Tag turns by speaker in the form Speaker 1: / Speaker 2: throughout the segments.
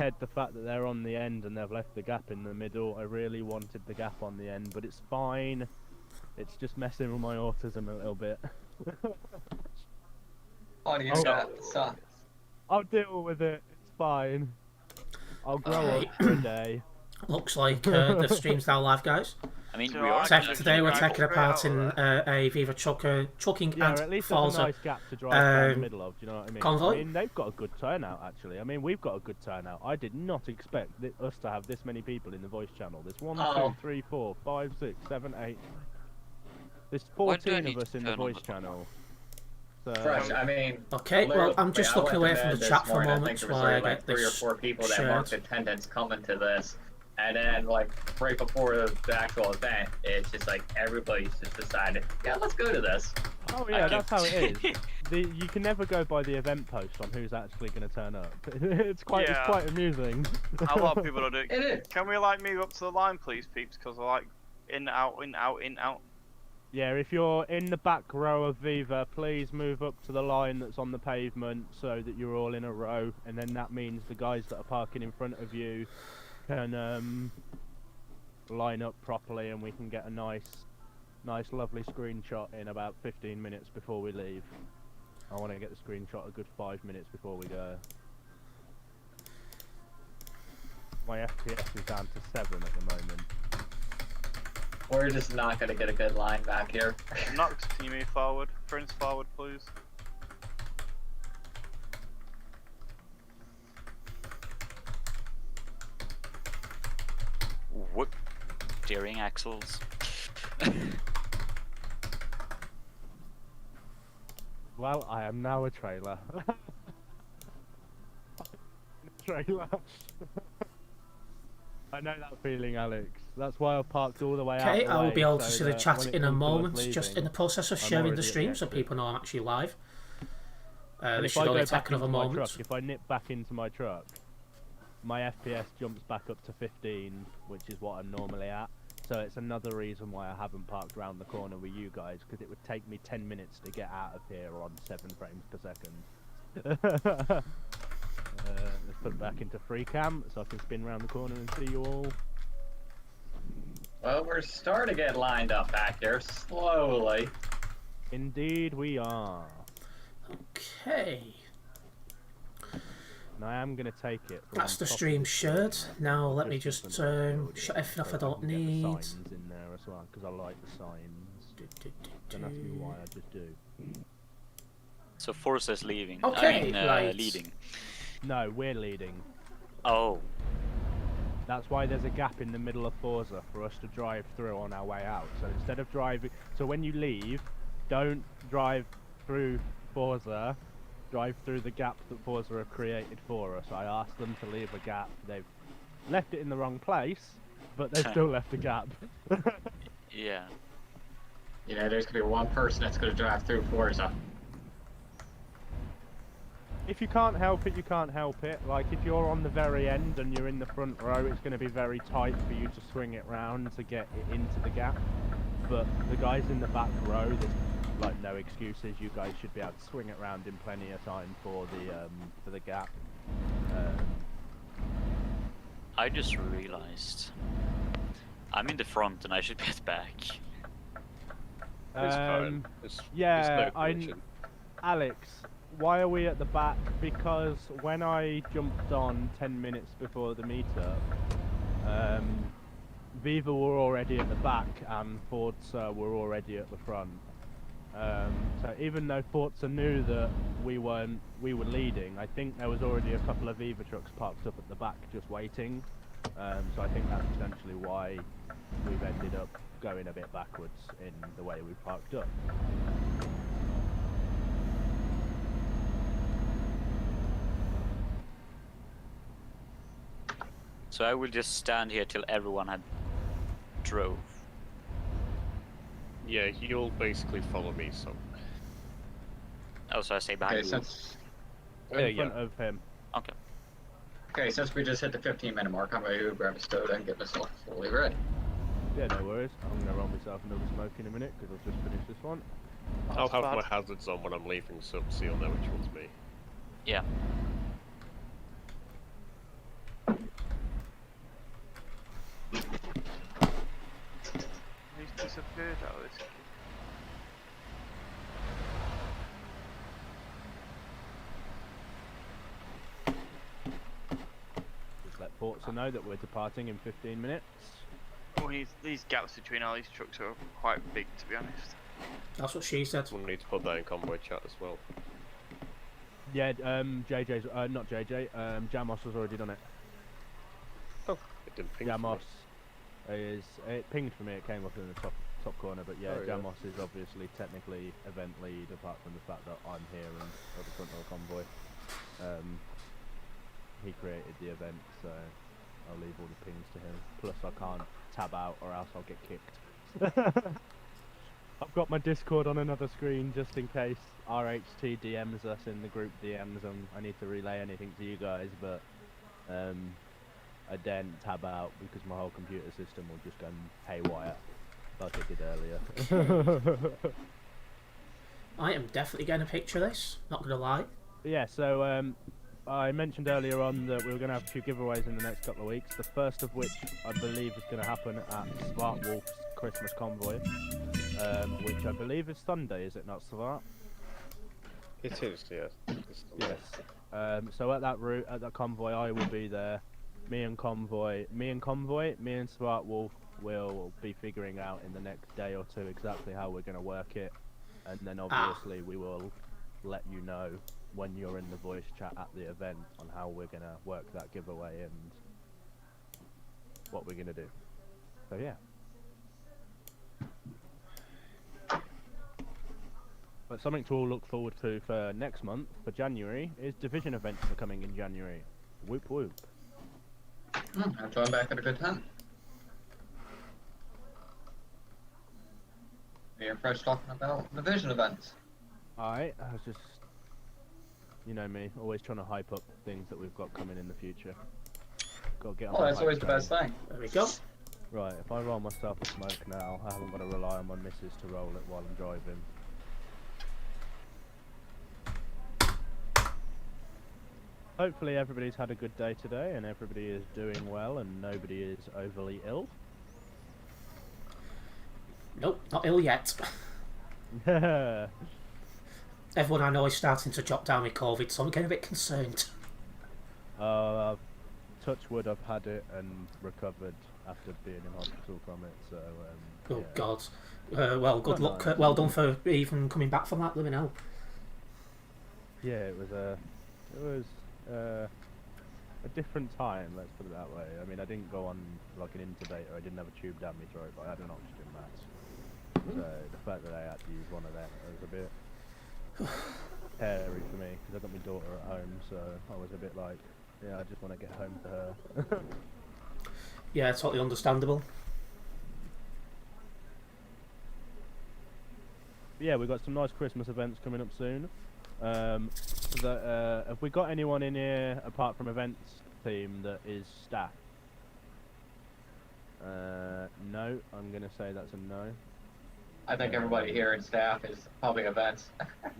Speaker 1: head the fact that they're on the end and they've left the gap in the middle. I really wanted the gap on the end, but it's fine. It's just messing with my autism a little bit. I'll deal with it. It's fine. I'll grow up for a day.
Speaker 2: Looks like the stream's now live, guys.
Speaker 3: I mean,
Speaker 2: today we're taking part in a Viva trucking
Speaker 1: yeah,
Speaker 2: and
Speaker 1: at least
Speaker 2: Forza.
Speaker 1: There's a nice gap to drive down the middle of. Do you know what I mean?
Speaker 2: Convoy.
Speaker 1: I mean, they've got a good turnout actually. I mean, we've got a good turnout. I did not expect us to have this many people in the voice channel. There's 1, 2, 3, 4, 5, 6, 7, 8. There's 14 of us in the voice channel. So...
Speaker 4: Fresh, I mean...
Speaker 2: Okay, well, I'm just looking away from the chat for a moment while I get this
Speaker 4: 3 or 4 people that marked attendance coming to this. And then, like, right before the actual event, it's just like everybody's just decided, yeah, let's go to this.
Speaker 1: Oh yeah, that's how it is. You can never go by the event post on who's actually going to turn up. It's quite amusing.
Speaker 5: A lot of people don't do it.
Speaker 4: It is.
Speaker 5: Can we like move up to the line, please, peeps? Because I like in, out, in, out, in, out.
Speaker 1: Yeah, if you're in the back row of Viva, please move up to the line that's on the pavement so that you're all in a row, and then that means the guys that are parking in front of you can line up properly, and we can get a nice lovely screenshot in about 15 minutes before we leave. I want to get the screenshot a good 5 minutes before we go. My FPS is down to 7 at the moment.
Speaker 4: We're just not going to get a good line back here.
Speaker 5: Knox, can you move forward? Prince, forward, please.
Speaker 3: Whoop. Steering axles.
Speaker 1: Well, I am now a trailer. Trailer. I know that feeling, Alex. That's why I parked all the way out.
Speaker 2: Okay, I will be able to
Speaker 1: so
Speaker 2: see the chat in a moment,
Speaker 1: leaving,
Speaker 2: just in the process of sharing the stream so people know I'm actually live. This should only take another moment.
Speaker 1: Truck, if I nip back into my truck, my FPS jumps back up to 15, which is what I'm normally at. So it's another reason why I haven't parked around the corner with you guys, because it would take me 10 minutes to get out of here on 7 frames per second. Let's put it back into free cam so I can spin around the corner and see you all.
Speaker 4: Well, we're starting to get lined up back here, slowly.
Speaker 1: Indeed we are.
Speaker 2: Okay.
Speaker 1: And I am going to take it.
Speaker 2: That's the stream shared. Now let me just shut everything off I don't need.
Speaker 1: Signs in there as well, because I like the signs. Don't ask me why, I just do.
Speaker 3: So Forza's leaving.
Speaker 2: Okay,
Speaker 3: I mean, leading.
Speaker 1: No, we're leading.
Speaker 3: Oh.
Speaker 1: That's why there's a gap in the middle of Forza for us to drive through on our way out. So instead of driving, so when you leave, don't drive through Forza, drive through the gap that Forza have created for us. I asked them to leave a gap. They've left it in the wrong place, but they've still left a gap.
Speaker 3: Yeah.
Speaker 4: You know, there's going to be one person that's going to drive through Forza.
Speaker 1: If you can't help it, you can't help it. Like, if you're on the very end and you're in the front row, it's going to be very tight for you to swing it round to get it into the gap. But the guys in the back row, there's like no excuses. You guys should be able to swing it round in plenty of time for the gap.
Speaker 3: I just realized I'm in the front and I should be at the back.
Speaker 1: Yeah, Alex, why are we at the back? Because when I jumped on 10 minutes before the meetup, Viva were already at the back and Forza were already at the front. So even though Forza knew that we were leading, I think there was already a couple of Viva trucks parked up at the back just waiting. So I think that's essentially why we've ended up going a bit backwards in the way we parked up.
Speaker 3: So I will just stand here till everyone had drove.
Speaker 6: Yeah, you'll basically follow me, so...
Speaker 3: Oh, so I say behind you.
Speaker 1: In front of him.
Speaker 3: Okay.
Speaker 4: Okay, since we just hit the 15-minute mark, I'm going to grab a soda and get myself fully ready.
Speaker 1: Yeah, no worries. I'm going to roll myself another smoke in a minute, because I've just finished this one.
Speaker 6: I'll have my hazards on when I'm leaving, so you'll know which one's me.
Speaker 3: Yeah.
Speaker 5: disappeared out of this.
Speaker 1: Just let Forza know that we're departing in 15 minutes.
Speaker 5: Well, these gaps between all these trucks are quite big, to be honest.
Speaker 2: That's what she said.
Speaker 6: We'll need to put that in Convoy chat as well.
Speaker 1: Yeah, JJ's, not JJ, Jamos has already done it.
Speaker 6: Oh, it didn't ping
Speaker 1: Jamos
Speaker 6: for me.
Speaker 1: it pinged for me, it came up in the top corner, but yeah,
Speaker 6: Oh, yeah.
Speaker 1: Jamos is obviously technically event lead, apart from the fact that I'm here and at the front of the convoy. He created the event, so I'll leave all the pings to him. Plus I can't tab out or else I'll get kicked. I've got my Discord on another screen just in case RHT DMs us in the group DMs and I need to relay anything to you guys, but I daren't tab out because my whole computer system will just go haywire like it did earlier.
Speaker 2: I am definitely getting a picture of this, not gonna lie.
Speaker 1: Yeah, so I mentioned earlier on that we were going to have a few giveaways in the next couple of weeks, the first of which I believe is going to happen at Svart Wolf's Christmas Convoy, which I believe is Sunday, is it not, Svart?
Speaker 6: It is, yes.
Speaker 1: Yes. So at that convoy, I will be there. Me and Svart Wolf will be figuring out in the next day or two exactly how we're going to work it, and then obviously we will let you know when you're in the voice chat at the event on how we're going to work that giveaway and what we're going to do. So yeah. But something to all look forward to for next month, for January, is division events are coming in January. Whoop whoop.
Speaker 4: I'm going back at a good time. You're fresh talking about division events.
Speaker 1: Alright, I was just, you know me, always trying to hype up things that we've got coming in the future. Got to get on
Speaker 4: Oh,
Speaker 1: the
Speaker 4: that's
Speaker 1: hype
Speaker 4: always the
Speaker 1: train.
Speaker 4: best thing.
Speaker 2: There we go.
Speaker 1: Right, if I roll myself a smoke now, I haven't got to rely on my missus to roll it while I'm driving. Hopefully everybody's had a good day today and everybody is doing well and nobody is overly ill.
Speaker 2: Nope, not ill yet. Everyone I know is starting to drop down with COVID, so I'm getting a bit concerned.
Speaker 1: Touch wood, I've had it and recovered after being in hospital from it, so
Speaker 2: Oh
Speaker 1: yeah.
Speaker 2: God. Well, good
Speaker 1: Oh,
Speaker 2: luck.
Speaker 1: no.
Speaker 2: Well done for even coming back from that. Let me know.
Speaker 1: Yeah, it was a different time, let's put it that way. I mean, I didn't go on like an intubator, I didn't have a tube down my throat, but I had an oxygen mask. So the fact that I had to use one of them, it was a bit hairy for me, because I've got my daughter at home, so I was a bit like, yeah, I just want to get home to her.
Speaker 2: Yeah, totally understandable.
Speaker 1: Yeah, we've got some nice Christmas events coming up soon. Have we got anyone in here apart from events team that is staff? No, I'm gonna say that's a no.
Speaker 4: I think everybody here in staff is probably events.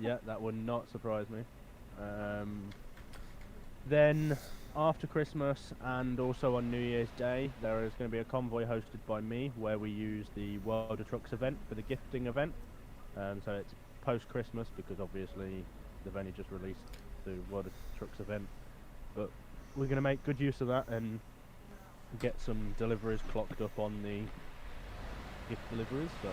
Speaker 1: Yeah, that would not surprise me. Then after Christmas and also on New Year's Day, there is going to be a convoy hosted by me where we use the World of Trucks event for the gifting event. So it's post-Christmas because obviously they've only just released the World of Trucks event. But we're going to make good use of that and get some deliveries clocked up on the gift deliveries. So.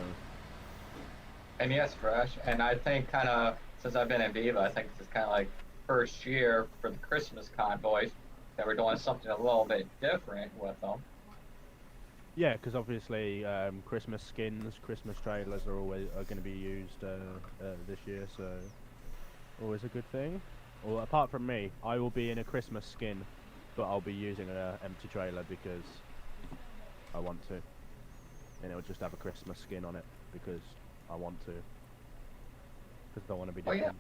Speaker 4: And yes, fresh. And I think kind of, since I've been in Viva, I think this is kind of like first year for the Christmas convoys that we're doing something a little bit different with them.
Speaker 1: Yeah, because obviously Christmas skins, Christmas trailers are going to be used this year, so always a good thing. Well, apart from me, I will be in a Christmas skin, but I'll be using an empty trailer because I want to, and it'll just have a Christmas skin on it because I want to, because I want to be different.
Speaker 4: Oh, yeah.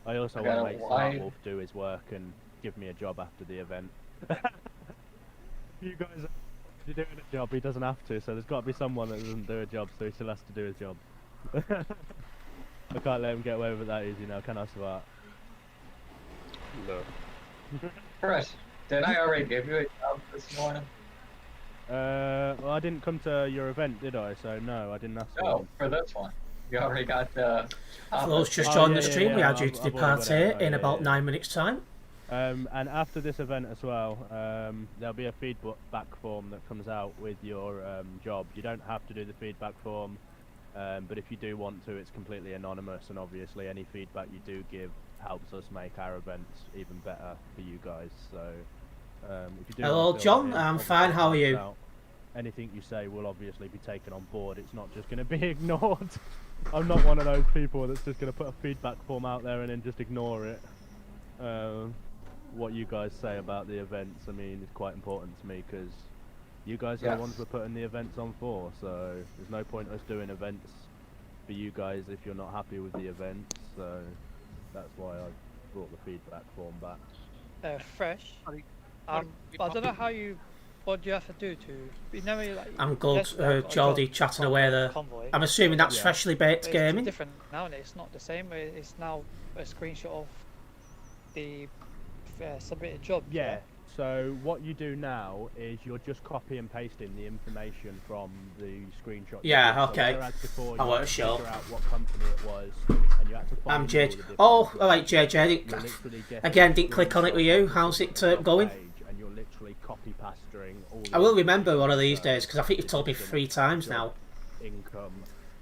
Speaker 1: I also
Speaker 4: I
Speaker 1: want to
Speaker 4: got a
Speaker 1: make Smart
Speaker 4: wide-
Speaker 1: Wolf do his work and give me a job after the event. You guys, if you're doing a job, he doesn't have to, so there's got to be someone that doesn't do a job, so he still has to do his job. I can't let him get away with it that easy now, can I, Svart?
Speaker 6: No.
Speaker 4: Fresh, did I already give you a job this morning?
Speaker 1: Well, I didn't come to your event, did I? So no, I didn't ask for
Speaker 4: No,
Speaker 1: one.
Speaker 4: for this one. You already got the.
Speaker 2: For those just
Speaker 1: Oh,
Speaker 2: joining
Speaker 1: yeah,
Speaker 2: the
Speaker 1: yeah,
Speaker 2: stream,
Speaker 1: yeah,
Speaker 2: we are
Speaker 1: I've-
Speaker 2: due to
Speaker 1: I've already got
Speaker 2: depart
Speaker 1: it,
Speaker 2: here
Speaker 1: no,
Speaker 2: in
Speaker 1: yeah,
Speaker 2: about
Speaker 1: yeah.
Speaker 2: 9 minutes' time.
Speaker 1: And after this event as well, there'll be a feedback form that comes out with your job. You don't have to do the feedback form, but if you do want to, it's completely anonymous, and obviously any feedback you do give helps us make our events even better for you guys. So if you do
Speaker 2: Hello,
Speaker 1: want to fill that
Speaker 2: John.
Speaker 1: in,
Speaker 2: I'm
Speaker 1: obviously
Speaker 2: fine, how are
Speaker 1: it
Speaker 2: you?
Speaker 1: comes out. Anything you say will obviously be taken on board. It's not just going to be ignored. I'm not one of those people that's just going to put a feedback form out there and then just ignore it. What you guys say about the events, I mean, is quite important to me because you guys are the ones we're putting the events on for. So there's no point us doing events for you guys if you're not happy with the events. So that's why I brought the feedback form back.
Speaker 7: Fresh. I don't know what do you have to do to? You know, like,
Speaker 2: I'm good, Geordie chatting away there.
Speaker 7: Convoy.
Speaker 2: I'm assuming that's
Speaker 1: Yeah.
Speaker 2: freshly baked
Speaker 7: It's
Speaker 2: gaming.
Speaker 7: different now, and it's not the same. It's now a screenshot of the submitted job.
Speaker 1: Yeah. So what you do now is you're just copy and pasting the information from the screenshot.
Speaker 2: Yeah,
Speaker 1: So
Speaker 2: okay.
Speaker 1: whereas before,
Speaker 2: I
Speaker 1: you
Speaker 2: weren't
Speaker 1: had to
Speaker 2: sure.
Speaker 1: figure out what company it was, and you had to find
Speaker 2: I'm
Speaker 1: all
Speaker 2: JJ.
Speaker 1: the different
Speaker 2: Oh,
Speaker 1: jobs.
Speaker 2: alright, JJ.
Speaker 1: You literally get
Speaker 2: Again,
Speaker 1: a
Speaker 2: didn't click on it with
Speaker 1: screenshot
Speaker 2: you.
Speaker 1: of the
Speaker 2: How's it
Speaker 1: job
Speaker 2: going?
Speaker 1: page, and you're literally copy pasting all.
Speaker 2: I
Speaker 1: the
Speaker 2: will remember one of
Speaker 1: information,
Speaker 2: these
Speaker 1: so
Speaker 2: days because I think you've told me
Speaker 1: position,
Speaker 2: 3 times
Speaker 1: job,
Speaker 2: now.
Speaker 1: Income,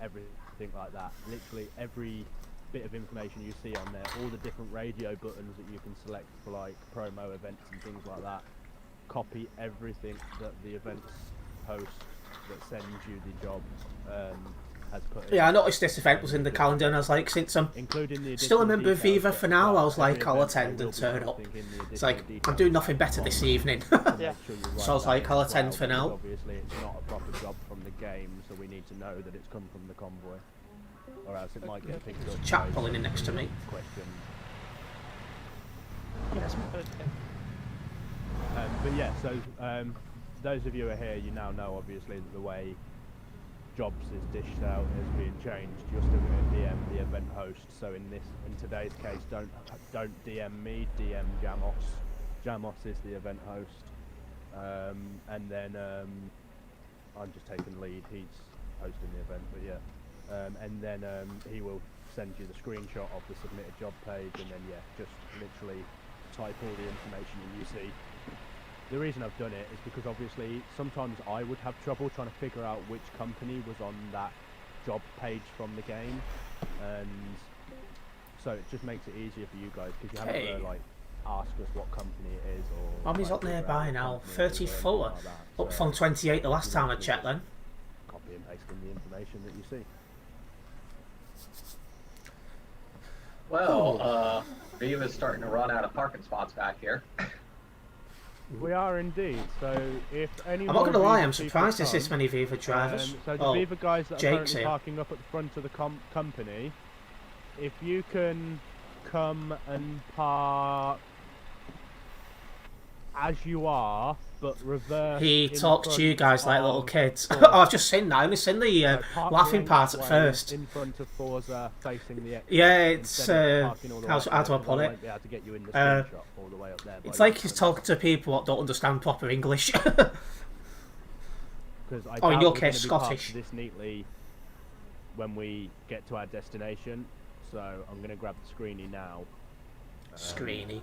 Speaker 1: everything like that. Literally every bit of information you see on there, all the different radio buttons that you can select for like promo events and things like that. Copy everything that the events host that sends you the job has put in.
Speaker 2: Yeah, I noticed this event was in the calendar and I was like, since I'm
Speaker 1: Including the
Speaker 2: still a
Speaker 1: additional
Speaker 2: member of
Speaker 1: details
Speaker 2: Viva
Speaker 1: that-
Speaker 2: for now, I was
Speaker 1: every
Speaker 2: like, I'll
Speaker 1: event there
Speaker 2: attend
Speaker 1: will
Speaker 2: and
Speaker 1: be
Speaker 2: turn up.
Speaker 1: something in the
Speaker 2: It's like,
Speaker 1: additional
Speaker 2: I'm
Speaker 1: details
Speaker 2: doing
Speaker 1: at
Speaker 2: nothing
Speaker 1: the
Speaker 2: better this
Speaker 1: bottom.
Speaker 2: evening.
Speaker 1: To make sure you write
Speaker 2: So I was
Speaker 1: that
Speaker 2: like,
Speaker 1: in
Speaker 2: I'll
Speaker 1: as
Speaker 2: attend
Speaker 1: well,
Speaker 2: for
Speaker 1: because
Speaker 2: now.
Speaker 1: Obviously, it's not a proper job from the game, so we need to know that it's come from the convoy, or else it might get picked up.
Speaker 2: Chap
Speaker 1: by
Speaker 2: pulling in next to me.
Speaker 1: Questions.
Speaker 7: Yes,
Speaker 1: But yeah, so those of you who are here, you now know obviously that the way jobs is dished out is being changed. You're still going to DM the event host. So in today's case, don't DM me, DM Jamos. Jamos is the event host, and then I'm just taking lead. He's hosting the event, but yeah, and then he will send you the screenshot of the submitted job page, and then yeah, just literally type all the information you see. The reason I've done it is because obviously sometimes I would have trouble trying to figure out which company was on that job page from the game, and so it just makes it easier for you guys because you haven't to like ask us what company it is or.
Speaker 2: Mommy's
Speaker 1: like,
Speaker 2: up
Speaker 1: figure out
Speaker 2: nearby
Speaker 1: what
Speaker 2: now.
Speaker 1: company it is or anything
Speaker 2: 34.
Speaker 1: like that.
Speaker 2: Up
Speaker 1: So
Speaker 2: from 28 the last
Speaker 1: you
Speaker 2: time I
Speaker 1: literally
Speaker 2: checked
Speaker 1: just
Speaker 2: then.
Speaker 1: Copy and paste in the information that you see.
Speaker 4: Well, Viva's starting to run out of parking spots back here.
Speaker 1: We are indeed. So if any
Speaker 2: I'm not
Speaker 1: more
Speaker 2: going to lie,
Speaker 1: Viva
Speaker 2: I'm
Speaker 1: people
Speaker 2: surprised there's this
Speaker 1: come,
Speaker 2: many Viva drivers.
Speaker 1: So the
Speaker 2: Oh,
Speaker 1: Viva guys that are
Speaker 2: Jake's
Speaker 1: currently
Speaker 2: here.
Speaker 1: parking up at the front of the company, if you can come and park as you are, but reverse.
Speaker 2: He
Speaker 1: in
Speaker 2: talks to you
Speaker 1: front
Speaker 2: guys like little
Speaker 1: of
Speaker 2: kids.
Speaker 1: Forza.
Speaker 2: Oh, I've just seen that. I only seen the
Speaker 1: So park
Speaker 2: laughing
Speaker 1: the
Speaker 2: part at
Speaker 1: way
Speaker 2: first.
Speaker 1: in front of Forza, facing the exit.
Speaker 2: Yeah, it's
Speaker 1: instead of parking all the way
Speaker 2: how
Speaker 1: up
Speaker 2: do
Speaker 1: there,
Speaker 2: I
Speaker 1: 'cause
Speaker 2: put it?
Speaker 1: won't be able to get you in the
Speaker 2: Uh,
Speaker 1: screenshot all the way up there.
Speaker 2: It's like he's talking to people that don't understand proper English.
Speaker 1: Because
Speaker 2: Oh, in your case, Scottish.
Speaker 1: This neatly when we get to our destination. So I'm going to grab the screeny now.
Speaker 2: Screeny.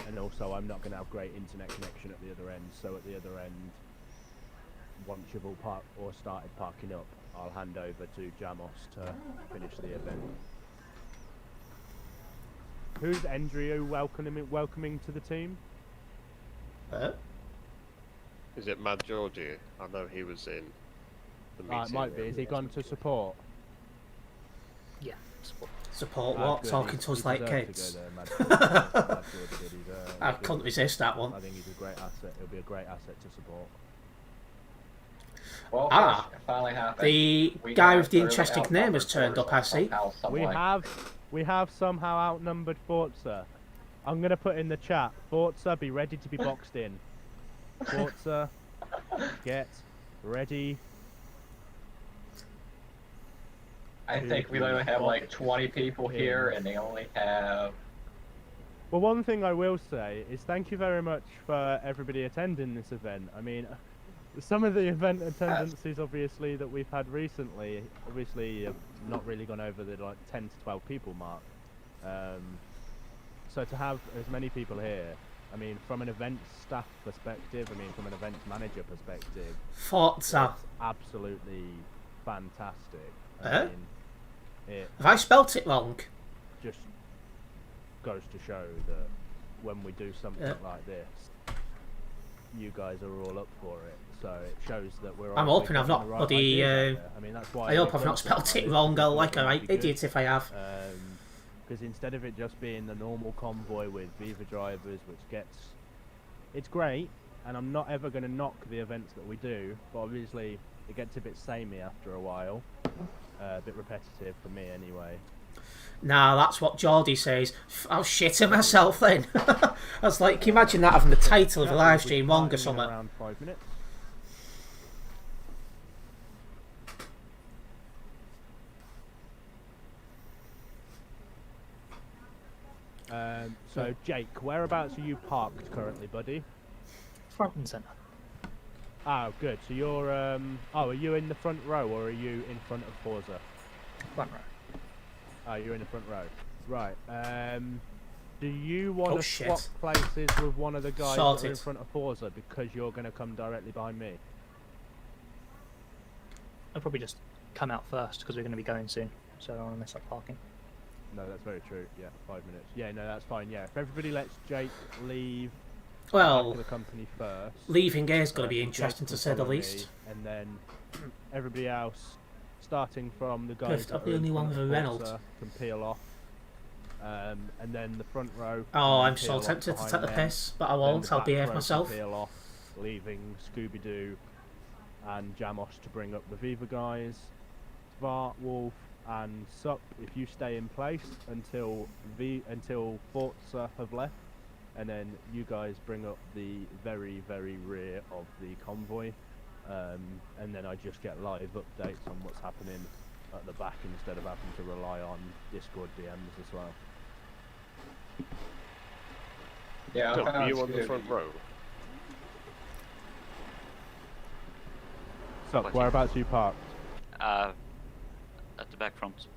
Speaker 1: And also, I'm not going to have great internet connection at the other end. So at the other end, once you've all parked or started parking up, I'll hand over to Jamos to finish the event. Who's Endrio welcoming to the team?
Speaker 6: Is it Mad Georgie? I know he was in the meeting.
Speaker 1: It might be. Has he gone to support?
Speaker 2: Yeah. Support
Speaker 1: Ah,
Speaker 2: what?
Speaker 1: good.
Speaker 2: Talking
Speaker 1: He
Speaker 2: to us like
Speaker 1: deserves to
Speaker 2: kids.
Speaker 1: go there, Mad George did. He's
Speaker 2: I
Speaker 1: good.
Speaker 2: couldn't resist that one.
Speaker 1: I think he's a great asset. He'll be a great asset to support.
Speaker 4: Well,
Speaker 2: Ah,
Speaker 4: it finally happened.
Speaker 2: The
Speaker 4: We
Speaker 2: guy
Speaker 4: got
Speaker 2: with the
Speaker 4: 30
Speaker 2: interesting name has
Speaker 4: outnumbered
Speaker 2: turned up, has he?
Speaker 4: somehow, some way.
Speaker 1: We have somehow outnumbered Forza. I'm gonna put in the chat. Forza, be ready to be boxed in. Forza, get ready.
Speaker 4: I think we literally have like 20 people here, and they only have.
Speaker 1: Well, one thing I will say is thank you very much for everybody attending this event. I mean, some of the event attendances, obviously, that we've had recently, obviously, have not really gone over the like 10 to 12 people mark. So to have as many people here, I mean, from an event staff perspective, I mean, from an event manager perspective,
Speaker 2: Forza.
Speaker 1: it's absolutely fantastic.
Speaker 2: Huh?
Speaker 1: It
Speaker 2: Have I spelt it wrong?
Speaker 1: just goes to show that when we do something like this, you guys are all up for it. So it shows that we're.
Speaker 2: I'm hoping I've not bloody.
Speaker 1: I mean, that's why.
Speaker 2: I hope I've not spelt it wrong. I'll like a right idiot if I have.
Speaker 1: Because instead of it just being the normal convoy with Viva drivers, which it's great, and I'm not ever going to knock the events that we do, but obviously it gets a bit samey after a while, a bit repetitive for me anyway.
Speaker 2: Nah, that's what Geordie says. I'll shit at myself then. I was like, can you imagine that having the title of a live stream wrong or something?
Speaker 1: Around 5 minutes. So Jake, whereabouts are you parked currently, buddy?
Speaker 8: Front and centre.
Speaker 1: Oh, good. So you're are you in the front row or are you in front of Forza?
Speaker 8: Front row.
Speaker 1: Oh, you're in the front row. Right. Do you want to
Speaker 2: shit.
Speaker 1: swap places with one of the guys that are in
Speaker 2: Sorted.
Speaker 1: front of Forza because you're going to come directly behind me?
Speaker 8: I'll probably just come out first because we're going to be going soon, so I don't want to mess up parking.
Speaker 1: No, that's very true. Yeah, 5 minutes. Yeah, no, that's fine. Yeah, if everybody lets Jake leave
Speaker 2: Well,
Speaker 1: the company first,
Speaker 2: leaving here is going to be
Speaker 1: Jake
Speaker 2: interesting
Speaker 1: can
Speaker 2: to say the
Speaker 1: follow me,
Speaker 2: least.
Speaker 1: and then everybody else, starting from the guys
Speaker 2: Perfect,
Speaker 1: that
Speaker 2: I'm
Speaker 1: are
Speaker 2: the
Speaker 1: in
Speaker 2: only one
Speaker 1: front
Speaker 2: with
Speaker 1: of
Speaker 2: a Renault.
Speaker 1: Forza can peel off, and then the front row.
Speaker 2: Oh,
Speaker 1: can
Speaker 2: I'm
Speaker 1: peel
Speaker 2: so
Speaker 1: off
Speaker 2: tempted to
Speaker 1: behind
Speaker 2: take the
Speaker 1: them,
Speaker 2: piss, but I
Speaker 1: then
Speaker 2: won't.
Speaker 1: the
Speaker 2: I'll
Speaker 1: back
Speaker 2: behave
Speaker 1: row can
Speaker 2: myself.
Speaker 1: Peel off, leaving Scooby-Doo and Jamos to bring up the Viva guys. Svart, Wolf, and Sup, if you stay in place until Forza have left, and then you guys bring up the very, very rear of the convoy, and then I just get live updates on what's happening at the back instead of having to rely on Discord DMs as well.
Speaker 4: Yeah,
Speaker 6: Look,
Speaker 4: I
Speaker 6: are
Speaker 4: found
Speaker 6: you on the
Speaker 4: Scooby.
Speaker 6: front row?
Speaker 1: Sup,
Speaker 3: What?
Speaker 1: whereabouts are you parked?
Speaker 3: At the back front.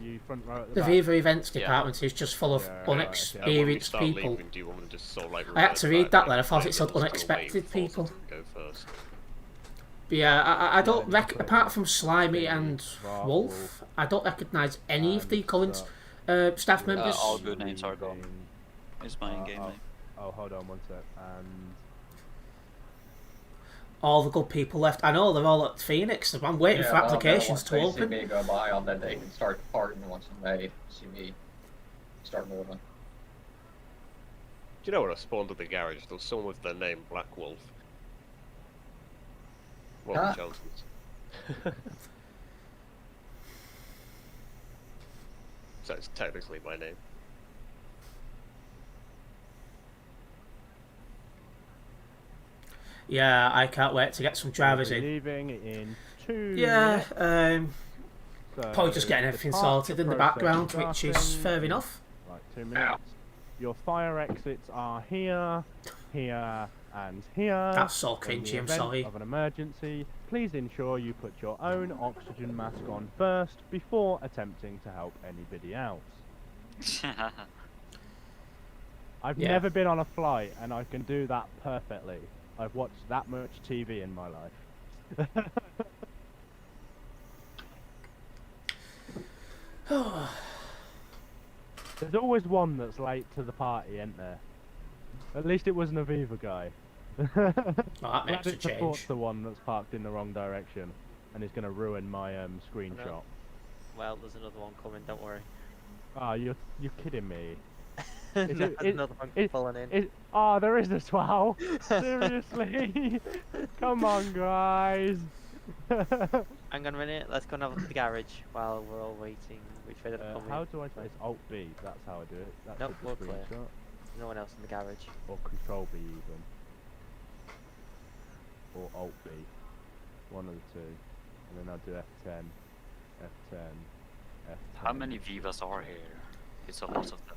Speaker 1: You front row at the
Speaker 2: The
Speaker 1: back?
Speaker 2: Viva events
Speaker 3: Yeah.
Speaker 2: department is just full of
Speaker 1: Yeah, right,
Speaker 6: When we
Speaker 2: unexperienced
Speaker 6: start
Speaker 2: people.
Speaker 6: leaving, do you want me to just sort of like
Speaker 2: I had to read
Speaker 6: reverse
Speaker 2: that
Speaker 6: back
Speaker 2: then, I thought
Speaker 6: and
Speaker 2: it said
Speaker 6: just kinda
Speaker 2: unexpected
Speaker 6: wait for Forza
Speaker 2: people.
Speaker 6: to Go first.
Speaker 2: But yeah, I don't
Speaker 1: then
Speaker 2: rec.
Speaker 1: put it
Speaker 2: Apart from Slimy
Speaker 1: in
Speaker 2: and
Speaker 1: Svart,
Speaker 2: Wolf, I don't recognise any of the
Speaker 1: and
Speaker 2: current
Speaker 1: Sup.
Speaker 2: staff members.
Speaker 3: all good names are gone. It's my in-game name.
Speaker 1: Oh, hold on one sec. And
Speaker 2: All the good people left. I know they're all at Phoenix. I'm waiting for
Speaker 4: well,
Speaker 2: applications to
Speaker 4: then once
Speaker 2: open.
Speaker 4: they see me go by, then they can start parting once they see me start moving.
Speaker 6: Do you know when I spawned at the garage, there was someone with the name Black Wolf? What are the chances? So it's technically my name.
Speaker 2: Yeah, I can't wait to get some drivers in.
Speaker 1: leaving in 2
Speaker 2: Yeah,
Speaker 1: minutes.
Speaker 2: probably just getting
Speaker 1: the
Speaker 2: everything
Speaker 1: departure
Speaker 2: sorted in the
Speaker 1: process
Speaker 2: background, which is
Speaker 1: starting
Speaker 2: fair
Speaker 1: in,
Speaker 2: enough.
Speaker 1: Like 2 minutes. Your fire exits are here, here, and here.
Speaker 2: That's so
Speaker 1: In the
Speaker 2: cringy, I'm
Speaker 1: event
Speaker 2: sorry.
Speaker 1: of an emergency, please ensure you put your own oxygen mask on first before attempting to help anybody else. I've
Speaker 2: Yeah.
Speaker 1: never been on a flight and I can do that perfectly. I've watched that much TV in my life. There's always one that's late to the party, ain't there? At least it wasn't a Viva guy.
Speaker 2: Oh, that makes a
Speaker 1: It's the
Speaker 2: change.
Speaker 1: Forza one that's parked in the wrong direction and is going to ruin my screenshot.
Speaker 9: Well, there's another one coming, don't worry.
Speaker 1: Ah, you're kidding me.
Speaker 9: There's
Speaker 1: it-
Speaker 9: another one pulling in.
Speaker 1: There is as well. Seriously? Come on, guys.
Speaker 9: Hang on a minute, let's go and have a look at the garage while we're all waiting. Wait for them to come
Speaker 1: How
Speaker 9: in.
Speaker 1: do I say it's Alt B? That's how I do it. That's
Speaker 9: Nope,
Speaker 1: the
Speaker 9: we're clear.
Speaker 1: screenshot.
Speaker 9: There's no one else in the garage.
Speaker 1: Or Control B even. Or Alt B. One of the two. And then I'll do F10, F10, F10.
Speaker 3: How many Vivas are here? It's a lot of them.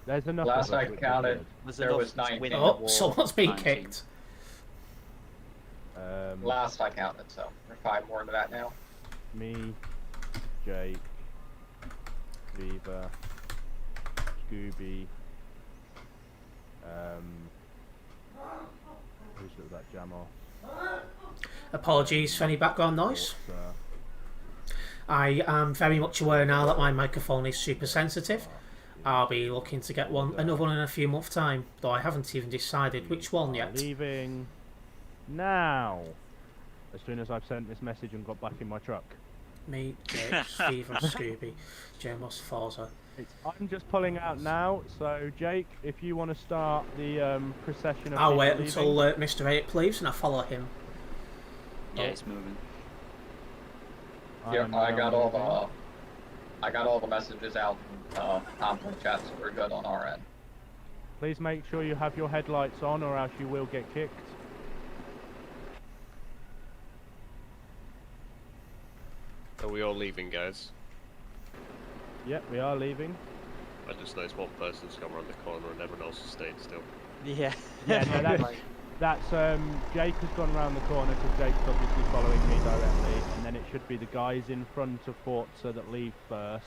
Speaker 1: There's enough
Speaker 4: Last
Speaker 1: of us,
Speaker 4: I
Speaker 1: which is
Speaker 4: counted,
Speaker 1: good.
Speaker 9: There's
Speaker 4: there
Speaker 9: enough
Speaker 4: was
Speaker 9: to
Speaker 4: 19.
Speaker 9: win the
Speaker 2: Oh,
Speaker 9: war.
Speaker 2: someone's been
Speaker 3: 19.
Speaker 2: kicked.
Speaker 4: Last I counted, so there's 5 more to that now.
Speaker 1: Me, Jake, Viva, Scooby, who's got that jam off?
Speaker 2: Apologies for any background noise.
Speaker 1: Forza.
Speaker 2: I am very much aware now that my microphone is super sensitive. I'll be looking to get another one in a few months' time, though I haven't even decided which one yet.
Speaker 1: Leaving now. As soon as I've sent this message and got back in my truck.
Speaker 2: Me, Jake, Viva, Scooby, Jamos, Forza.
Speaker 1: I'm just pulling out now, so Jake, if you want to start the procession of
Speaker 2: I'll
Speaker 1: people
Speaker 2: wait
Speaker 1: leaving.
Speaker 2: until Mr. 8 leaves and I follow him.
Speaker 3: Yeah, it's moving.
Speaker 4: Yeah, I got all the messages out in Convoy chat, so we're good on our end.
Speaker 1: Please make sure you have your headlights on, or else you will get kicked.
Speaker 6: Are we all leaving, guys?
Speaker 1: Yep, we are leaving.
Speaker 6: I just noticed one person's gone around the corner and everyone else has stayed still.
Speaker 9: Yeah.
Speaker 1: Yeah, no, that's Jake has gone around the corner because Jake's obviously following me directly, and then it should be the guys in front of Forza that leave first,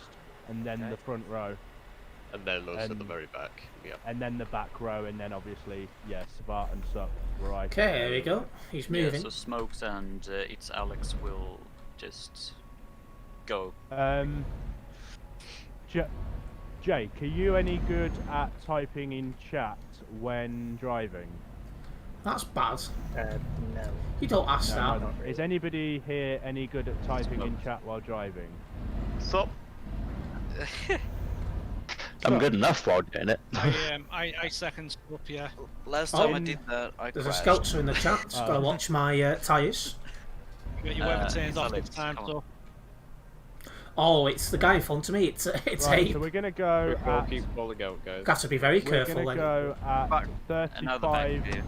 Speaker 1: and then the front row.
Speaker 6: And then those at the very back. Yeah.
Speaker 1: And then the back row, and then obviously, yeah, Savat and Sup right.
Speaker 2: Okay, there we go. He's moving.
Speaker 3: Yeah, so Smokes and it's Alex will just go.
Speaker 1: Jake, are you any good at typing in chat when driving?
Speaker 2: That's bad.
Speaker 8: No.
Speaker 2: You don't ask
Speaker 1: No,
Speaker 2: that.
Speaker 1: not really. Is anybody here any good at typing in chat while driving?
Speaker 5: Sup?
Speaker 10: I'm good enough while doing it.
Speaker 11: I second up, yeah.
Speaker 10: Last
Speaker 2: Oh,
Speaker 10: time I did that, I
Speaker 2: There's a
Speaker 10: crashed.
Speaker 2: sculptor in the chat. Gotta watch my tyres.
Speaker 11: You got your weather turned off
Speaker 3: Alex,
Speaker 11: this time,
Speaker 3: come
Speaker 11: so.
Speaker 2: Oh, it's the guy in front of me. It's
Speaker 1: Right,
Speaker 2: Abe.
Speaker 1: so we're gonna go at,
Speaker 6: Keep falling out, guys.
Speaker 2: Got to be very
Speaker 1: we're
Speaker 2: careful
Speaker 1: gonna
Speaker 2: then.
Speaker 1: go at
Speaker 3: Another back
Speaker 1: 35.
Speaker 3: view.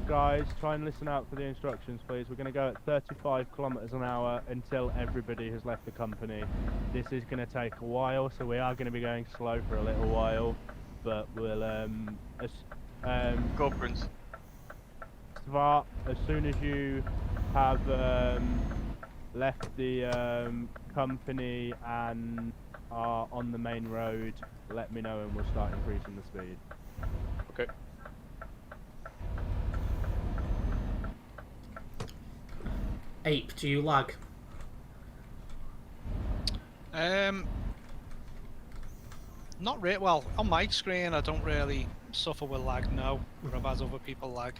Speaker 1: Guys, try and listen out for the instructions, please. We're going to go at 35 kilometers an hour until everybody has left the company. This is going to take a while, so we are going to be going slow for a little while. But we'll
Speaker 5: Go, Prince.
Speaker 1: Svart, as soon as you have left the company and are on the main road, let me know and we'll start increasing the speed.
Speaker 6: Okay.
Speaker 2: Ape, do you lag?
Speaker 11: Not really. Well, on my screen, I don't really suffer with lag now, whereas other people lag.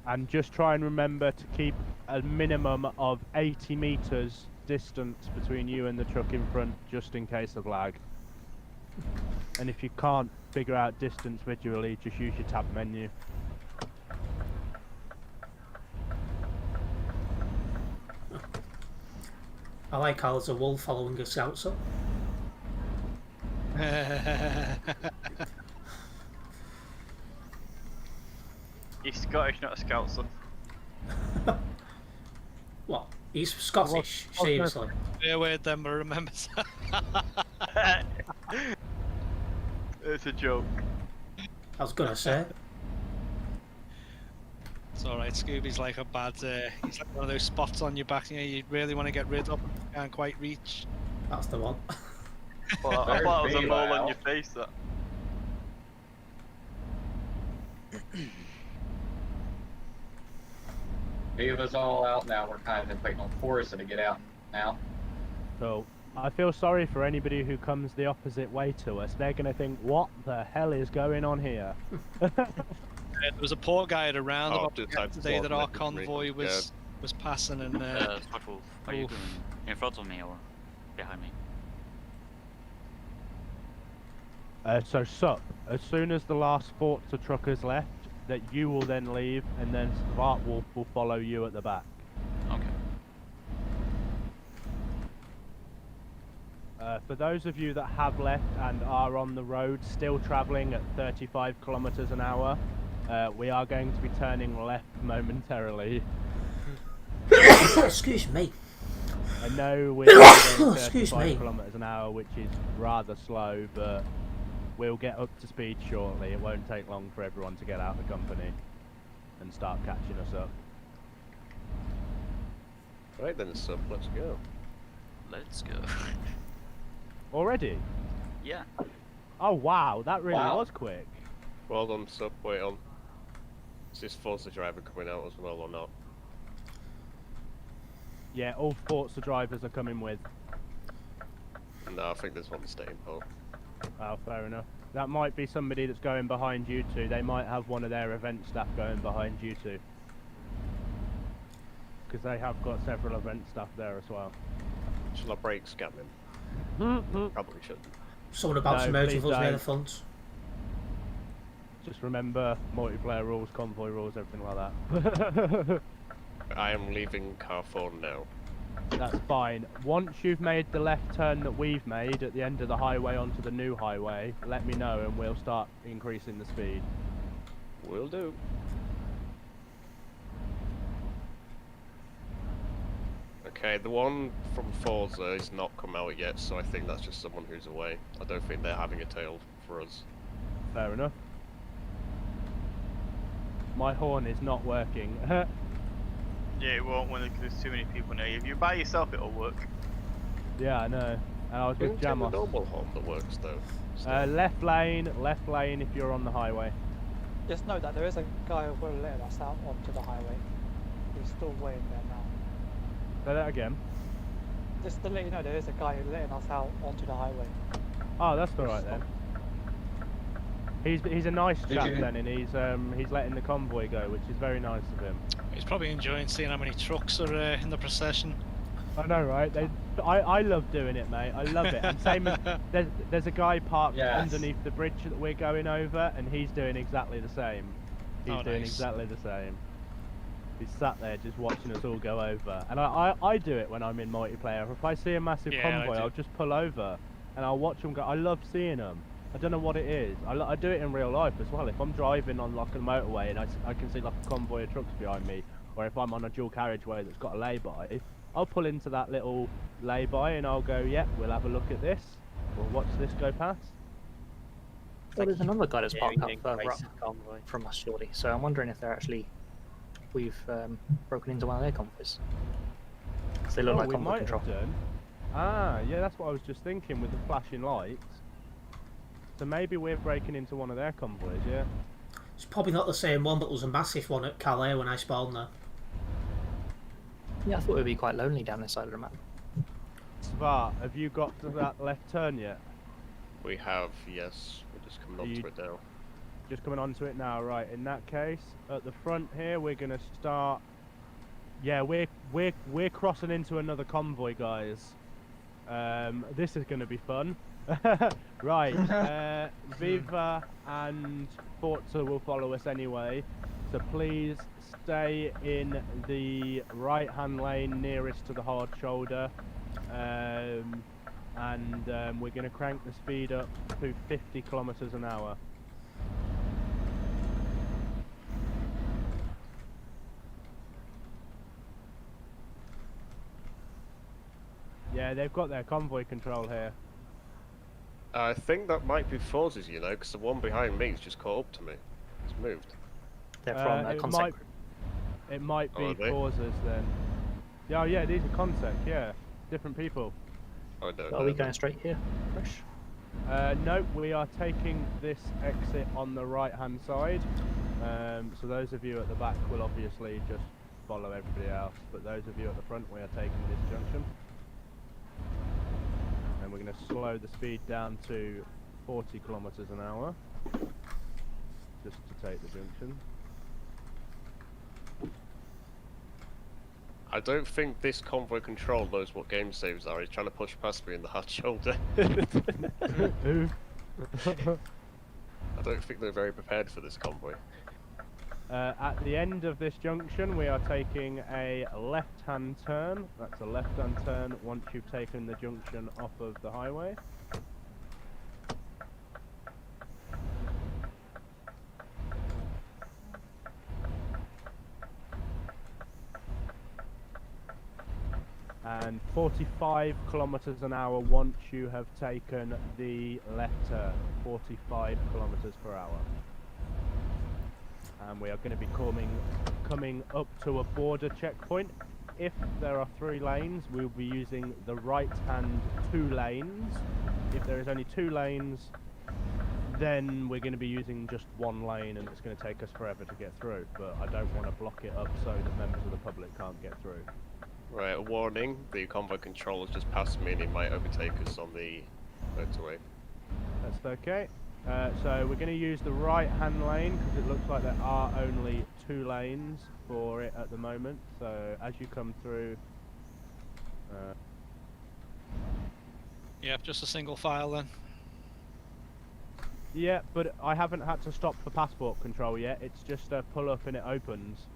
Speaker 1: And just try and remember to keep a minimum of 80 meters distance between you and the truck in front, just in case of lag. And if you can't figure out distance visually, just use your tab menu.
Speaker 2: I like how there's a wolf following a scout up.
Speaker 5: He's Scottish, not a scout, son.
Speaker 2: What? He's Scottish? Seriously?
Speaker 11: Bear with them, but remember.
Speaker 5: It's a joke.
Speaker 2: I was gonna say.
Speaker 11: It's alright, Scooby's like a bad, he's like one of those spots on your back, you really want to get rid of, but you can't quite reach.
Speaker 2: That's the one.
Speaker 5: Well, I thought it was a mole on your face, that.
Speaker 4: Viva's all out now. We're kind of just waiting on Forza to get out now.
Speaker 1: So I feel sorry for anybody who comes the opposite way to us. They're going to think, what the hell is going on here?
Speaker 11: There was a poor guy at a roundabout today that our
Speaker 6: walk
Speaker 11: convoy was passing, and
Speaker 3: Sparkwolf, are you
Speaker 11: Oof.
Speaker 3: going in front of me or behind me?
Speaker 1: So Sup, as soon as the last Forza truck has left, that you will then leave, and then Sparkwolf will follow you at the back.
Speaker 3: Okay.
Speaker 1: For those of you that have left and are on the road, still travelling at 35 kilometers an hour, we are going to be turning left momentarily.
Speaker 2: Excuse me.
Speaker 1: I know we're going
Speaker 2: Excuse
Speaker 1: 35
Speaker 2: me.
Speaker 1: kilometers an hour, which is rather slow, but we'll get up to speed shortly. It won't take long for everyone to get out of the company and start catching us up.
Speaker 6: Right then, sub, let's go.
Speaker 3: Let's go.
Speaker 1: Already?
Speaker 3: Yeah.
Speaker 1: Oh wow, that really
Speaker 4: Wow.
Speaker 1: was quick.
Speaker 6: Well done, sub, wait on. Is this Forza driver coming out as well or not?
Speaker 1: Yeah, all Forza drivers are coming with.
Speaker 6: No, I think there's one staying put.
Speaker 1: Oh, fair enough. That might be somebody that's going behind you two. They might have one of their event staff going behind you two. Because they have got several event staff there as well.
Speaker 6: Shall I break scam him? Probably shouldn't.
Speaker 2: Someone about
Speaker 1: No,
Speaker 2: to merge
Speaker 1: please
Speaker 2: with us near
Speaker 1: don't.
Speaker 2: the front.
Speaker 1: Just remember multiplayer rules, convoy rules, everything like that.
Speaker 6: I am leaving car 4 now.
Speaker 1: That's fine. Once you've made the left turn that we've made at the end of the highway onto the new highway, let me know and we'll start increasing the speed.
Speaker 6: Will do. Okay, the one from Forza is not come out yet, so I think that's just someone who's away. I don't think they're having a tail for us.
Speaker 1: Fair enough. My horn is not working.
Speaker 5: Yeah, it won't when there's too many people near you. If you're by yourself, it'll work.
Speaker 1: Yeah, I know. And I was with
Speaker 6: Isn't it the
Speaker 1: Jamos.
Speaker 6: normal horn that works though? Still?
Speaker 1: Left lane if you're on the highway.
Speaker 7: Just note that there is a guy who will let us out onto the highway. He's still waiting there now.
Speaker 1: Say that again.
Speaker 7: Just to let you know, there is a guy who's letting us out onto the highway.
Speaker 1: Oh, that's alright then. He's a nice
Speaker 4: Did
Speaker 1: chap
Speaker 4: you-
Speaker 1: then, and he's letting the convoy go, which is very nice of him.
Speaker 11: He's probably enjoying seeing how many trucks are in the procession.
Speaker 1: I know, right? I love doing it, mate. I love it. And same as there's a guy parked
Speaker 4: Yes.
Speaker 1: underneath the bridge that we're going over, and he's doing exactly the same. He's
Speaker 11: Oh,
Speaker 1: doing
Speaker 11: nice.
Speaker 1: exactly the same. He's sat there just watching us all go over. And I do it when I'm in multiplayer. If I see a massive
Speaker 11: Yeah, I
Speaker 1: convoy,
Speaker 11: do.
Speaker 1: I'll just pull over and I'll watch them go. I love seeing them. I don't know what it is. I do it in real life as well. If I'm driving on like a motorway and I can see like a convoy of trucks behind me, or if I'm on a dual carriageway that's got a lay-by, I'll pull into that little lay-by and I'll go, yep, we'll have a look at this. We'll watch this go past.
Speaker 8: Well, there's another guy that's parked up
Speaker 9: Engineering
Speaker 8: further up
Speaker 9: basic convoy.
Speaker 8: from us, surely. So I'm wondering if they're actually we've broken into one of their convoys. 'Cause they look like
Speaker 1: we
Speaker 8: convoy
Speaker 1: might
Speaker 8: control.
Speaker 1: have done. Ah, yeah, that's what I was just thinking with the flashing lights. So maybe we're breaking into one of their convoys, yeah?
Speaker 2: It's probably not the same one, but there was a massive one at Calais when I spawned there.
Speaker 8: Yeah, I thought it would be quite lonely down this side of the map.
Speaker 1: Svar, have you got to that left turn yet?
Speaker 6: We have, yes. We're just coming
Speaker 1: You-
Speaker 6: onto it now.
Speaker 1: Just coming onto it now, right? In that case, at the front here, we're gonna start. Yeah, we're crossing into another convoy, guys. This is gonna be fun. Right, Viva and Forza will follow us anyway, so please stay in the right-hand lane nearest to the hard shoulder, and we're gonna crank the speed up to 50 kilometers an hour. Yeah, they've got their convoy control here.
Speaker 6: I think that might be Forza's, you know, because the one behind me has just caught up to me. It's moved.
Speaker 8: They're from
Speaker 1: it
Speaker 8: Concept
Speaker 1: might-
Speaker 8: Group.
Speaker 1: It might
Speaker 6: Oh,
Speaker 1: be
Speaker 6: are they?
Speaker 1: Forza's then. Yeah, oh, yeah, these are Consec, yeah. Different people.
Speaker 6: I don't
Speaker 8: Are
Speaker 6: know.
Speaker 8: we going straight here, Fresh?
Speaker 1: No, we are taking this exit on the right-hand side. So those of you at the back will obviously just follow everybody else, but those of you at the front, we are taking this junction. And we're going to slow the speed down to 40 kilometers an hour, just to take the junction.
Speaker 6: I don't think this convoy control knows what game saves are. He's trying to push past me in the hard shoulder.
Speaker 1: Ooh.
Speaker 6: I don't think they're very prepared for this convoy.
Speaker 1: At the end of this junction, we are taking a left-hand turn. That's a left-hand turn once you've taken the junction off of the highway. And 45 kilometers an hour once you have taken the left turn. 45 kilometers per hour. And we are going to be coming up to a border checkpoint. if there are 3 lanes, we'll be using the right-hand 2 lanes. If there is only 2 lanes, then we're going to be using just 1 lane, and it's going to take us forever to get through. But I don't want to block it up so that members of the public can't get through.
Speaker 6: Right, a warning, the convoy controller's just passed me and he might overtake us on the motorway.
Speaker 1: That's okay. So we're going to use the right-hand lane because it looks like there are only 2 lanes for it at the moment. So as you come through...
Speaker 11: Yep, just a single file then.
Speaker 1: Yeah, but I haven't had to stop for passport control yet. It's just a pull up and it opens.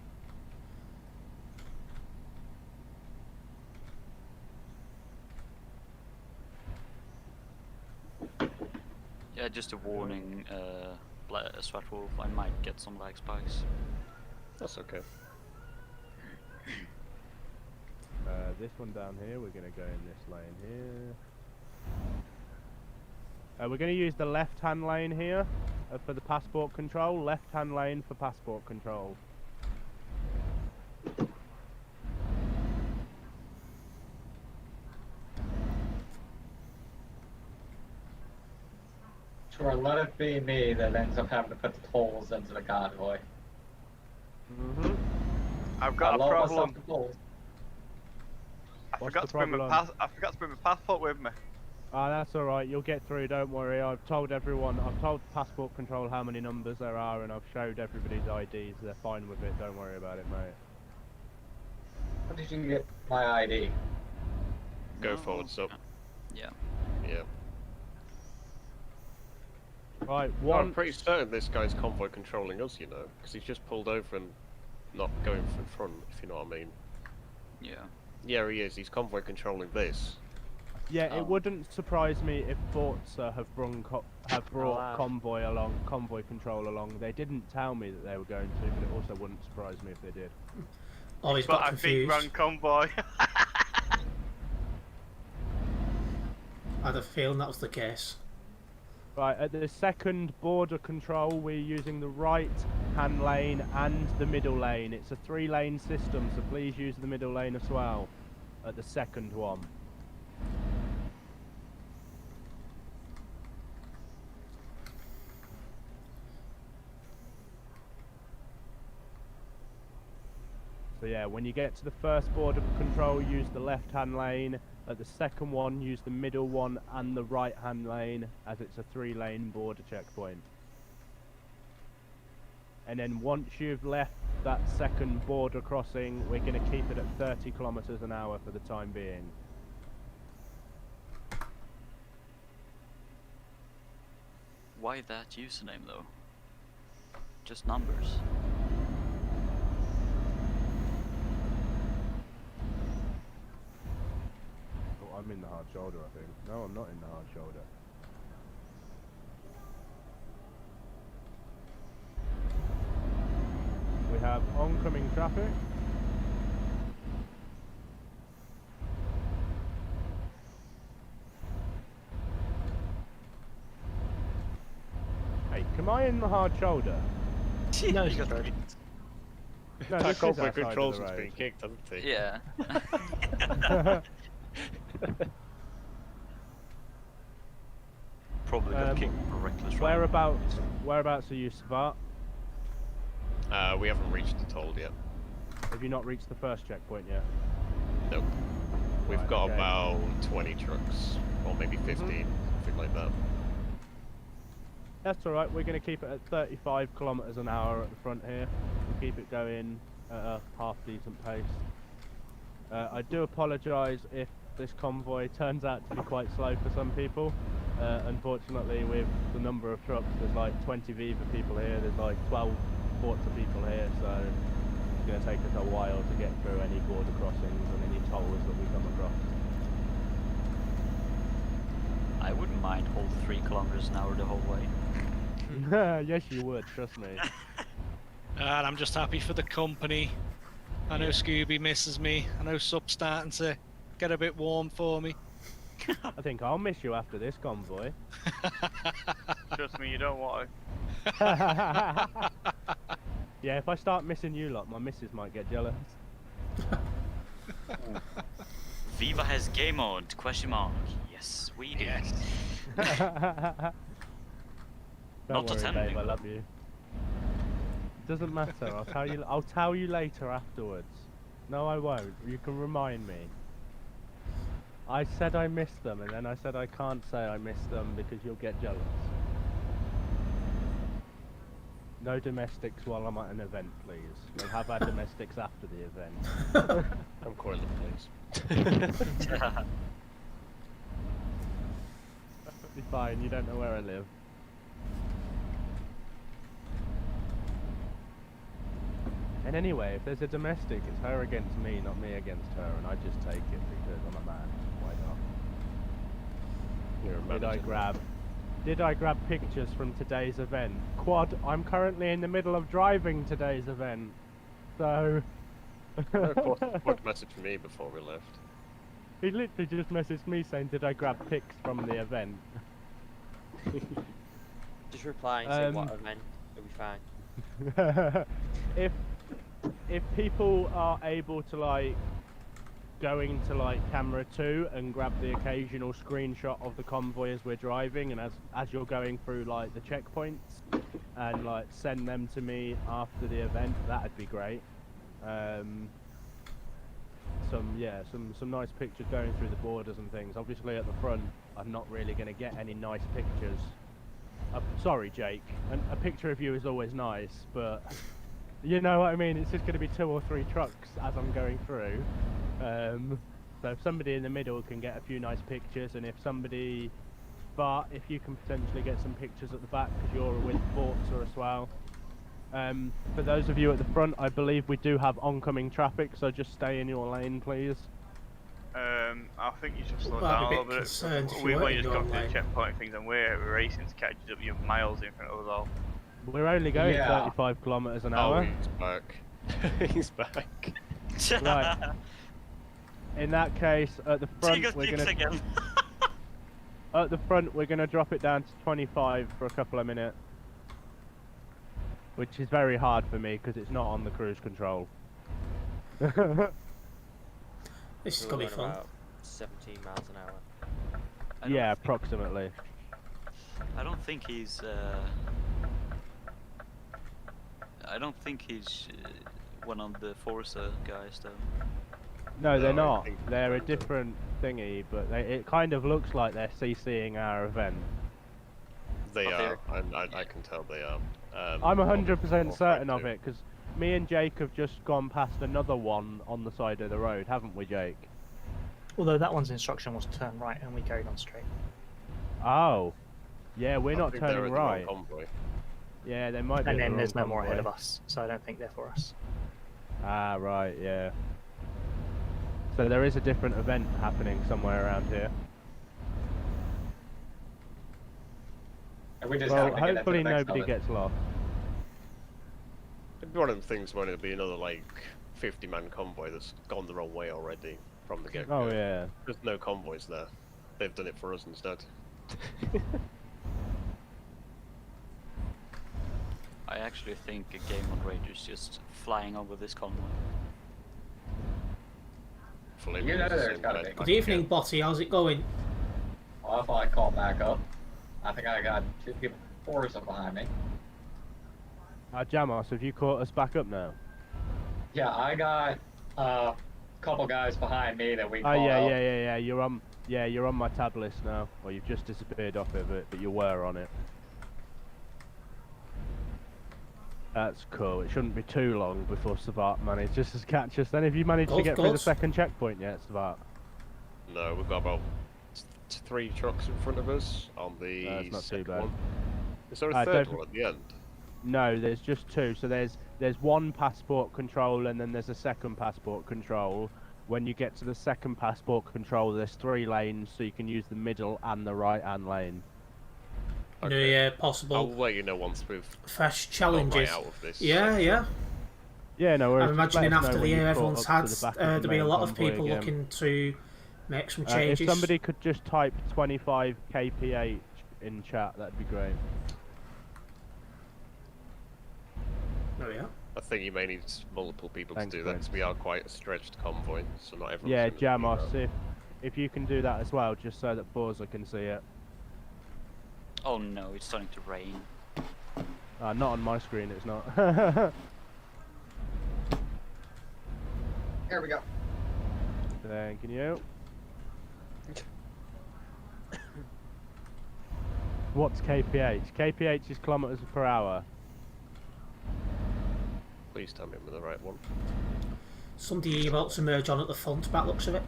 Speaker 3: Yeah, just a warning, Sweatwolf, I might get some lag spikes.
Speaker 6: That's okay.
Speaker 1: This one down here, we're going to go in this lane here. We're going to use the left-hand lane here for the passport control. Left-hand lane for passport control.
Speaker 4: Sure, let it be me that ends up having to put the tolls into the convoy.
Speaker 1: Mm-hmm.
Speaker 5: I've got a problem. I
Speaker 1: What's
Speaker 5: forgot
Speaker 1: the
Speaker 5: to bring my
Speaker 1: problem?
Speaker 5: I forgot to bring my passport with me.
Speaker 1: Ah, that's alright, you'll get through, don't worry. I've told passport control how many numbers there are, and I've showed everybody's IDs. They're fine with it, don't worry about it, mate.
Speaker 4: How did you get my ID?
Speaker 6: Go forward, so.
Speaker 3: Yeah.
Speaker 6: Yeah.
Speaker 1: Right,
Speaker 6: Well, I'm pretty certain this guy's convoy controlling us, you know, because he's just pulled over and not going in front, if you know what I mean.
Speaker 3: Yeah.
Speaker 6: Yeah, he is. He's convoy controlling this.
Speaker 1: Yeah, it wouldn't surprise me if Forza have brought convoy control along. They didn't tell me that they were going to, but it also wouldn't surprise me if they did.
Speaker 2: Oh, he's got confused.
Speaker 5: I think run convoy.
Speaker 2: I had a feeling that was the case.
Speaker 1: Right, at the second border control, we're using the right-hand lane and the middle lane. It's a 3-lane system, so please use the middle lane as well at the second one. So yeah, when you get to the first border control, use the left-hand lane. At the second one, use the middle one and the right-hand lane, as it's a 3-lane border checkpoint. And then once you've left that second border crossing, we're going to keep it at 30 kilometers an hour for the time being.
Speaker 3: Why that username though? Just numbers.
Speaker 1: Oh, I'm in the hard shoulder, I think. No, I'm not in the hard shoulder. We have oncoming traffic. Hey, am I in the hard shoulder?
Speaker 8: No, he's got
Speaker 1: No,
Speaker 6: That
Speaker 1: this is
Speaker 6: convoy
Speaker 1: outside of
Speaker 6: controls
Speaker 1: the
Speaker 6: has
Speaker 1: road.
Speaker 6: been kicked, hasn't he?
Speaker 3: Yeah. Probably got kicked for reckless driving.
Speaker 1: Whereabouts are you, Svart?
Speaker 6: We haven't reached the toll yet.
Speaker 1: Have you not reached the first checkpoint yet?
Speaker 6: Nope. We've
Speaker 1: Right,
Speaker 6: got
Speaker 1: okay.
Speaker 6: about 20 trucks, or maybe 15, something like that.
Speaker 1: That's alright, we're going to keep it at 35 kilometers an hour at the front here. We'll keep it going at a half-decent pace. I do apologise if this convoy turns out to be quite slow for some people. Unfortunately, with the number of trucks, there's like 20 Viva people here, there's like 12 Forza people here, so it's going to take us a while to get through any border crossings and any tolls that we come across.
Speaker 3: I wouldn't mind hold 3 kilometers an hour the whole way.
Speaker 1: Yes, you would, trust me.
Speaker 11: And I'm just happy for the company. I know Scooby misses me. I know Sup's starting to get a bit warm for me.
Speaker 1: I think I'll miss you after this convoy.
Speaker 5: Trust me, you don't want
Speaker 1: Yeah, if I start missing you lot, my missus might get jealous.
Speaker 3: Viva has game mode? Question mark. Yes, we do.
Speaker 11: Yes.
Speaker 1: Don't
Speaker 3: Not
Speaker 1: worry,
Speaker 3: attending.
Speaker 1: babe, I love you. Doesn't matter. I'll tell you later afterwards. No, I won't. You can remind me. I said I missed them, and then I said I can't say I missed them because you'll get jealous. No domestics while I'm at an event, please. We'll have our domestics after the event.
Speaker 6: I'm calling the police.
Speaker 1: Perfectly fine. You don't know where I live. And anyway, if there's a domestic, it's her against me, not me against her, and I just take it because I'm a man. Why not?
Speaker 6: You're a manager.
Speaker 1: Did I grab pictures from today's event? Quad, I'm currently in the middle of driving today's event. So...
Speaker 6: Quad messaged me before we left.
Speaker 1: He literally just messaged me saying, did I grab pics from the event?
Speaker 9: Just reply and say what event, it'll be fine.
Speaker 1: If people are able to like go into like camera 2 and grab the occasional screenshot of the convoy as we're driving, and as you're going through like the checkpoints, and like send them to me after the event, that'd be great. Some nice pictures going through the borders and things. Obviously at the front I'm not really going to get any nice pictures. Sorry Jake, a picture of you is always nice, but you know what I mean, it's just going to be 2 or 3 trucks as I'm going through. So if somebody in the middle can get a few nice pictures, and if you can potentially get some pictures at the back because you're with Forza as well. For those of you at the front, I believe we do have oncoming traffic, so just stay in your lane, please.
Speaker 5: I think you should slow
Speaker 2: Well,
Speaker 5: down
Speaker 2: I'd be
Speaker 5: a
Speaker 2: a bit
Speaker 5: little
Speaker 2: concerned
Speaker 5: bit.
Speaker 2: if you
Speaker 5: We've
Speaker 2: weren't
Speaker 5: only
Speaker 2: in
Speaker 5: just
Speaker 2: your
Speaker 5: got to
Speaker 2: lane.
Speaker 5: the checkpoint things, and we're racing to catch up. You're miles in front of us all.
Speaker 1: We're only going
Speaker 4: Yeah.
Speaker 1: 35 kilometers an
Speaker 6: Oh,
Speaker 1: hour.
Speaker 6: he's back. He's back.
Speaker 1: Right. In that case, at the front,
Speaker 3: Take us
Speaker 1: we're
Speaker 3: pics
Speaker 1: gonna
Speaker 3: again.
Speaker 1: at the front we're gonna drop it down to 25 for a couple of minutes, which is very hard for me because it's not on the cruise control.
Speaker 2: This is
Speaker 9: We're
Speaker 2: gonna be
Speaker 9: going
Speaker 2: fun.
Speaker 9: about 17 miles an hour.
Speaker 1: Yeah, approximately.
Speaker 3: I don't think he's. I don't think he's one of the Forza guys, though.
Speaker 1: No, they're
Speaker 6: No, I
Speaker 1: not.
Speaker 6: think
Speaker 1: They're a
Speaker 6: they're-
Speaker 1: different thingy, but it kind of looks like they're CCing our event.
Speaker 6: They
Speaker 3: But
Speaker 6: are. I can tell they are.
Speaker 1: I'm 100%
Speaker 6: or
Speaker 1: certain of
Speaker 6: 5-2.
Speaker 1: it because me and Jake have just gone past another one on the side of the road, haven't we, Jake?
Speaker 8: Although that one's instruction was to turn right and we carried on straight.
Speaker 1: Oh, yeah, we're
Speaker 6: I
Speaker 1: not
Speaker 6: think they're
Speaker 1: turning
Speaker 6: in the wrong
Speaker 1: right.
Speaker 6: convoy.
Speaker 1: Yeah, they might be.
Speaker 8: And
Speaker 1: in
Speaker 8: then
Speaker 1: the
Speaker 8: there's no
Speaker 1: wrong
Speaker 8: more ahead of
Speaker 1: convoy.
Speaker 8: us, so I don't think they're for us.
Speaker 1: Ah, right, yeah. So there is a different event happening somewhere around here.
Speaker 4: And we just
Speaker 1: Well,
Speaker 4: have to get into
Speaker 1: hopefully
Speaker 4: the next
Speaker 1: nobody
Speaker 4: of it.
Speaker 1: gets lost.
Speaker 6: It'd be one of them things when it'll be another like 50-man convoy that's gone the wrong way already from the get-go.
Speaker 1: Oh yeah.
Speaker 6: There's no convoys there. They've done it for us instead.
Speaker 3: I actually think a game on Raiders just flying over this convoy.
Speaker 6: Fully
Speaker 4: You know
Speaker 6: because
Speaker 4: there's
Speaker 6: it's
Speaker 4: gotta
Speaker 6: in
Speaker 4: be.
Speaker 6: bed
Speaker 2: Good
Speaker 6: back
Speaker 2: evening,
Speaker 6: again.
Speaker 2: Botty. How's it going?
Speaker 4: Well, if I call back up, I think I got 2 people Forza behind me.
Speaker 1: Jamos, have you caught us back up now?
Speaker 4: Yeah, I got a couple guys behind me that we
Speaker 1: Oh
Speaker 4: called
Speaker 1: yeah,
Speaker 4: out.
Speaker 1: yeah. You're on my tab list now. Well, you've just disappeared off of it, but you were on it. That's cool. It shouldn't be too long before Savat manages to catch us. Then, have you managed to
Speaker 2: Golf
Speaker 1: get through the
Speaker 2: course.
Speaker 1: second checkpoint yet, Savat?
Speaker 6: No, we've got about 3 trucks in front of us on the
Speaker 1: That's not too
Speaker 6: second
Speaker 1: bad.
Speaker 6: one. Is there a
Speaker 1: don't
Speaker 6: third
Speaker 1: for-
Speaker 6: one at the end?
Speaker 1: No, there's just 2. So there's one passport control, and then there's a second passport control. When you get to the second passport control, there's 3 lanes, so you can use the middle and the right-hand lane.
Speaker 2: New
Speaker 6: Okay.
Speaker 2: Year,
Speaker 6: I'll
Speaker 2: possible
Speaker 6: let you know once we've
Speaker 2: fresh
Speaker 6: got
Speaker 2: challenges.
Speaker 6: right out of this.
Speaker 2: Yeah, yeah.
Speaker 1: Yeah, no worries.
Speaker 2: I'm
Speaker 1: Just let
Speaker 2: imagining
Speaker 1: us know
Speaker 2: after
Speaker 1: when
Speaker 2: the
Speaker 1: you've
Speaker 2: year
Speaker 1: caught
Speaker 2: everyone's
Speaker 1: up
Speaker 2: had,
Speaker 1: to the back of
Speaker 2: there'll
Speaker 1: the
Speaker 2: be a
Speaker 1: main
Speaker 2: lot of
Speaker 1: convoy
Speaker 2: people
Speaker 1: again.
Speaker 2: looking to make some
Speaker 1: If
Speaker 2: changes.
Speaker 1: somebody could just type 25 kph in chat, that'd be great.
Speaker 2: Oh yeah.
Speaker 6: I think you may need multiple people
Speaker 1: Thanks,
Speaker 6: to do that because we are quite a stretched convoy, so not everyone's
Speaker 1: Yeah,
Speaker 6: gonna be
Speaker 1: Jamos, if you can do that as well, just so that Forza can see it.
Speaker 3: Oh no, it's starting to rain.
Speaker 1: Not on my screen, it's not.
Speaker 4: Here we go.
Speaker 1: Thank you. What's KPH? KPH is kilometers per hour.
Speaker 6: Please tell me I'm in the right one.
Speaker 2: Somebody about to merge on at the front, back looks of it.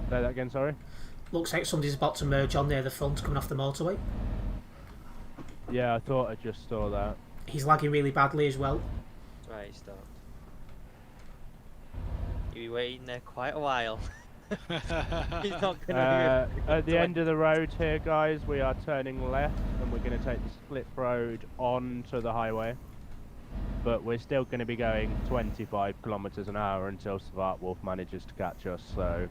Speaker 1: Say that again, sorry?
Speaker 2: Looks like somebody's about to merge on near the front, coming off the motorway.
Speaker 1: Yeah, I thought I just saw that.
Speaker 2: He's lagging really badly as well.
Speaker 9: Right, stop. You'll be waiting there quite a while. He's not gonna
Speaker 1: at the end of the road here, guys, we are turning left and we're going to take the split road onto the highway. But we're still going to be going 25 kilometers an hour until Svartwolf manages to catch us, so...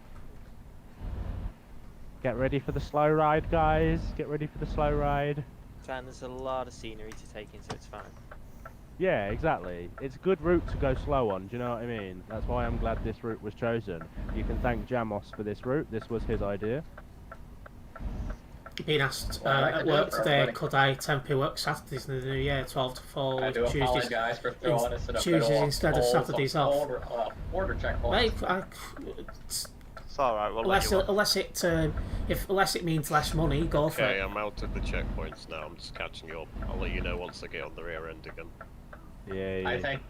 Speaker 1: Get ready for the slow ride, guys. Get ready for the slow ride.
Speaker 9: And there's a lot of scenery to take in, so it's fine.
Speaker 1: Yeah, exactly. It's a good route to go slow on, do you know what I mean? That's why I'm glad this route was chosen. You can thank Jamos for this route. This was his idea.
Speaker 2: Being asked
Speaker 4: Well,
Speaker 2: at work today, could I temporarily work Saturdays in the new year, 12 to 4,
Speaker 4: I do
Speaker 2: Tuesdays,
Speaker 4: apologize for throwing us in a
Speaker 2: Tuesdays
Speaker 4: middle
Speaker 2: instead of
Speaker 4: holes
Speaker 2: Saturdays off.
Speaker 4: Border checkpoints.
Speaker 2: Mate,
Speaker 5: It's alright, we'll let you on.
Speaker 2: unless it means less money, go for
Speaker 6: Okay,
Speaker 2: it.
Speaker 6: I'm out of the checkpoints now. I'm just catching you up. I'll let you know once I get on the rear end again.
Speaker 1: Yeah.
Speaker 4: I think,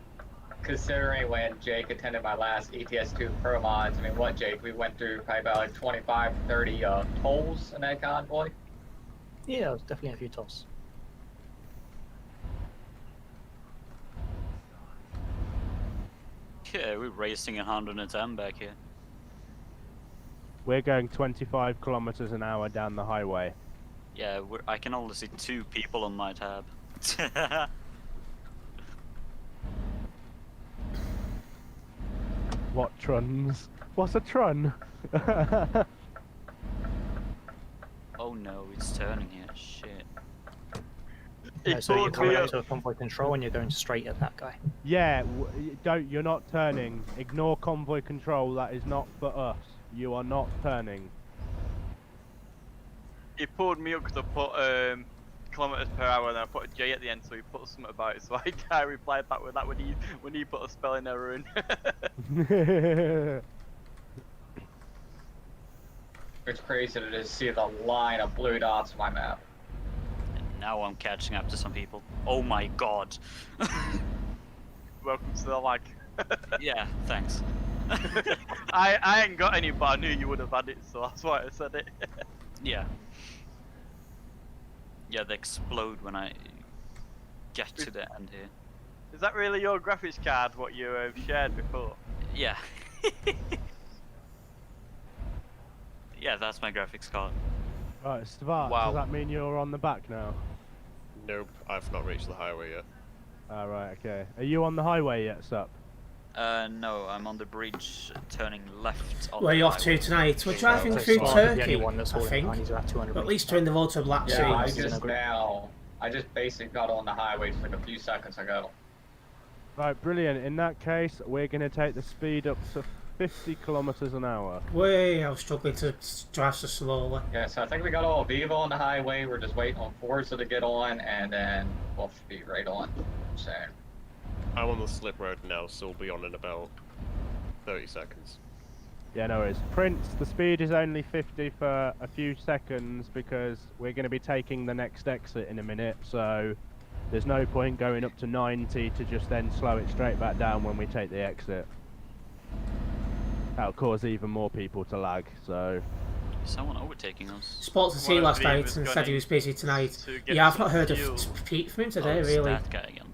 Speaker 4: considering when Jake attended my last ETS2 Pro Mods, I mean, what, Jake? We went through probably about like 25, 30 tolls in that convoy.
Speaker 8: Yeah, there's definitely a few tolls.
Speaker 3: Yeah, we're racing 110 back here.
Speaker 1: We're going 25 kilometers an hour down the highway.
Speaker 3: Yeah, I can only see 2 people on my tab.
Speaker 1: What truns? What's a trun?
Speaker 3: Oh no, it's turning here. Shit.
Speaker 8: No, so you're
Speaker 5: pulled
Speaker 8: coming
Speaker 5: me
Speaker 8: up
Speaker 5: up.
Speaker 8: to a convoy control and you're going straight at that guy.
Speaker 1: Yeah, you're not turning. Ignore convoy control. That is not for us. You are not turning.
Speaker 5: He pulled me up because I put kilometers per hour and I put a J at the end, so he put something about it. So I replied back with that when he put a spelling error in.
Speaker 4: It's crazy to just see the line of blue dots on my map.
Speaker 3: And now I'm catching up to some people. Oh my god.
Speaker 5: Welcome to the lag.
Speaker 3: Yeah, thanks.
Speaker 5: I ain't got any, but I knew you would have had it, so that's why I said it.
Speaker 3: Yeah. Yeah, they explode when I get to the end here.
Speaker 5: Is that really your graphics card, what you shared before?
Speaker 3: Yeah. Yeah, that's my graphics card.
Speaker 1: Right, Svart,
Speaker 5: Wow.
Speaker 1: does that mean you're on the back now?
Speaker 6: Nope, I've not reached the highway yet.
Speaker 1: Alright, okay. Are you on the highway yet, Sup?
Speaker 3: No, I'm on the bridge, turning left on
Speaker 2: Where are
Speaker 3: the
Speaker 2: you off to
Speaker 3: highway.
Speaker 2: tonight? We're driving
Speaker 8: So
Speaker 2: through
Speaker 8: Svart's the only
Speaker 2: Turkey,
Speaker 8: one that's
Speaker 2: I
Speaker 8: holding
Speaker 2: think.
Speaker 8: behind, he's about 200
Speaker 2: But at
Speaker 8: meters.
Speaker 2: least turn the road to a black
Speaker 4: Yeah, I
Speaker 2: sea.
Speaker 4: just basically got on the highway just like a few seconds ago.
Speaker 1: Right, brilliant. In that case, we're going to take the speed up to 50 kilometers an hour.
Speaker 2: Way, I was struggling to drive so slowly.
Speaker 4: Yeah, so I think we got all Viva on the highway. We're just waiting on Forza to get on, and then we'll be right on. So,
Speaker 6: I'm on the slip road now, so we'll be on in about 30 seconds.
Speaker 1: Yeah, no worries. Prince, the speed is only 50 for a few seconds because we're going to be taking the next exit in a minute, so there's no point going up to 90 to just then slow it straight back down when we take the exit. That'll cause even more people to lag, so...
Speaker 3: Is someone overtaking us?
Speaker 2: Spoke to see
Speaker 5: One of
Speaker 2: last
Speaker 5: the
Speaker 2: night
Speaker 5: was
Speaker 2: and said
Speaker 5: going
Speaker 2: he was busy tonight.
Speaker 5: to get
Speaker 2: Yeah, I've
Speaker 5: some
Speaker 2: not heard
Speaker 5: fuel.
Speaker 2: of Pete from him
Speaker 3: Oh,
Speaker 2: today,
Speaker 3: it's
Speaker 2: really.
Speaker 3: that guy again.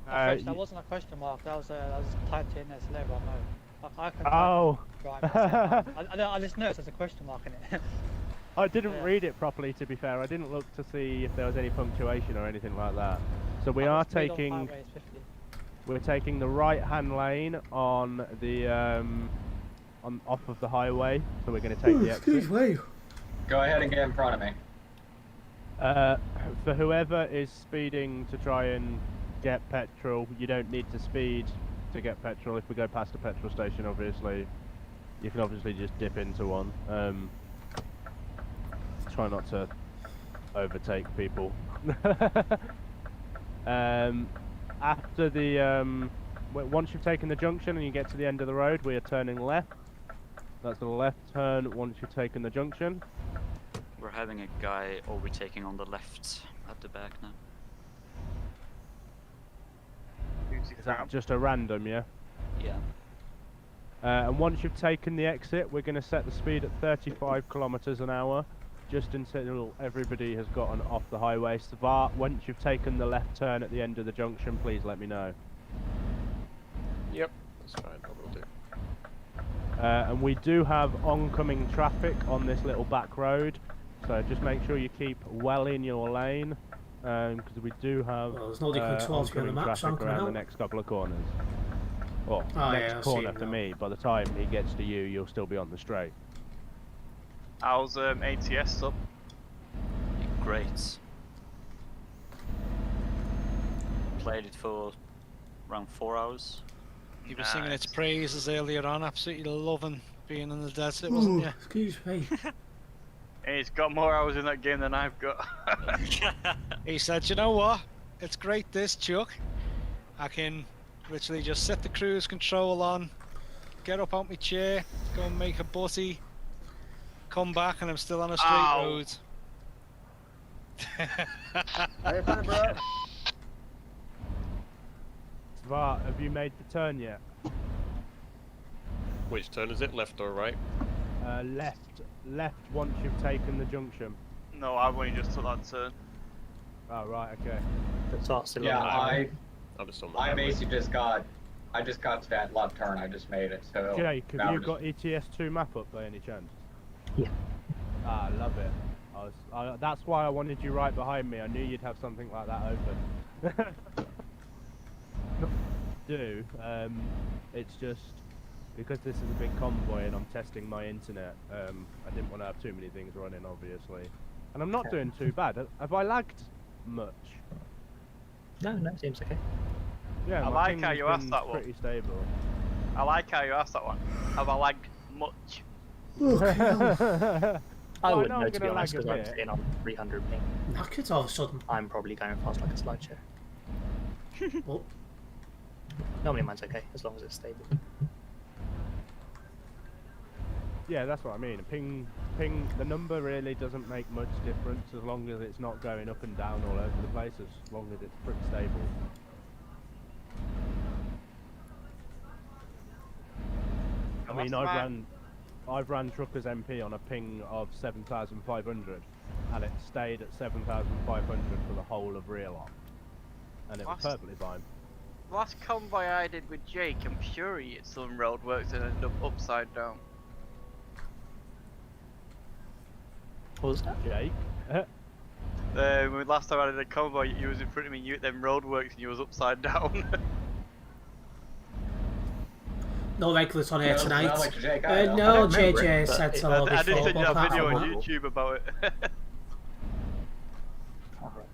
Speaker 7: That wasn't a question mark. That was typed in as letter. I can
Speaker 1: Oh!
Speaker 7: drive it. I just noticed there's a question mark in it.
Speaker 1: I didn't
Speaker 7: Yeah.
Speaker 1: read it properly, to be fair. I didn't look to see if there was any punctuation or anything like that. So we are
Speaker 7: Speed on
Speaker 1: taking...
Speaker 7: highway is 50.
Speaker 1: We're taking the right-hand lane on the off of the highway, so we're going to take the exit.
Speaker 2: me.
Speaker 4: go ahead and get in front of me.
Speaker 1: For whoever is speeding to try and get petrol, you don't need to speed to get petrol. If we go past a petrol station, obviously, you can obviously just dip into one. Try not to overtake people. After the once you've taken the junction and you get to the end of the road, we are turning left. That's the left turn once you've taken the junction.
Speaker 3: We're having a guy overtaking on the left at the back now.
Speaker 1: Is that just a random, yeah?
Speaker 3: Yeah.
Speaker 1: And once you've taken the exit, we're going to set the speed at 35 kilometers an hour, just until everybody has gotten off the highway. Svart, once you've taken the left turn at the end of the junction, please let me know.
Speaker 6: Yep, that's fine, I will do.
Speaker 1: And we do have oncoming traffic on this little back road, so just make sure you keep well in your lane, because we do have
Speaker 2: Well, there's nobody coming towards me on the
Speaker 1: oncoming
Speaker 2: map, so I'm
Speaker 1: traffic
Speaker 2: coming
Speaker 1: around the
Speaker 2: out.
Speaker 1: next couple of corners. Well,
Speaker 2: Oh,
Speaker 1: next
Speaker 2: yeah, I see
Speaker 1: corner
Speaker 2: him
Speaker 1: for
Speaker 2: now.
Speaker 1: me. By the time he gets to you, you'll still be on the straight.
Speaker 5: How's ATS up?
Speaker 3: Great. Played it for around 4 hours.
Speaker 11: You were singing its
Speaker 5: Nice.
Speaker 11: praises earlier on, absolutely loving being in the desert, wasn't you?
Speaker 2: Excuse me.
Speaker 5: Hey, it's got more hours in that game than I've got.
Speaker 11: He said, you know what? It's great this, Chuck. I can literally just set the cruise control on, get up out my chair, go and make a butty, come back and I'm still on a straight
Speaker 5: Ow.
Speaker 11: road.
Speaker 1: Svart, have you made the turn yet?
Speaker 6: Which turn is it, left or right?
Speaker 1: Left once you've taken the junction.
Speaker 5: No, I've only just took that turn.
Speaker 1: Oh, right, okay.
Speaker 8: But Zart's still
Speaker 4: Yeah,
Speaker 8: on the highway.
Speaker 6: I'm just on the
Speaker 4: I
Speaker 6: highway.
Speaker 4: basically I just got to that left turn. I just made it. So
Speaker 1: Jake,
Speaker 4: now
Speaker 1: have you
Speaker 4: we're just-
Speaker 1: got ETS2 map up by any chance?
Speaker 8: Yeah.
Speaker 1: Ah, I love it. That's why I wanted you right behind me. I knew you'd have something like that open. Do. It's just because this is a big convoy and I'm testing my internet. I didn't want to have too many things running, obviously, and I'm not doing too bad. Have I lagged much?
Speaker 8: No, it seems okay.
Speaker 1: Yeah,
Speaker 5: I
Speaker 1: my
Speaker 5: like how
Speaker 1: ping's
Speaker 5: you asked
Speaker 1: been
Speaker 5: that one.
Speaker 1: pretty stable.
Speaker 5: I like how you asked that one. Have I lagged much?
Speaker 8: I
Speaker 1: Well,
Speaker 8: wouldn't
Speaker 1: know
Speaker 8: know
Speaker 1: I'm
Speaker 8: to be
Speaker 1: gonna
Speaker 8: honest
Speaker 1: lag a
Speaker 8: because I'm
Speaker 1: bit.
Speaker 8: sitting on 300 ping.
Speaker 2: Knackered all of a sudden.
Speaker 8: I'm probably going fast like a slideshow.
Speaker 2: Oh,
Speaker 8: Normally mine's okay as long as it's stable.
Speaker 1: Yeah, that's what I mean. Ping. The number really doesn't make much difference as long as it's not going up and down all over the place. As long as it's pretty stable. I mean, I've ran Trucker's MP on a ping of 7,500, and it stayed at 7,500 for the whole of rear lock, and it was
Speaker 5: Last-
Speaker 1: perfectly fine.
Speaker 5: Last convoy I did with Jake and Fury at some roadworks and ended up upside down.
Speaker 8: What was that?
Speaker 1: Jake.
Speaker 5: Last time I did a convoy, you was in front of me, you at them roadworks and you was upside down.
Speaker 2: no regulars on here
Speaker 4: No,
Speaker 2: tonight.
Speaker 4: not like Jake, I know.
Speaker 2: No,
Speaker 8: I don't remember
Speaker 2: JJ
Speaker 8: it, but
Speaker 2: said
Speaker 8: it-
Speaker 2: so
Speaker 5: I
Speaker 2: before.
Speaker 5: did send you
Speaker 2: but
Speaker 5: a
Speaker 2: apart
Speaker 5: video
Speaker 2: from
Speaker 5: on
Speaker 2: that-
Speaker 5: YouTube about it.
Speaker 8: Alright.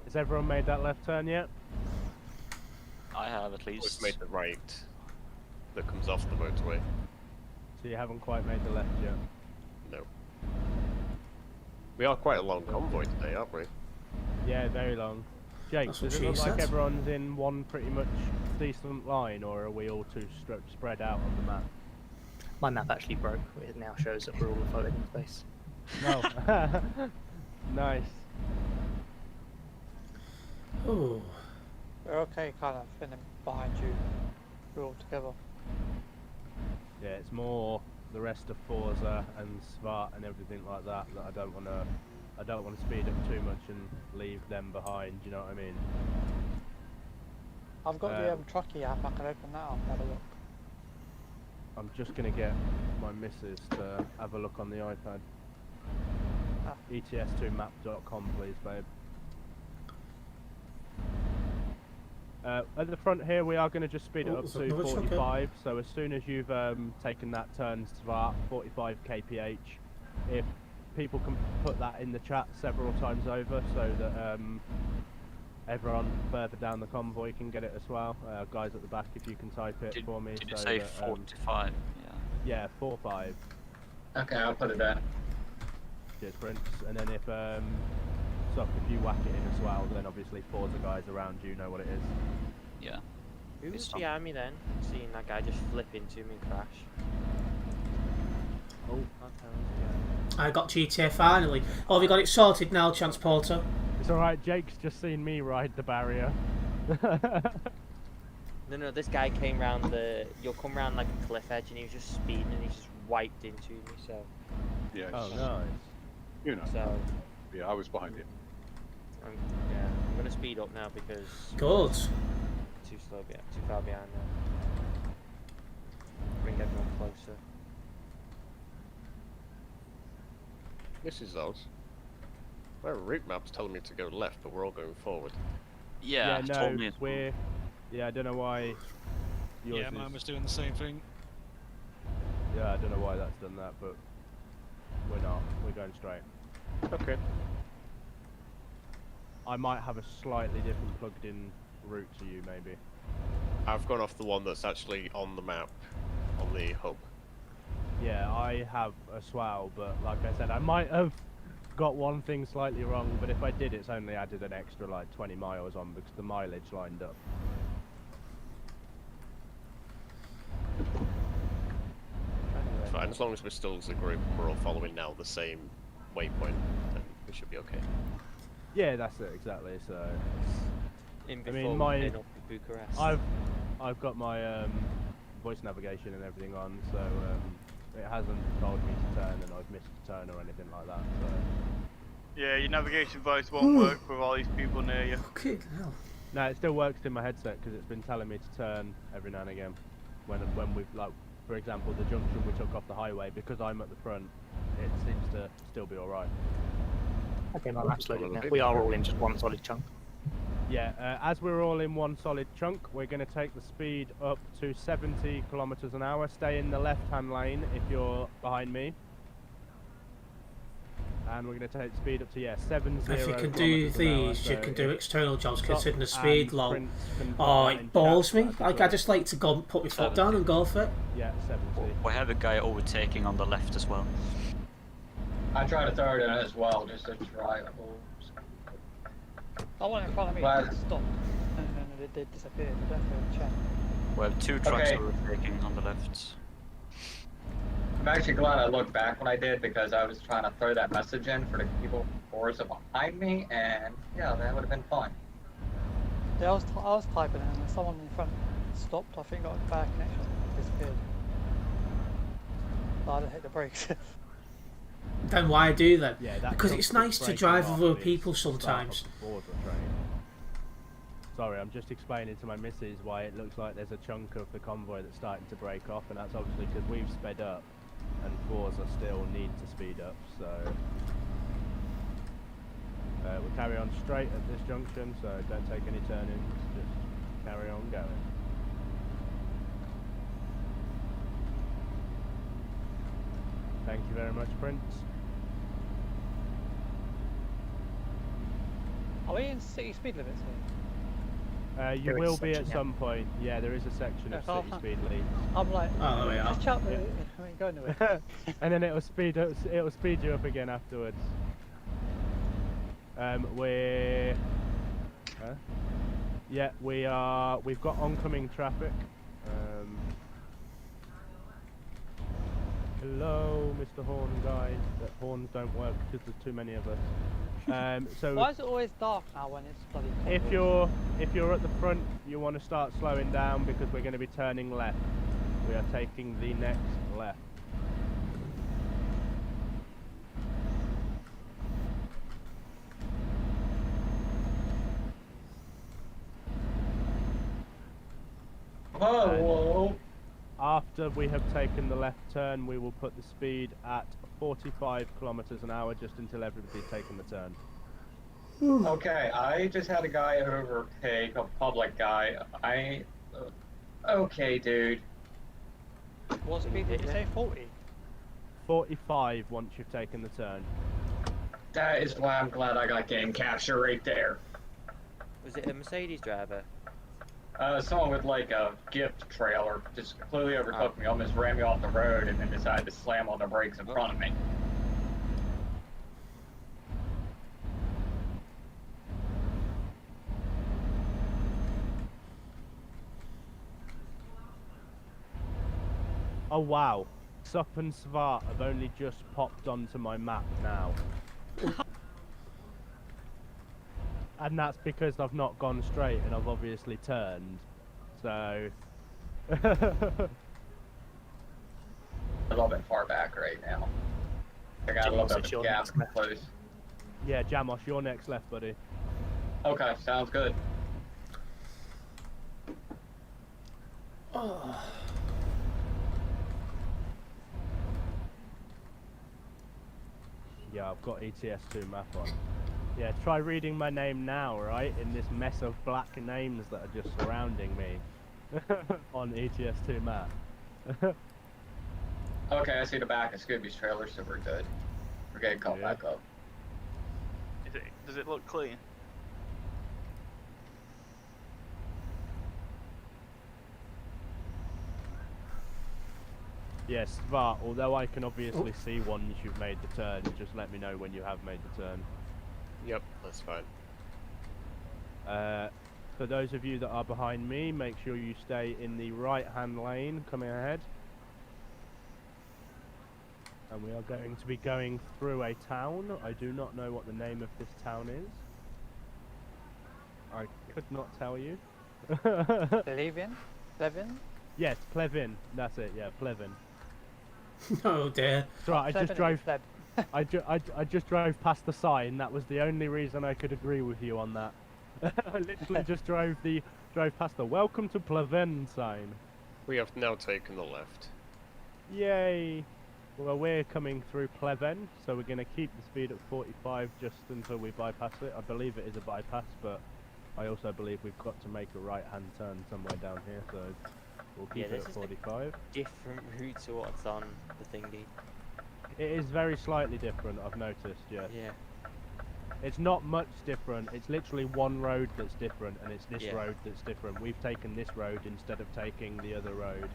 Speaker 1: Has everyone made that left turn yet?
Speaker 3: I have at
Speaker 6: We've
Speaker 3: least.
Speaker 6: made the right that comes off the motorway.
Speaker 1: So you haven't quite made the left yet.
Speaker 6: No. We are quite a long convoy today, aren't we?
Speaker 1: Yeah, very long. Jake,
Speaker 2: That's what
Speaker 1: does it
Speaker 2: she
Speaker 1: look like
Speaker 2: said.
Speaker 1: everyone's in one pretty much decent line, or are we all too spread out on the map?
Speaker 8: My map actually broke. It now shows that we're all floating in space.
Speaker 1: No. Nice.
Speaker 2: Oh,
Speaker 7: We're okay, kind of, in behind you. We're all together.
Speaker 1: Yeah, it's more the rest of Forza and Svart and everything like that that I don't want to speed up too much and leave them behind. You know what I mean?
Speaker 7: I've got the Truckee app, I can open that up, have a look.
Speaker 1: I'm just gonna get my missus to have a look on the iPad.
Speaker 7: Ah.
Speaker 1: ETS2map.com, please, babe. At the front here, we are going to just speed it
Speaker 2: Oh,
Speaker 1: up
Speaker 2: is
Speaker 1: to
Speaker 2: that another trucker?
Speaker 1: 45. So as soon as you've taken that turn, Svart, 45 kph. If people can put that in the chat several times over, so that everyone further down the convoy can get it as well. Guys at the back, if you can type it for me.
Speaker 3: Did you
Speaker 1: so
Speaker 3: say
Speaker 1: that,
Speaker 3: 45?
Speaker 1: Yeah, 4-5.
Speaker 4: Okay, I'll put it in.
Speaker 1: Cheers, Prince. And then if if you whack it in as well, then obviously Forza guys around you know what it is.
Speaker 3: Yeah.
Speaker 9: Who was behind me then? Seeing that guy just flip into me and crash. Oh,
Speaker 2: I got GTA finally. Oh, we got it sorted now, Transporter.
Speaker 1: It's alright, Jake's just seen me ride the barrier.
Speaker 9: No, this guy came round you'll come round like a cliff edge and he was just speeding and he just wiped into me, so...
Speaker 12: Yeah.
Speaker 1: Oh, nice.
Speaker 12: You know.
Speaker 9: So...
Speaker 12: Yeah, I was behind you.
Speaker 9: Yeah, I'm gonna speed up now because...
Speaker 2: Good.
Speaker 9: Too far behind now. Bring everyone closer.
Speaker 6: This is odd. Well, route map's telling me to go left, but we're all going forward.
Speaker 3: Yeah,
Speaker 1: no,
Speaker 3: told me.
Speaker 1: Yeah, I don't know why.
Speaker 11: Yeah, mine was doing the same thing.
Speaker 1: Yeah, I don't know why that's done that, but we're not. We're going straight.
Speaker 6: Okay.
Speaker 1: I might have a slightly different plugged-in route to you, maybe.
Speaker 6: I've gone off the one that's actually on the map, on the hub.
Speaker 1: Yeah, I have as well, but like I said, I might have got one thing slightly wrong, but if I did, it's only added an extra like 20 miles on because the mileage lined up.
Speaker 6: Fine, as long as we're still as a group and we're all following now the same waypoint, then we should be okay.
Speaker 1: Yeah, that's it exactly. So,
Speaker 9: In
Speaker 1: I
Speaker 9: before
Speaker 1: mean,
Speaker 9: we
Speaker 1: my
Speaker 9: turn up in Bucharest.
Speaker 1: I've got my voice navigation and everything on, so it hasn't told me to turn and I've missed a turn or anything like that. So.
Speaker 5: Yeah, your navigation voice won't work with all these people near you.
Speaker 2: Okay, hell.
Speaker 1: No, it still works in my headset because it's been telling me to turn every now and again. When we've like, for example, the junction we took off the highway, because I'm at the front, it seems to still be all right.
Speaker 8: Okay, my map's loaded now. We are all in just one solid chunk.
Speaker 1: Yeah, as we're all in one solid chunk, we're going to take the speed up to 70 kilometers an hour. Stay in the left-hand lane if you're behind me. And we're going to take the speed up to, 70
Speaker 2: If you can do
Speaker 1: kilometers an hour,
Speaker 2: these, you
Speaker 1: so
Speaker 2: can do external jobs
Speaker 1: Stop
Speaker 2: considering the speed
Speaker 1: and
Speaker 2: low.
Speaker 1: Prince can
Speaker 2: Oh,
Speaker 1: put that
Speaker 2: it
Speaker 1: in
Speaker 2: balls
Speaker 1: chat,
Speaker 2: me.
Speaker 1: that'd be
Speaker 2: Like, I
Speaker 1: great.
Speaker 2: just like to go put my foot down and go for it.
Speaker 1: Yeah, 70.
Speaker 3: We have a guy overtaking on the left as well.
Speaker 4: I tried to throw it in as well, just to try it.
Speaker 7: I went in front of me,
Speaker 4: Well-
Speaker 7: it stopped, and then it did disappear. I don't feel a check.
Speaker 3: We have 2 trucks
Speaker 4: Okay.
Speaker 3: overtaking on the left.
Speaker 4: I'm actually glad I looked back when I did because I was trying to throw that message in for the people Forza behind me, and yeah, that would have been fun.
Speaker 7: Yeah, I was typing and then someone in front stopped. I think got a bad connection, disappeared. So I had to hit the brakes.
Speaker 2: Then why do that?
Speaker 1: Yeah, that
Speaker 2: Because
Speaker 1: truck
Speaker 2: it's
Speaker 1: was
Speaker 2: nice to
Speaker 1: breaking
Speaker 2: drive
Speaker 1: off
Speaker 2: with other
Speaker 1: the
Speaker 2: people
Speaker 1: start of
Speaker 2: sometimes.
Speaker 1: the Forza train. Sorry, I'm just explaining to my missus why it looks like there's a chunk of the convoy that's starting to break off, and that's obviously because we've sped up, and Forza still need to speed up, so... we'll carry on straight at this junction, so don't take any turn-ins, just carry on going. Thank you very much, Prince.
Speaker 7: Are we in city speed limits here?
Speaker 1: You
Speaker 8: There is
Speaker 1: will
Speaker 8: a
Speaker 1: be at
Speaker 8: section, yeah.
Speaker 1: some point. Yeah, there is a section
Speaker 7: Yeah,
Speaker 1: of
Speaker 7: so
Speaker 1: city speed limits.
Speaker 7: I'm like,
Speaker 2: Oh, there we are.
Speaker 7: just chat with it. I ain't going nowhere.
Speaker 1: And then it'll speed up. It'll speed you up again afterwards. We're. Huh? Yeah, we are. We've got oncoming traffic. Hello, Mr. Horn guy. The horns don't work because there's too many of us. So
Speaker 7: Why is it always dark now when it's bloody cold?
Speaker 1: if you're at the front, you want to start slowing down because we're going to be turning left. We are taking the next left.
Speaker 4: Whoa!
Speaker 1: After we have taken the left turn, we will put the speed at 45 kilometers an hour just until everybody's taken the turn.
Speaker 4: Okay, I just had a guy overtake a public guy. Okay, dude.
Speaker 7: What speed did you say? 40?
Speaker 1: 45 once you've taken the turn.
Speaker 4: That is why I'm glad I got game capture right there.
Speaker 9: Was it a Mercedes driver?
Speaker 4: Someone with like a gift trailer just completely overtook me, almost ran me off the road, and then decided to slam on the brakes in front of me.
Speaker 1: Oh wow, Sup and Svart have only just popped onto my map now. And that's because I've not gone straight and I've obviously turned. So...
Speaker 4: A little bit far back right now. I got a little bit of a gap close.
Speaker 1: Yeah, Jamos, you're next left, buddy.
Speaker 4: Okay, sounds good.
Speaker 2: Oh.
Speaker 1: Yeah, I've got ETS2 map on. Yeah, try reading my name now, right? In this mess of black names that are just surrounding me on ETS2 map.
Speaker 4: Okay, I see the back of Scooby's trailer, so we're good. We're getting caught back up.
Speaker 5: Does it look clean?
Speaker 1: Yes, Svart, although I can obviously see once you've made the turn, just let me know when you have made the turn.
Speaker 6: Yep, that's fine.
Speaker 1: For those of you that are behind me, make sure you stay in the right-hand lane coming ahead. And we are going to be going through a town. I do not know what the name of this town is. I could not tell you.
Speaker 7: Plevin? Plevin?
Speaker 1: Yes, Plevin. That's it, yeah, Plevin.
Speaker 2: Oh dear.
Speaker 1: It's right, I just drove... I just drove past the sign. That was the only reason I could agree with you on that. I literally just drove past the "Welcome to Plevin" sign.
Speaker 6: We have now taken the left.
Speaker 1: Yay! Well, we're coming through Plevin, so we're going to keep the speed at 45 just until we bypass it. I believe it is a bypass, but I also believe we've got to make a right-hand turn somewhere down here, so we'll keep it at 45.
Speaker 9: Different route to what's on the thingy.
Speaker 1: It is very slightly different, I've noticed, yes.
Speaker 9: Yeah.
Speaker 1: It's not much different, it's literally one road that's different, and it's this road that's different. We've taken this road instead of taking the other road.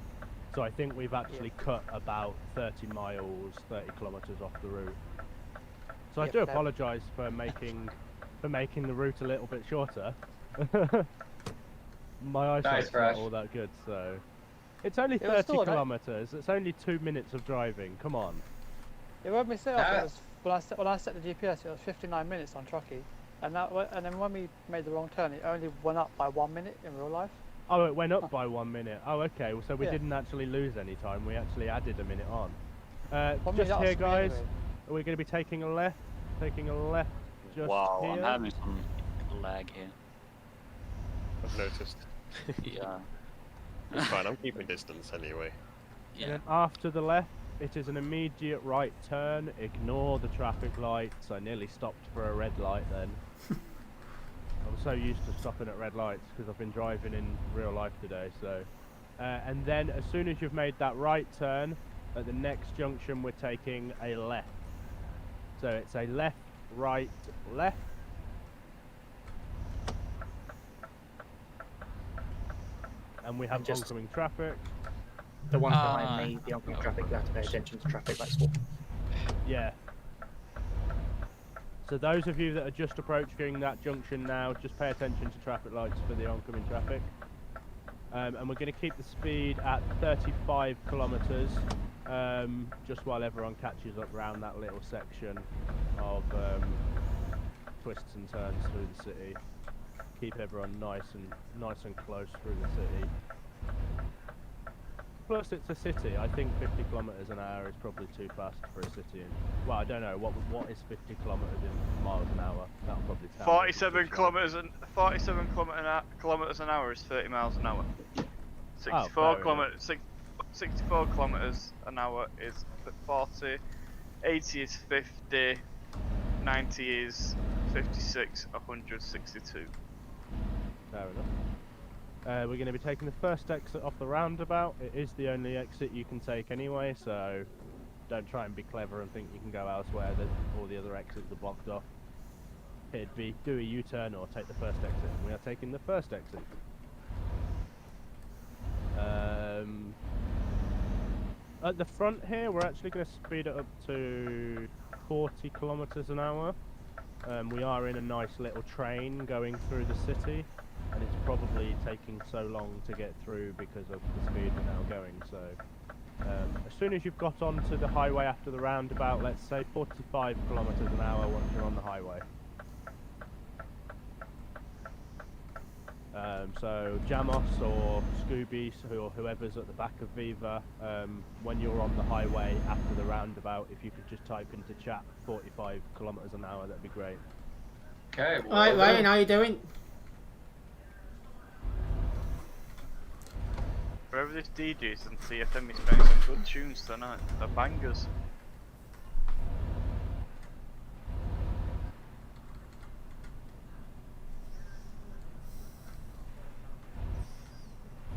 Speaker 1: So I think we've actually cut about 30 miles, 30 kilometres off the route. So I do apologise for making the route a little bit shorter. My eyesight's not all that good, so... It's only 30 kilometres, it's only 2 minutes of driving, come on.
Speaker 7: It won't be set up. It was, when I set the GPS, it was 59 minutes on Truckee, and then when we made the wrong turn, it only went up by 1 minute in real life.
Speaker 1: Oh, it went up by 1 minute. Oh, okay. Well, so we didn't actually lose any time. We actually added a minute on. Just here, guys. We're going to be taking a left. Taking a left. Just
Speaker 3: wow,
Speaker 1: here.
Speaker 3: I'm having some lag here.
Speaker 6: I've noticed.
Speaker 3: Yeah.
Speaker 6: It's fine. I'm keeping distance anyway.
Speaker 3: Yeah.
Speaker 1: And then after the left, it is an immediate right turn. Ignore the traffic lights. I nearly stopped for a red light then. I'm so used to stopping at red lights because I've been driving in real life today. So, and then as soon as you've made that right turn, at the next junction we're taking a left. So it's a left, right, left. And we have oncoming traffic.
Speaker 8: The one behind me, the oncoming traffic, you have to pay attention to traffic lights for. Yeah.
Speaker 1: So those of you that are just approaching that junction now, just pay attention to traffic lights for the oncoming traffic. And we're going to keep the speed at 35 kilometres, just while everyone catches up around that little section of twists and turns through the city. Keep everyone nice and close through the city. Plus, it's a city. I think 50 kilometers an hour is probably too fast for a city. Well, I don't know what is 50 kilometers in miles an hour. That'll probably tell.
Speaker 5: 47 kilometers an hour is 30 miles an hour. 64 kilometers an hour is 40. 80 is 50. 90 is 56. 162.
Speaker 1: Fair enough. We're going to be taking the first exit off the roundabout. It is the only exit you can take anyway, so Don't try and be clever and think you can go elsewhere. That all the other exits are blocked off. It'd be do a U-turn or take the first exit. We are taking the first exit. At the front here, we're actually going to speed it up to 40 kilometers an hour. We are in a nice little train going through the city, and it's probably taking so long to get through because of the speed we're now going. So as soon as you've got onto the highway after the roundabout, let's say 45 kilometers an hour once you're on the highway. So Jamos or Scooby or whoever's at the back of Viva, when you're on the highway after the roundabout, if you could just type into chat 45 kilometers an hour, that'd be great.
Speaker 4: Okay.
Speaker 2: Alright, Ryan, how you doing?
Speaker 5: Wherever this DJs and CFM is playing some good tunes tonight. They're bangers.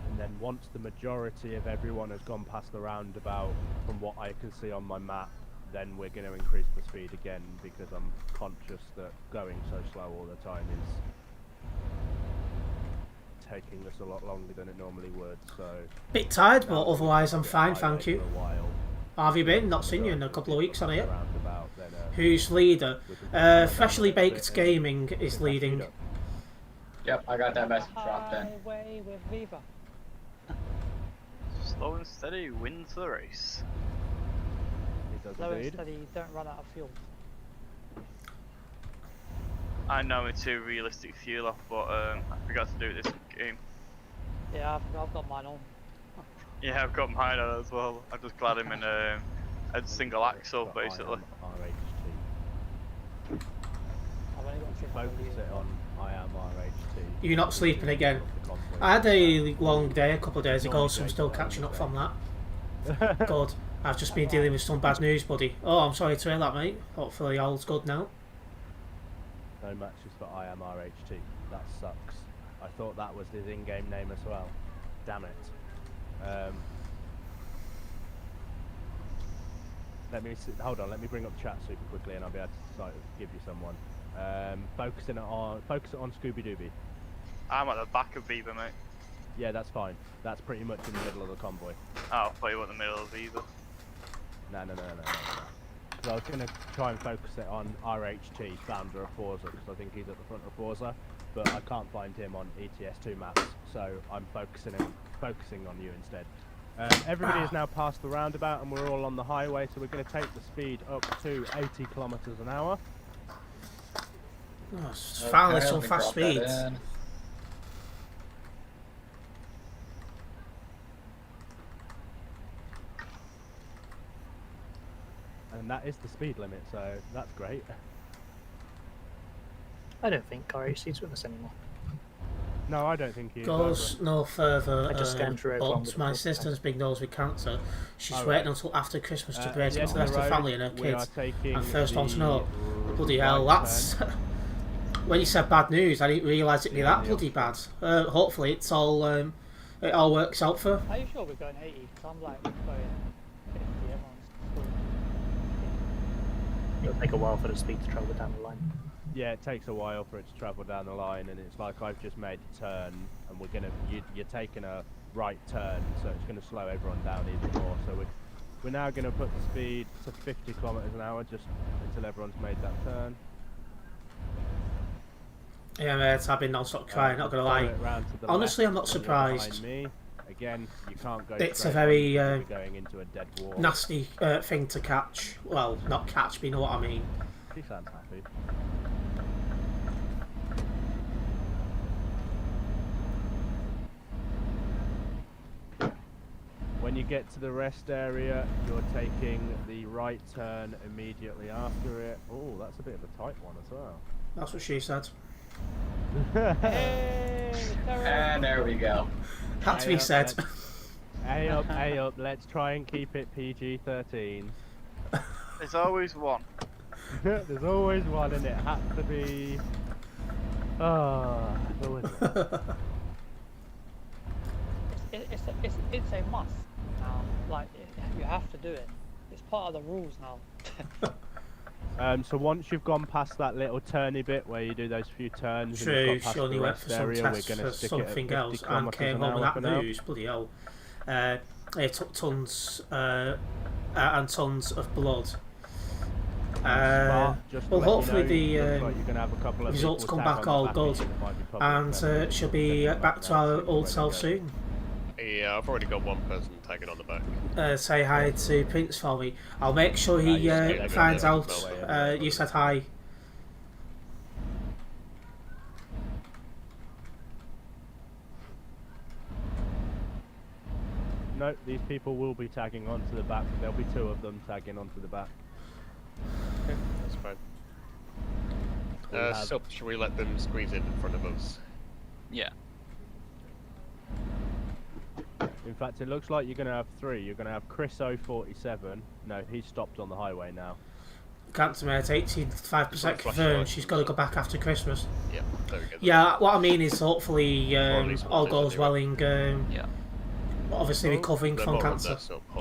Speaker 1: And then once the majority of everyone has gone past the roundabout, from what I can see on my map, then we're going to increase the speed again, because I'm conscious that going so slow all the time is taking us a lot longer than it normally would. So
Speaker 2: Bit tired, but otherwise I'm fine, thank you. How have you been? Not seen you in a couple of weeks on here. Who's leader? Freshly Baked Gaming is leading.
Speaker 4: Yep, I got that message dropped in.
Speaker 7: Highway with Viva.
Speaker 5: Slow and steady wins the race.
Speaker 7: Slow and steady, don't run out of fuel.
Speaker 5: I know it's a realistic fuel off, but I forgot to do this game.
Speaker 7: Yeah, I've got mine on.
Speaker 5: Yeah, I've got mine on as well. I'm just glad I'm in a single axle, basically.
Speaker 7: I've only got
Speaker 1: Focus it on I am RHT.
Speaker 2: You're not sleeping again. I had a long day a couple of days ago, so I'm still catching up from that. Good. I've just been dealing with some bad news, buddy. Oh, I'm sorry to hear that, mate. Hopefully all's good now.
Speaker 1: No matches for I am RHT. That sucks. I thought that was his in-game name as well. Damn it. Hold on. Let me bring up chat super quickly, and I'll be able to give you someone. Focus it on Scooby Dooby.
Speaker 5: I'm at the back of Viva, mate.
Speaker 1: Yeah, that's fine. That's pretty much in the middle of the convoy.
Speaker 5: Oh, I thought you were in the middle of Viva.
Speaker 1: No. Because I was going to try and focus it on RHT, founder of Forza, because I think he's at the front of Forza, but I can't find him on ETS2 maps, so I'm focusing on you instead. Everybody is now past the roundabout, and we're all on the highway, so we're going to take the speed up to 80 kilometers an hour.
Speaker 2: Oh, finally some fast speeds.
Speaker 1: And that is the speed limit, so that's great.
Speaker 8: I don't think RHC's with us anymore.
Speaker 1: No, I don't think he
Speaker 2: goes no further.
Speaker 8: I just scanned through
Speaker 2: but my sister's big nose with cancer. She's waiting until after Christmas to break it to the rest of the family and her kids. And first one to know, bloody hell, that's... When you said bad news, I didn't realise it'd be that bloody bad. Hopefully it all works out for her.
Speaker 7: Are you sure we're going 80? Because I'm like going 50,
Speaker 8: It'll take a while for the speed to travel down the line.
Speaker 1: Yeah, it takes a while for it to travel down the line, and it's like I've just made a turn, and you're taking a right turn, so it's going to slow everyone down even more. So we're now going to put the speed to 50 kilometers an hour just until everyone's made that turn.
Speaker 2: Yeah, mate, I've been non-stop crying, not gonna lie. Honestly, I'm not surprised.
Speaker 1: Again, you can't go.
Speaker 2: It's a very
Speaker 1: going into a dead wall.
Speaker 2: Nasty thing to catch. Well, not catch, but you know what I mean.
Speaker 1: He sounds happy. When you get to the rest area, you're taking the right turn immediately after it. Oh, that's a bit of a tight one as well.
Speaker 2: That's what she said.
Speaker 4: And there we go.
Speaker 2: Had to be said.
Speaker 1: A up, let's try and keep it PG-13.
Speaker 5: There's always one.
Speaker 1: There's always one, and it had to be... who was it?
Speaker 7: It's a must now. Like, you have to do it. It's part of the rules now.
Speaker 1: So once you've gone past that little turny bit where you do those few turns,
Speaker 2: True,
Speaker 1: and you've got past
Speaker 2: she only
Speaker 1: the
Speaker 2: went
Speaker 1: rest
Speaker 2: for some
Speaker 1: area,
Speaker 2: tests
Speaker 1: we're going
Speaker 2: for
Speaker 1: to stick
Speaker 2: something
Speaker 1: it at 50
Speaker 2: else and
Speaker 1: kilometres
Speaker 2: came
Speaker 1: an
Speaker 2: home with
Speaker 1: hour
Speaker 2: that
Speaker 1: for now.
Speaker 2: booze. Bloody hell. It took tons and tons of blood. Well, hopefully the results come back all good, and she'll be back to our old self soon.
Speaker 6: Yeah, I've already got one person tagging on the back.
Speaker 2: Say hi to Prince for me. I'll make sure he finds out you said hi.
Speaker 1: No, these people will be tagging onto the back. There'll be 2 of them tagging onto the back.
Speaker 6: Okay, that's fine. So, should we let them squeeze in front of us?
Speaker 3: Yeah.
Speaker 1: In fact, it looks like you're going to have 3. You're going to have Chris 047. No, he's stopped on the highway now.
Speaker 2: Cancer mate, 85% confirmed. She's got to go back after Christmas.
Speaker 6: Yeah, there we go.
Speaker 2: Yeah, what I mean is hopefully all goes well in
Speaker 3: yeah.
Speaker 2: obviously recovering from cancer.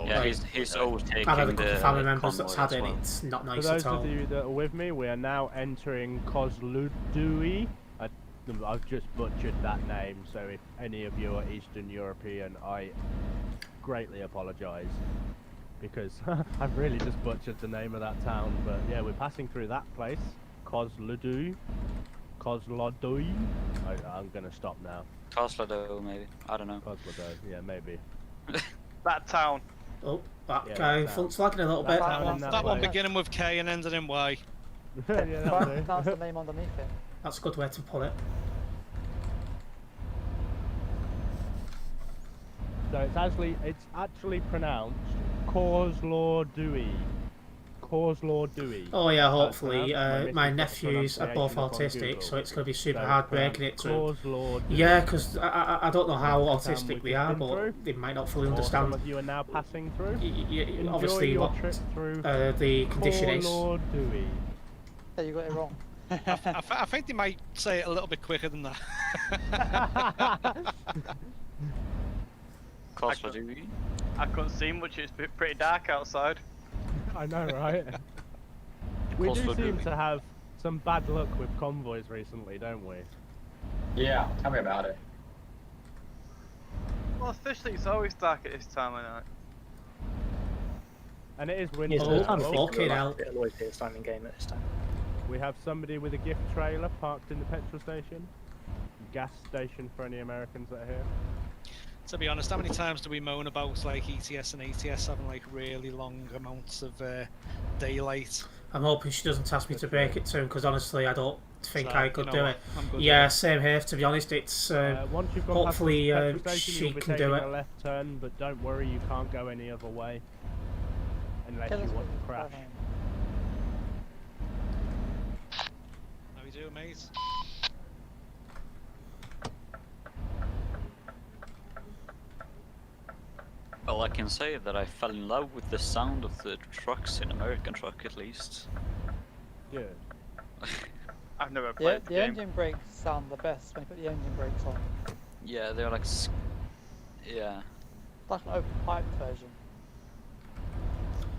Speaker 3: Yeah, he's always taking
Speaker 2: I've had a couple of family
Speaker 3: the
Speaker 2: members that's had it.
Speaker 3: well.
Speaker 2: It's not nice
Speaker 1: For those
Speaker 2: at all.
Speaker 1: of you that are with me, we are now entering Kozludui. I've just butchered that name, so if any of you are Eastern European, I greatly apologise, because I've really just butchered the name of that town. But yeah, we're passing through that place, Kozludui. I'm gonna stop now.
Speaker 3: Kozlodo, maybe. I don't know.
Speaker 1: Kozlodo, yeah, maybe.
Speaker 5: That town.
Speaker 2: Oh, that guy in front's lagging a little bit.
Speaker 11: That one beginning with K and ending in Y.
Speaker 1: Yeah,
Speaker 7: that's the name underneath it.
Speaker 2: That's a good way to put it.
Speaker 1: So it's actually pronounced Kozlodui. Kozlodui.
Speaker 2: Oh yeah, hopefully. My nephews are both autistic, so it's going to be super hard breaking it to them. Yeah, because I don't know how autistic they are, but they might not fully understand.
Speaker 1: Some of you are now passing through.
Speaker 2: Obviously, what the condition is.
Speaker 7: Yeah, you got it wrong.
Speaker 11: I think they might say it a little bit quicker than that.
Speaker 5: I couldn't see much, it's pretty dark outside.
Speaker 1: I know, right? We do seem to have some bad luck with convoys recently, don't we?
Speaker 4: Yeah, tell me about it.
Speaker 5: Well, officially it's always dark at this time of night.
Speaker 1: And it is winter.
Speaker 8: It'll always be a standing game at this time.
Speaker 1: We have somebody with a gift trailer parked in the petrol station. Gas station for any Americans that are here.
Speaker 11: To be honest, how many times do we moan about like ETS and ATS having like really long amounts of daylight?
Speaker 2: I'm hoping she doesn't ask me to break it soon, because honestly I don't think I could do it. Yeah, same here, to be honest. It's
Speaker 1: once you've gone
Speaker 2: hopefully
Speaker 1: past the station,
Speaker 2: she can do it.
Speaker 1: A left turn, but don't worry, you can't go any other way unless you want to crash.
Speaker 11: How you doing, mate?
Speaker 3: Well, I can say that I fell in love with the sound of the trucks in American Truck, at least.
Speaker 1: Yeah.
Speaker 5: I've never played
Speaker 7: the engine brakes sound the best when you put the engine brakes on.
Speaker 3: Yeah, they're like... yeah.
Speaker 7: Like an open pipe version.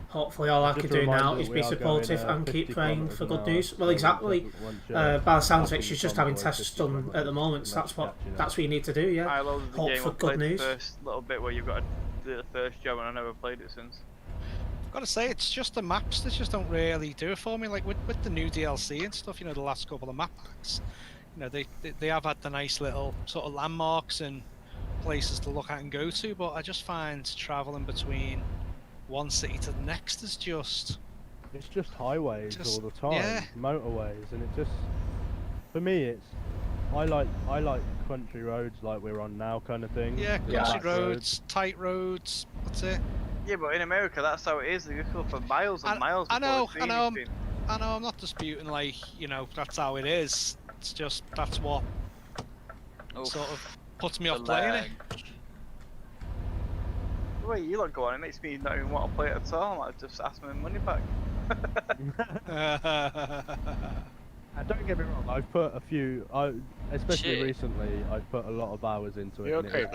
Speaker 2: Hopefully all I can do now is be supportive and keep praying for good news. Well, exactly. By the sounds of it, she's just having tests done at the moment, so that's what you need to do, yeah.
Speaker 5: I love the
Speaker 2: Hope
Speaker 5: game.
Speaker 2: for good news.
Speaker 5: The first little bit where you've got to do the first job, and I never played it since.
Speaker 11: I've got to say, it's just the maps that just don't really do it for me. Like with the new DLC and stuff, you know, the last couple of map packs, you know, they have had the nice little sort of landmarks and places to look at and go to, but I just find traveling between one city to the next is just...
Speaker 1: It's just highways all the time,
Speaker 11: yeah.
Speaker 1: Motorways, and it just... For me, it's... I like country roads like we're on now, kind of thing.
Speaker 11: Yeah, country roads, tight roads, that's it.
Speaker 5: Yeah, but in America, that's how it is. They go for miles and miles.
Speaker 11: I know, I'm not disputing, like, you know, that's how it is. It's just, that's what sort of puts me off playing it.
Speaker 5: The way you look going, it makes me not even want to play it at all. I might just ask my money back.
Speaker 1: And don't get me wrong, I've put a few, especially recently, I've put a lot of hours into it.
Speaker 6: You okay,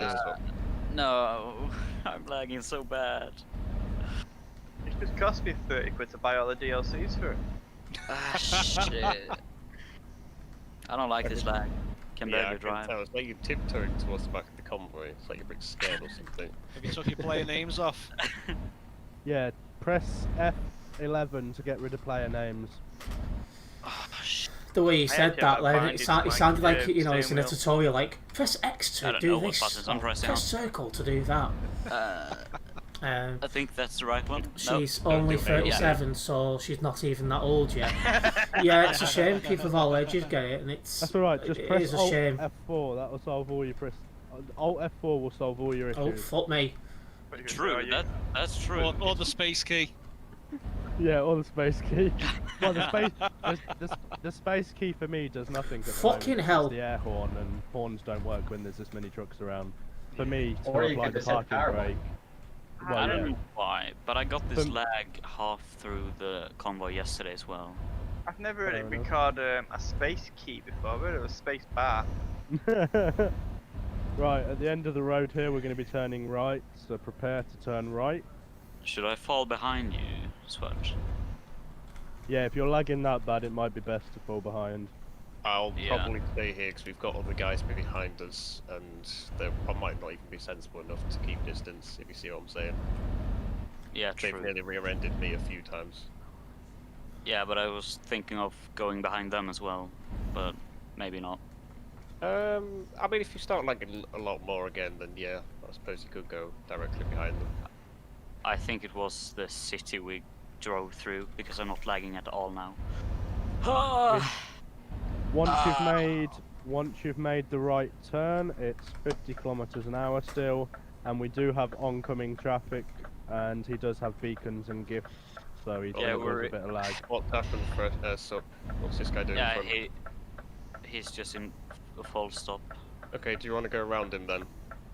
Speaker 3: No, I'm lagging so bad.
Speaker 5: It's Just cost me 30 quid to buy all the DLCs for it.
Speaker 3: Ah, shit. I don't like this lag. Can
Speaker 6: Yeah, I
Speaker 3: barely
Speaker 6: can
Speaker 3: drive.
Speaker 6: tell. It's like you're tiptoeing towards the back of the convoy. It's like you're a bit scared or something.
Speaker 11: Have you took your player names off?
Speaker 1: Yeah, press F11 to get rid of player names.
Speaker 3: Oh, shit.
Speaker 2: The way you said that, Len, it sounded like, you know, it's in a tutorial, like, press X to do this, or press circle to do that.
Speaker 3: I think that's the right one.
Speaker 2: She's only 37, so she's not even that old yet. Yeah, it's a shame people of all ages get it, and it's...
Speaker 1: That's alright, just
Speaker 2: it
Speaker 1: press
Speaker 2: is a
Speaker 1: Alt
Speaker 2: shame.
Speaker 1: F4, that will solve all your Alt F4 will solve all your issues.
Speaker 2: Oh, fuck me.
Speaker 3: True, that's true.
Speaker 11: Or the space key.
Speaker 1: Yeah, or the space key. Well, the space key for me does nothing.
Speaker 2: Fucking hell.
Speaker 1: It's the air horn, and horns don't work when there's this many trucks around. For me, to
Speaker 4: Or you
Speaker 1: apply
Speaker 4: could
Speaker 1: the
Speaker 4: just hit
Speaker 1: parking
Speaker 4: power
Speaker 1: brake. Well,
Speaker 3: I
Speaker 1: yeah.
Speaker 3: don't know why, but I got this lag half through the convoy yesterday as well.
Speaker 5: I've never heard
Speaker 1: Fair
Speaker 5: it be
Speaker 1: enough.
Speaker 5: called a space key before. I've heard of a space bar.
Speaker 1: Right, at the end of the road here, we're going to be turning right, so prepare to turn right.
Speaker 3: Should I fall behind you, Swatch?
Speaker 1: Yeah, if you're lagging that bad, it might be best to fall behind.
Speaker 6: I'll probably stay here because we've got other guys behind us, and I might not even be sensible enough to keep distance, if you see what I'm saying.
Speaker 3: Yeah,
Speaker 6: They've
Speaker 3: true.
Speaker 6: nearly rear-ended me a few times.
Speaker 3: Yeah, but I was thinking of going behind them as well, but maybe not.
Speaker 6: I mean, if you start lagging a lot more again, then yeah, I suppose you could go directly behind them.
Speaker 3: I think it was the city we drove through, because I'm not lagging at all now.
Speaker 1: Once you've made the right turn, it's 50 kilometers an hour still, and we do have oncoming traffic, and he does have beacons and gifts, so he's going to cause a bit of lag.
Speaker 6: What's happened for what's this guy doing?
Speaker 3: Yeah,
Speaker 6: in front?
Speaker 3: he's just in a full stop.
Speaker 6: Okay, do you want to go around him then?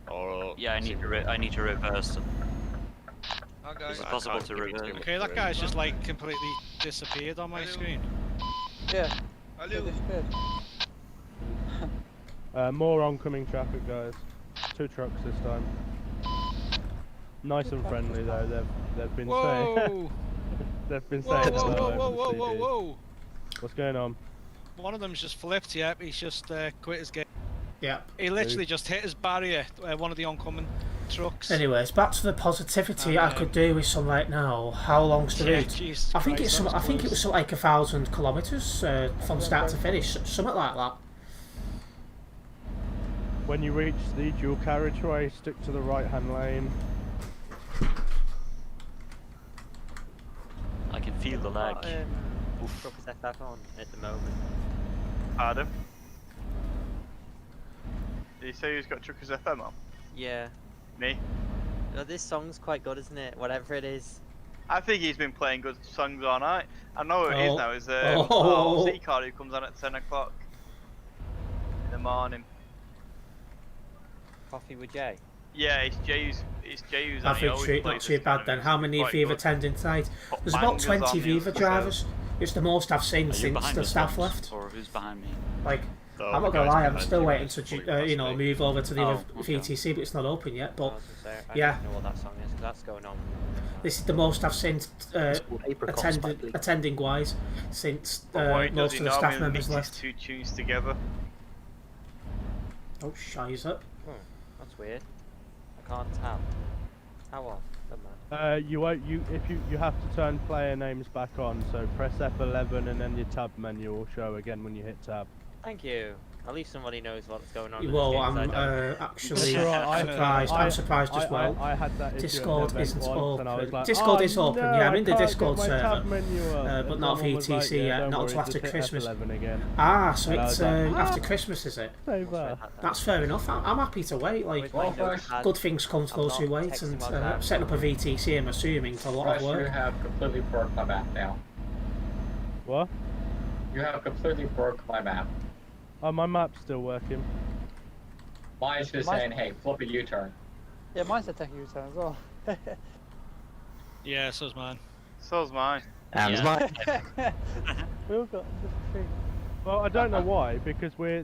Speaker 6: Or
Speaker 3: Yeah, I need to reverse them.
Speaker 11: Okay.
Speaker 3: Is it possible to reverse?
Speaker 11: Okay, that guy's just like completely disappeared on my screen.
Speaker 7: Yeah. They disappeared.
Speaker 1: More oncoming traffic, guys. 2 trucks this time. Nice and friendly though. They've been saying. They've been saying.
Speaker 11: Whoa!
Speaker 1: What's going on?
Speaker 11: One of them's just flipped. Yep, he's just quit his game.
Speaker 2: Yeah.
Speaker 11: He literally just hit his barrier. One of the oncoming trucks.
Speaker 2: Anyways, back to the positivity I could do with some right now. How long's the route? I think it's some. I think it was like 1,000 kilometers from start to finish, something like that.
Speaker 1: When you reach the dual carriageway, stick to the right-hand lane.
Speaker 3: I can feel the lag.
Speaker 9: Truckers FF on at the moment.
Speaker 5: Adam? Did you say he's got Truckers FM on?
Speaker 9: Yeah.
Speaker 5: Me?
Speaker 9: Oh, this song's quite good, isn't it? Whatever it is.
Speaker 5: I think he's been playing good songs all night. I know who it is now. Is C Card who comes on at 10 o'clock in the morning.
Speaker 9: Coffee with Jay.
Speaker 5: Yeah, it's Jay's.
Speaker 2: I think not too bad then. How many of you have attended tonight? There's about 20 Viva drivers. It's the most I've seen since the staff left.
Speaker 3: Or who's behind me?
Speaker 2: Like, I'm not gonna lie, I'm still waiting to you know, move over to the other VTC, but it's not open yet. But yeah,
Speaker 9: I don't know what that song is, 'cause that's going on.
Speaker 2: this is the most I've seen attending wise since most of the staff members left.
Speaker 5: 2 tunes together.
Speaker 2: Oh, shiza.
Speaker 9: That's weird. I can't tell. How on?
Speaker 1: You have to turn player names back on, so press F11 and then your tab menu will show again when you hit tab.
Speaker 9: Thank you. At least somebody knows what's going on.
Speaker 2: Well, I'm actually surprised. I'm surprised as well.
Speaker 1: I had that
Speaker 2: Discord isn't open.
Speaker 1: Like,
Speaker 2: Discord is open.
Speaker 1: No,
Speaker 2: Yeah, I'm in the Discord
Speaker 1: my
Speaker 2: server, but not VTC yet. Not until after Christmas. Ah, so it's after Christmas, is it? That's fair enough. I'm happy to wait. Like, good things come to those who wait, and setting up a VTC, I'm assuming, for a lot of work.
Speaker 4: You have completely broke my map now.
Speaker 1: What?
Speaker 4: You have completely broke my map.
Speaker 1: Oh, my map's still working.
Speaker 4: Mine's just saying, hey, flip a U-turn.
Speaker 7: Yeah, mine's a taking U-turn as well.
Speaker 11: Yeah, so's mine.
Speaker 5: So's mine.
Speaker 10: And mine.
Speaker 7: We all got different things.
Speaker 1: Well, I don't know why, because we're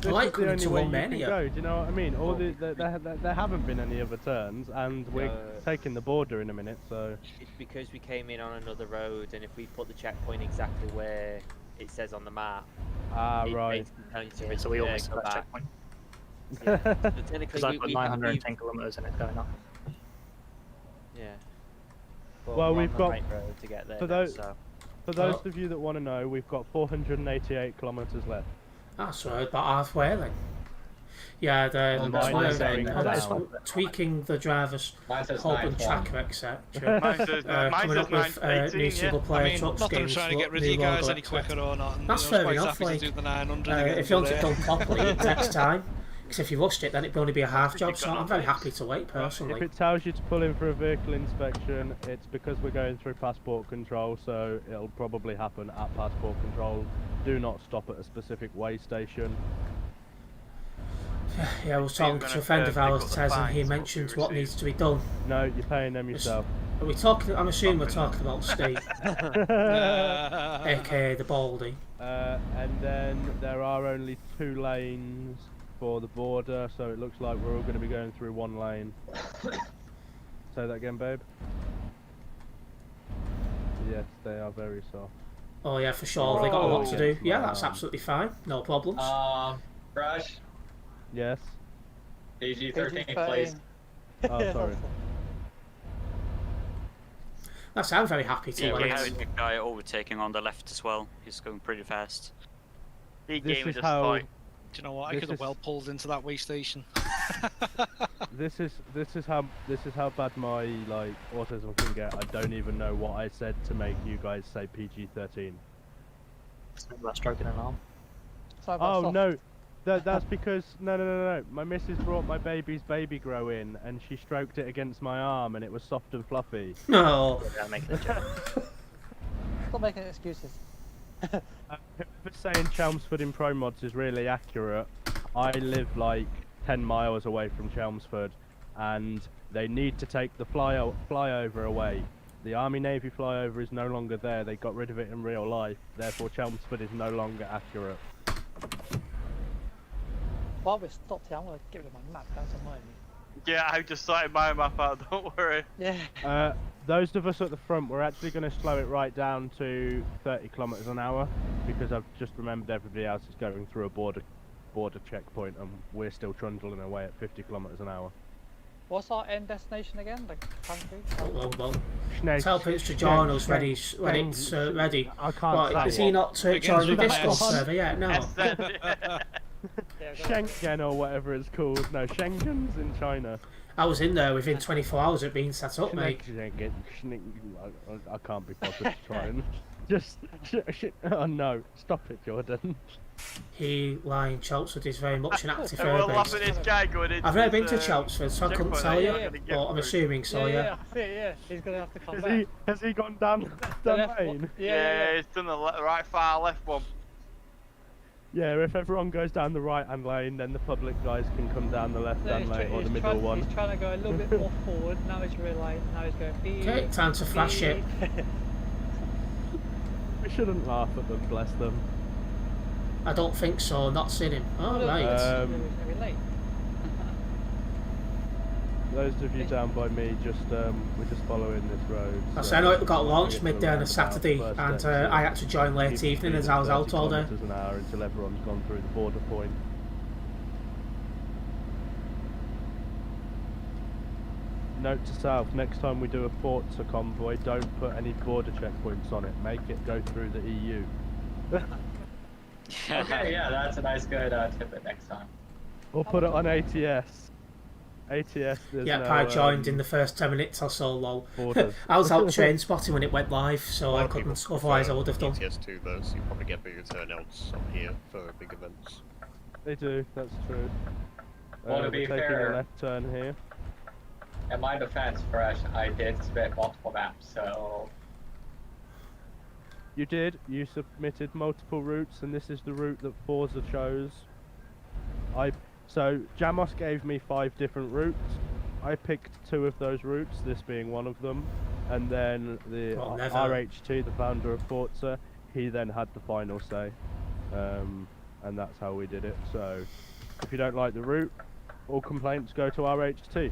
Speaker 1: this
Speaker 2: like
Speaker 1: is the only way you can
Speaker 2: Romania.
Speaker 1: go. Do you know what I mean? All there haven't been any other turns, and we're taking the border in a minute. So
Speaker 9: it's because we came in on another road, and if we put the checkpoint exactly where it says on the map,
Speaker 1: right.
Speaker 8: So we almost
Speaker 9: go
Speaker 8: got
Speaker 9: back.
Speaker 8: checkpoint.
Speaker 9: Yeah. So
Speaker 8: Because
Speaker 9: technically,
Speaker 8: I've got 910 kilometers and it's going up.
Speaker 9: Yeah. But
Speaker 1: Well,
Speaker 9: we're
Speaker 1: we've
Speaker 9: on the
Speaker 1: got
Speaker 9: right road to get there.
Speaker 1: for
Speaker 9: now,
Speaker 1: those
Speaker 9: so.
Speaker 1: for those of you that want to know, we've got 488 kilometers left.
Speaker 2: That's right, about halfway then. Yeah, that's why tweaking the driver's hub and tracker, etc. Coming up with new single player trucks
Speaker 11: not
Speaker 2: games.
Speaker 11: trying to get rid of you guys any quicker or not.
Speaker 2: That's fair enough. Like, if you want it done properly, it takes time. Because if you rushed it, then it'd only be a half job. So I'm very happy to wait personally.
Speaker 1: If it tells you to pull in for a vehicle inspection, it's because we're going through passport control, so it'll probably happen at passport control. Do not stop at a specific way station.
Speaker 2: Yeah, I was talking to a friend of ours, Tez, and he mentioned what needs to be done.
Speaker 1: No, you're paying them yourself.
Speaker 2: Are we talking? I'm assuming we're talking about Steve, aka the Baldy.
Speaker 1: And then there are only 2 lanes for the border, so it looks like we're all going to be going through 1 lane. Say that again, babe. Yes, they are very soft.
Speaker 2: Oh yeah, for sure. They got a lot to do. Yeah, that's absolutely fine. No problems.
Speaker 4: Rush.
Speaker 1: Yes.
Speaker 4: PG-13, please.
Speaker 1: Oh, sorry.
Speaker 2: That's. I'm very happy to wait.
Speaker 3: We have a guy overtaking on the left as well. He's going pretty fast.
Speaker 5: The game is just fine.
Speaker 11: Do you know what? I could have well pulled into that way station.
Speaker 1: This is how bad my autism can get. I don't even know what I said to make you guys say PG-13.
Speaker 8: About stroking an arm.
Speaker 1: Oh no, that's because no. My missus brought my baby's baby grow in, and she stroked it against my arm, and it was soft and fluffy.
Speaker 2: No.
Speaker 7: Stop making excuses.
Speaker 1: Whoever's saying Chelmsford in Pro Mods is really accurate. I live like 10 miles away from Chelmsford, and they need to take the flyover away. The Army Navy flyover is no longer there. They got rid of it in real life. Therefore, Chelmsford is no longer accurate.
Speaker 7: While we're stopped here, I'm going to get rid of my map. That's annoying me.
Speaker 5: Yeah, I just sorted my map out, don't worry.
Speaker 7: Yeah.
Speaker 1: Those of us at the front, we're actually going to slow it right down to 30 kilometers an hour, because I've just remembered everybody else is going through a border checkpoint, and we're still trundling away at 50 kilometers an hour.
Speaker 7: What's our end destination again? The country?
Speaker 2: Well. Tell Prince to join us ready.
Speaker 1: I can't.
Speaker 2: Right, is he not joined the Discord server yet? No.
Speaker 1: Schengen or whatever it's called. No, Schengen's in China.
Speaker 2: I was in there within 24 hours of being set up, mate.
Speaker 1: I can't be bothered to try and just. Oh no! Stop it, Jordan.
Speaker 2: He lying Chelmsford is very much an active air base.
Speaker 5: I've
Speaker 2: never been to Chelmsford, so I couldn't tell you. But I'm assuming so.
Speaker 7: Yeah. He's gonna have to come back.
Speaker 1: Has he gone down the lane?
Speaker 5: Yeah, he's done the right far left one.
Speaker 1: Yeah, if everyone goes down the right-hand lane, then the public guys can come down the left-hand lane or the middle one.
Speaker 7: He's trying to go a little bit more forward. Now he's realised. Now he's going.
Speaker 2: Okay, time to flash it.
Speaker 1: We shouldn't laugh at them, bless them.
Speaker 2: I don't think so. Not seen him. Oh right.
Speaker 7: We're late.
Speaker 1: Those of you down by me, we're just following this road.
Speaker 2: So I know it got launched midday on a Saturday, and I had to join late evening as I was out all day.
Speaker 1: An hour until everyone's gone through the border point. Note to self: next time we do a Forza convoy, don't put any border checkpoints on it. Make it go through the EU.
Speaker 4: Okay, yeah, that's a nice good tip next time.
Speaker 1: Or put it on ATS. ATS.
Speaker 2: I joined in the first 10 minutes or so, lol. I was out train spotting when it went live, so I couldn't, otherwise I would have done.
Speaker 6: ATS 2 though, so you probably get bigger turnouts on here for big events.
Speaker 1: They do, that's true.
Speaker 4: Well, to be fair,
Speaker 1: a left turn here.
Speaker 4: In my defense, Fresh, I did submit multiple maps, so...
Speaker 1: You did, you submitted multiple routes, and this is the route that Forza chose. So, Jamos gave me 5 different routes. I picked 2 of those routes, this being one of them. And then RHT, the founder of Forza, he then had the final say. and that's how we did it. So, if you don't like the route, all complaints go to RHT.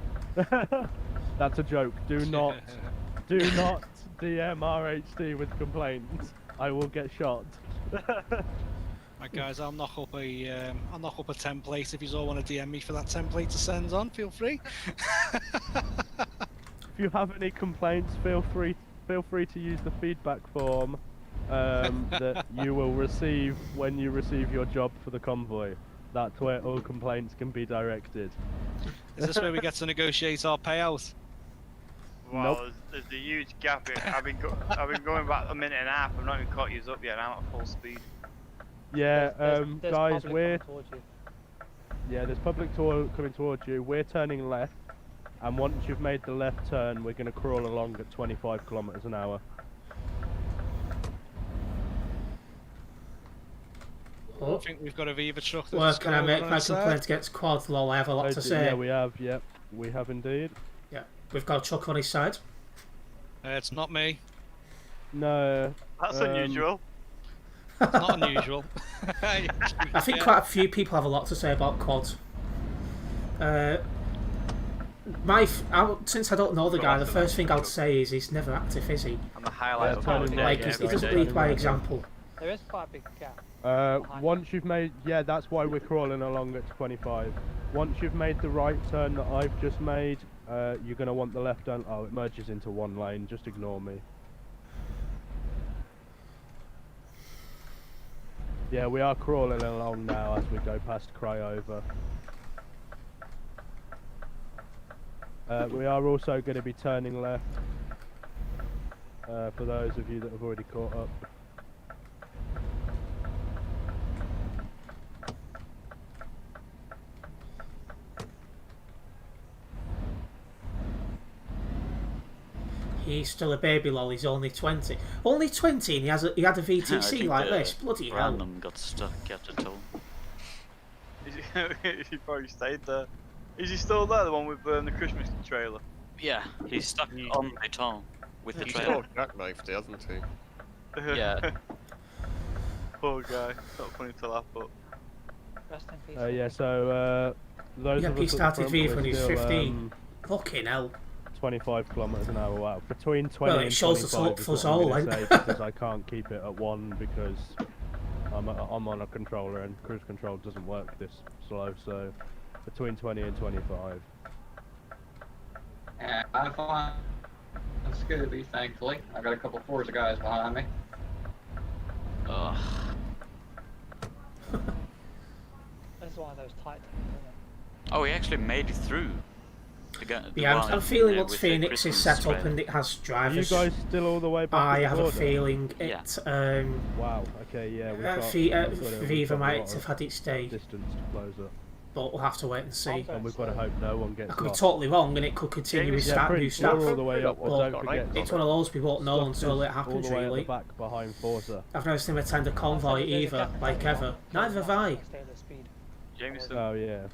Speaker 1: That's a joke. Do not DM RHT with complaints. I will get shot.
Speaker 11: Right, guys, I'll knock up a template. If you all want to DM me for that template to send on, feel free.
Speaker 1: If you have any complaints, feel free to use the feedback form that you will receive when you receive your job for the convoy. That's where all complaints can be directed.
Speaker 11: Is this where we get to negotiate our payout?
Speaker 5: Wow, there's a huge gap here. I've been going about a minute and a half. I've not even caught you up yet. I'm at full speed.
Speaker 1: Yeah,
Speaker 7: there's
Speaker 1: guys,
Speaker 7: public coming towards you.
Speaker 1: there's public coming towards you. We're turning left, and once you've made the left turn, we're going to crawl along at 25 kilometers an hour.
Speaker 11: I think we've got a Viva truck.
Speaker 2: Well, can I make my complaint against Quad? Lol, I have a lot to say.
Speaker 1: Yeah, we have. Yep, we have indeed.
Speaker 2: Yeah, we've got a truck on his side.
Speaker 11: It's not me.
Speaker 1: No.
Speaker 5: That's unusual.
Speaker 11: It's not unusual.
Speaker 2: I think quite a few people have a lot to say about Quad. Since I don't know the guy, the first thing I'd say is he's never active, is he?
Speaker 5: I'm a highlight of
Speaker 2: Like, he doesn't lead by example.
Speaker 7: There is quite a big gap.
Speaker 1: Once you've made, that's why we're crawling along at 25. Once you've made the right turn that I've just made, you're going to want the left turn. Oh, it merges into one lane, just ignore me. Yeah, we are crawling along now as we go past Cryover. We are also going to be turning left, for those of you that have already caught up.
Speaker 2: He's still a baby, lol. He's only 20. Only 20, and he had a VTC like this. Bloody hell!
Speaker 3: Random got stuck at the toll.
Speaker 5: He probably stayed there. Is he still there? The one with the Christmas trailer?
Speaker 3: Yeah, he's stuck on the toll with the
Speaker 6: He's
Speaker 3: trailer.
Speaker 6: still jackknifed, hasn't he?
Speaker 3: Yeah.
Speaker 5: Poor guy. Not funny to laugh, but.
Speaker 7: Rest in peace.
Speaker 1: Yeah, so those
Speaker 2: Yeah,
Speaker 1: of
Speaker 2: he
Speaker 1: us at the
Speaker 2: started
Speaker 1: front,
Speaker 2: Viva
Speaker 1: we're
Speaker 2: when he was
Speaker 1: still,
Speaker 2: 15. Fucking hell.
Speaker 1: 25 kilometers an hour. Wow, between 20
Speaker 2: Well, it
Speaker 1: and
Speaker 2: shows
Speaker 1: 25
Speaker 2: the top
Speaker 1: is
Speaker 2: for
Speaker 1: what
Speaker 2: us
Speaker 1: I'm
Speaker 2: all,
Speaker 1: gonna
Speaker 2: eh?
Speaker 1: say, because I can't keep it at 1 because I'm on a controller and cruise control doesn't work this slow. So between 20 and 25.
Speaker 4: Yeah, I'm fine. It's Scooby, thankfully. I got a couple Forza guys behind me.
Speaker 3: Ugh.
Speaker 7: This is one of those tight things, isn't it?
Speaker 3: Oh, he actually made it through.
Speaker 2: Yeah, I'm feeling once Phoenix is set up and it has drivers.
Speaker 1: Are you guys still all the way back?
Speaker 2: I
Speaker 1: at the
Speaker 2: have a
Speaker 1: border?
Speaker 2: feeling it.
Speaker 1: Wow. Okay. Yeah. We've got
Speaker 2: Viva might have had its day.
Speaker 1: Distance to close up.
Speaker 2: But we'll have to wait and see.
Speaker 1: And we've got to hope no one gets
Speaker 2: I could be
Speaker 1: lost.
Speaker 2: totally wrong, and it could continue with new stuff.
Speaker 1: We're all the way up, but don't forget.
Speaker 2: It's one of those we won't know until it happens.
Speaker 1: All the way
Speaker 2: Really.
Speaker 1: at the back behind Forza.
Speaker 2: I've never seen him attend a convoy either, like ever. Neither have I.
Speaker 5: Jameson.
Speaker 1: Oh yeah.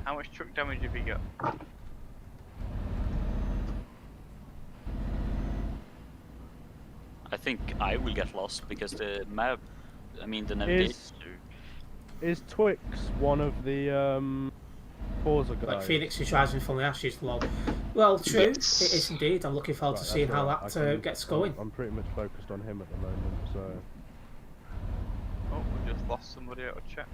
Speaker 5: How much truck damage have you got?
Speaker 3: I think I will get lost because the map, I mean the navigation.
Speaker 1: Is Twix one of the Forza guys?
Speaker 2: Like Phoenix is rising from the ashes, lol. Well, true,
Speaker 3: Yes.
Speaker 2: it is indeed. I'm looking forward to seeing how that gets going.
Speaker 1: I'm pretty much focused on him at the moment, so.
Speaker 5: Oh, we just lost somebody out of chat.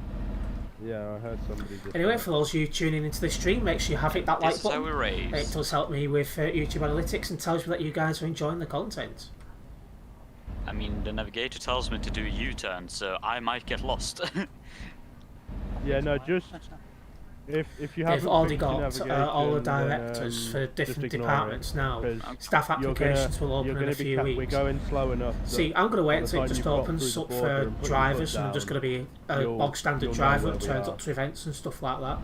Speaker 1: Yeah, I heard somebody just.
Speaker 2: Anyway, for those of you tuning into the stream, make sure you have that like
Speaker 3: This is how
Speaker 2: button.
Speaker 3: we raise.
Speaker 2: It does help me with YouTube analytics and tells me that you guys are enjoying the content.
Speaker 3: I mean, the navigator tells me to do a U-turn, so I might get lost.
Speaker 1: Yeah, no, just if you have.
Speaker 2: They've already got all the directors for different departments now. Staff applications will open in a few weeks.
Speaker 1: We're going slow enough.
Speaker 2: See, I'm going to wait until it just opens up for drivers, and I'm just going to be a bog standard driver that turns up to events and stuff like that.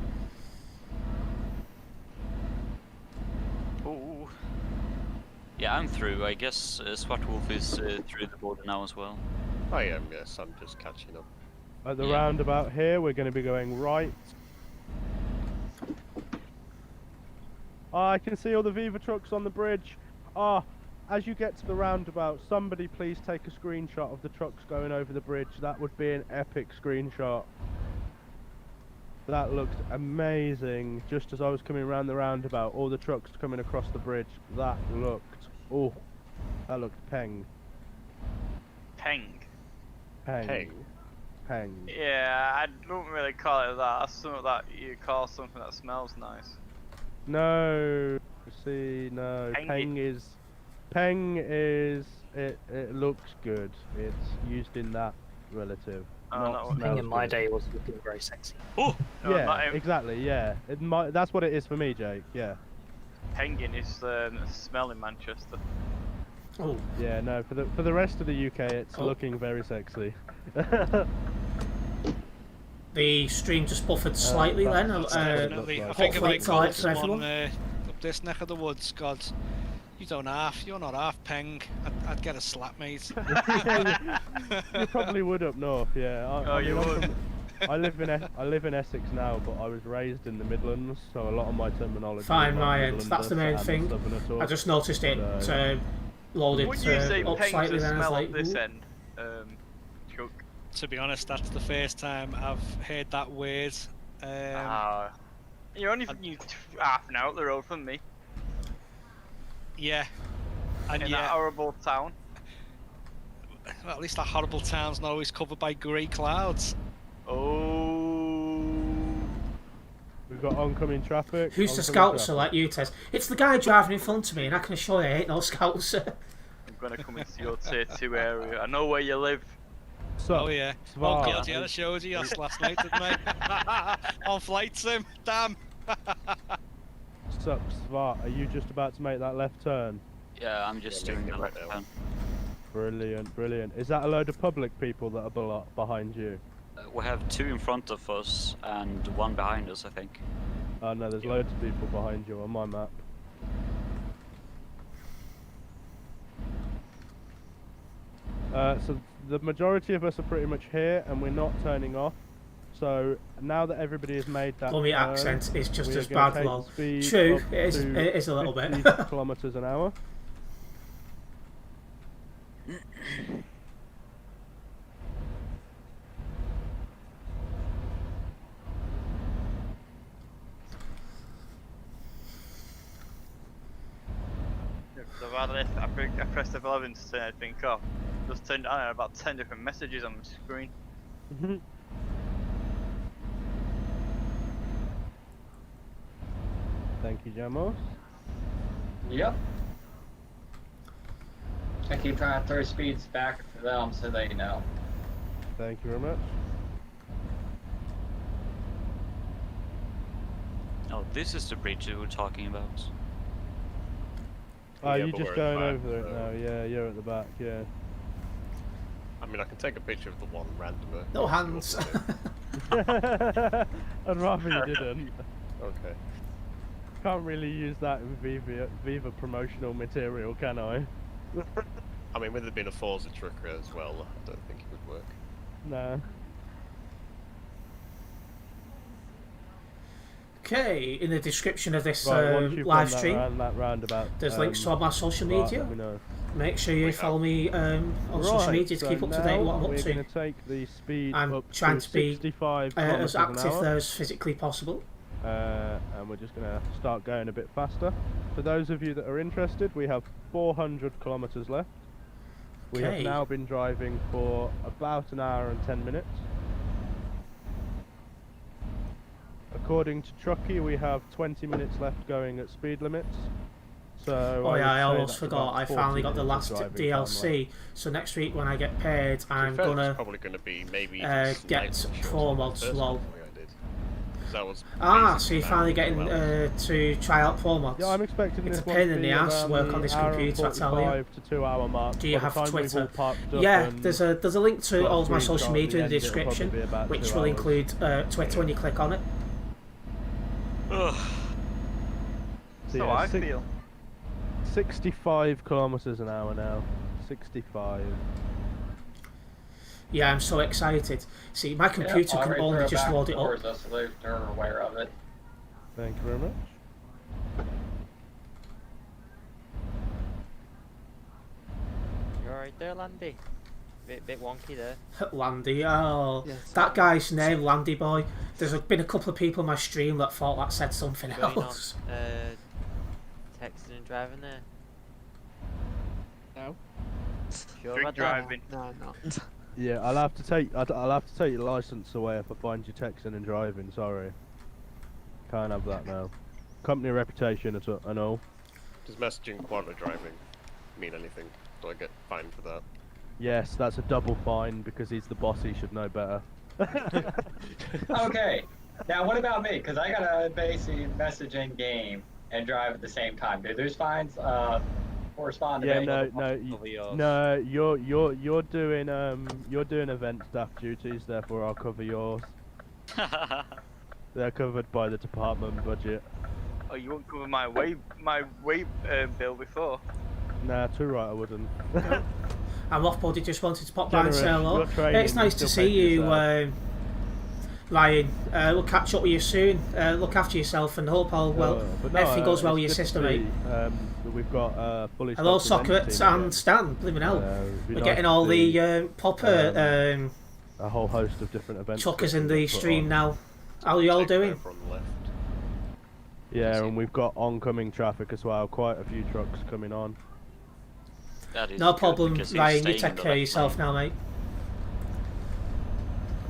Speaker 3: Ooh. Yeah, I'm through. I guess Swartwolf is through the border now as well.
Speaker 6: I am, yes. I'm just catching up.
Speaker 1: At the roundabout here, we're going to be going right. Oh, I can see all the Viva trucks on the bridge. Ah, as you get to the roundabout, somebody please take a screenshot of the trucks going over the bridge. That would be an epic screenshot. That looked amazing. Just as I was coming around the roundabout, all the trucks coming across the bridge. That looked, that looked peng.
Speaker 5: Peng.
Speaker 1: Peng. Peng.
Speaker 5: Yeah, I don't really call it that. That's something that you call something that smells nice.
Speaker 1: No, see, no. Peng is it looks good. It's used in that relative.
Speaker 8: Peng in my day was looking very sexy.
Speaker 5: Oh, no,
Speaker 1: yeah, exactly. Yeah, that's what it is for me, Jake. Yeah.
Speaker 5: Pengin is the smell in Manchester.
Speaker 2: Oh.
Speaker 1: Yeah, no. For the rest of the UK, it's looking very sexy.
Speaker 2: The stream just buffered slightly then.
Speaker 11: Definitely. I think if I got someone up this neck of the woods, God, you're not half Peng. I'd get a slap, mate.
Speaker 1: You probably would up north, yeah.
Speaker 5: You would.
Speaker 1: I live in Essex now, but I was raised in the Midlands, so a lot of my terminology.
Speaker 2: Fine, my end. That's the main thing. I just noticed it loaded
Speaker 5: Would you say
Speaker 2: up
Speaker 5: Peng
Speaker 2: slightly.
Speaker 5: to
Speaker 2: Then
Speaker 5: smell
Speaker 2: I was
Speaker 5: at
Speaker 2: like,
Speaker 5: this end, Chuck?
Speaker 11: To be honest, that's the first time I've heard that word.
Speaker 5: You're only half an hour up the road from me.
Speaker 11: Yeah. And
Speaker 5: in that horrible town.
Speaker 11: Well, at least that horrible town's not always covered by grey clouds.
Speaker 5: Oh.
Speaker 1: We've got oncoming traffic.
Speaker 2: Who's the scouser like you, Tess? It's the guy driving in front of me, and I can assure you, I ain't no scouser.
Speaker 5: I'm gonna come into your tier 2 area. I know where you live.
Speaker 11: Oh yeah. Oh God, yeah, I showed you us last night, didn't I? On flight sim, damn.
Speaker 1: Sup, Svart, are you just about to make that left turn?
Speaker 3: Yeah, I'm just doing the left turn.
Speaker 1: Brilliant, brilliant. Is that a load of public people that are behind you?
Speaker 3: We have 2 in front of us and 1 behind us, I think.
Speaker 1: Oh no, there's loads of people behind you on my map. So the majority of us are pretty much here, and we're not turning off. So now that everybody has made that
Speaker 2: Well, my accent is just as bad, lol. True, it is a little bit.
Speaker 1: kilometers an hour.
Speaker 5: I pressed F11 to turn everything off. Just turned on about 10 different messages on the screen.
Speaker 1: Thank you, Jamos.
Speaker 4: Yep. I keep trying to throw speeds back to them so they know.
Speaker 1: Thank you very much.
Speaker 3: Oh, this is the bridge we were talking about.
Speaker 1: Oh, you're just going over it now. Yeah, you're at the back. Yeah.
Speaker 6: I mean, I can take a picture of the one randomer.
Speaker 2: No hands.
Speaker 1: I'd rather you didn't.
Speaker 6: Okay.
Speaker 1: Can't really use that in Viva promotional material, can I?
Speaker 6: I mean, with it being a Forza trucker as well, I don't think it would work.
Speaker 1: No.
Speaker 2: Okay, in the description of this live stream, there's links to all my social media. Make sure you follow me on social media to keep up to date with what I'm up to.
Speaker 1: Going to take the speed
Speaker 2: I'm trying to be as active there as physically possible.
Speaker 1: And we're just going to start going a bit faster. For those of you that are interested, we have 400 kilometers left. We have now been driving for about an hour and 10 minutes. According to Truckee, we have 20 minutes left going at speed limits. So
Speaker 2: I almost forgot. I finally got the last DLC. So next week when I get paid, I'm gonna
Speaker 6: probably gonna be maybe
Speaker 2: get Pro Mods. Lol.
Speaker 6: So
Speaker 2: you're finally getting to try out Pro Mods.
Speaker 1: Yeah, I'm expecting
Speaker 2: it's a pain in the ass to work on this computer, I tell you.
Speaker 1: To 2 hour mark.
Speaker 2: Do you have Twitter? Yeah, there's a link to all of my social media in the description, which will include Twitter when you click on it.
Speaker 5: So I feel
Speaker 1: 65 kilometers an hour now. 65.
Speaker 2: Yeah, I'm so excited. See, my computer can only just load it up.
Speaker 4: So they're aware of it.
Speaker 1: Thank you very much.
Speaker 9: alright there, Landy? Bit wonky there.
Speaker 2: Landy, oh,
Speaker 7: Yeah,
Speaker 2: that guy's name, Landy Boy. There's been a couple of people in my stream that thought that said something else.
Speaker 9: Texting and driving there.
Speaker 7: No.
Speaker 9: Sure
Speaker 5: Drink
Speaker 9: about
Speaker 5: driving.
Speaker 7: No, I'm not.
Speaker 1: Yeah, I'll have to take your license away if I find you texting and driving. Sorry, can't have that now. Company reputation and all.
Speaker 6: Does messaging quanta driving mean anything? Do I get fined for that?
Speaker 1: Yes, that's a double fine because he's the boss. He should know better.
Speaker 4: Okay, now what about me? Because I gotta basically message in game and drive at the same time. Do those fines correspond to
Speaker 1: Yeah,
Speaker 4: me?
Speaker 1: you're doing event staff duties. Therefore, I'll cover yours. They're covered by the department budget.
Speaker 5: Oh, you won't cover my weight bill before?
Speaker 1: Nah, too right, I wouldn't.
Speaker 2: I'm off, buddy. Just wanted to pop by and say hello.
Speaker 1: Training,
Speaker 2: It's nice to see you, Ryan. We'll catch up with you soon. Look after yourself and hope everything goes well with your sister, mate.
Speaker 1: We've got fully.
Speaker 2: Hello, Socrates and Stan. Living hell. We're getting all the proper
Speaker 1: a whole host of different events.
Speaker 2: chuckers in the stream now. How are you all doing?
Speaker 1: Yeah, and we've got oncoming traffic as well. Quite a few trucks coming on.
Speaker 2: No problem, Ryan. You take care of yourself now, mate.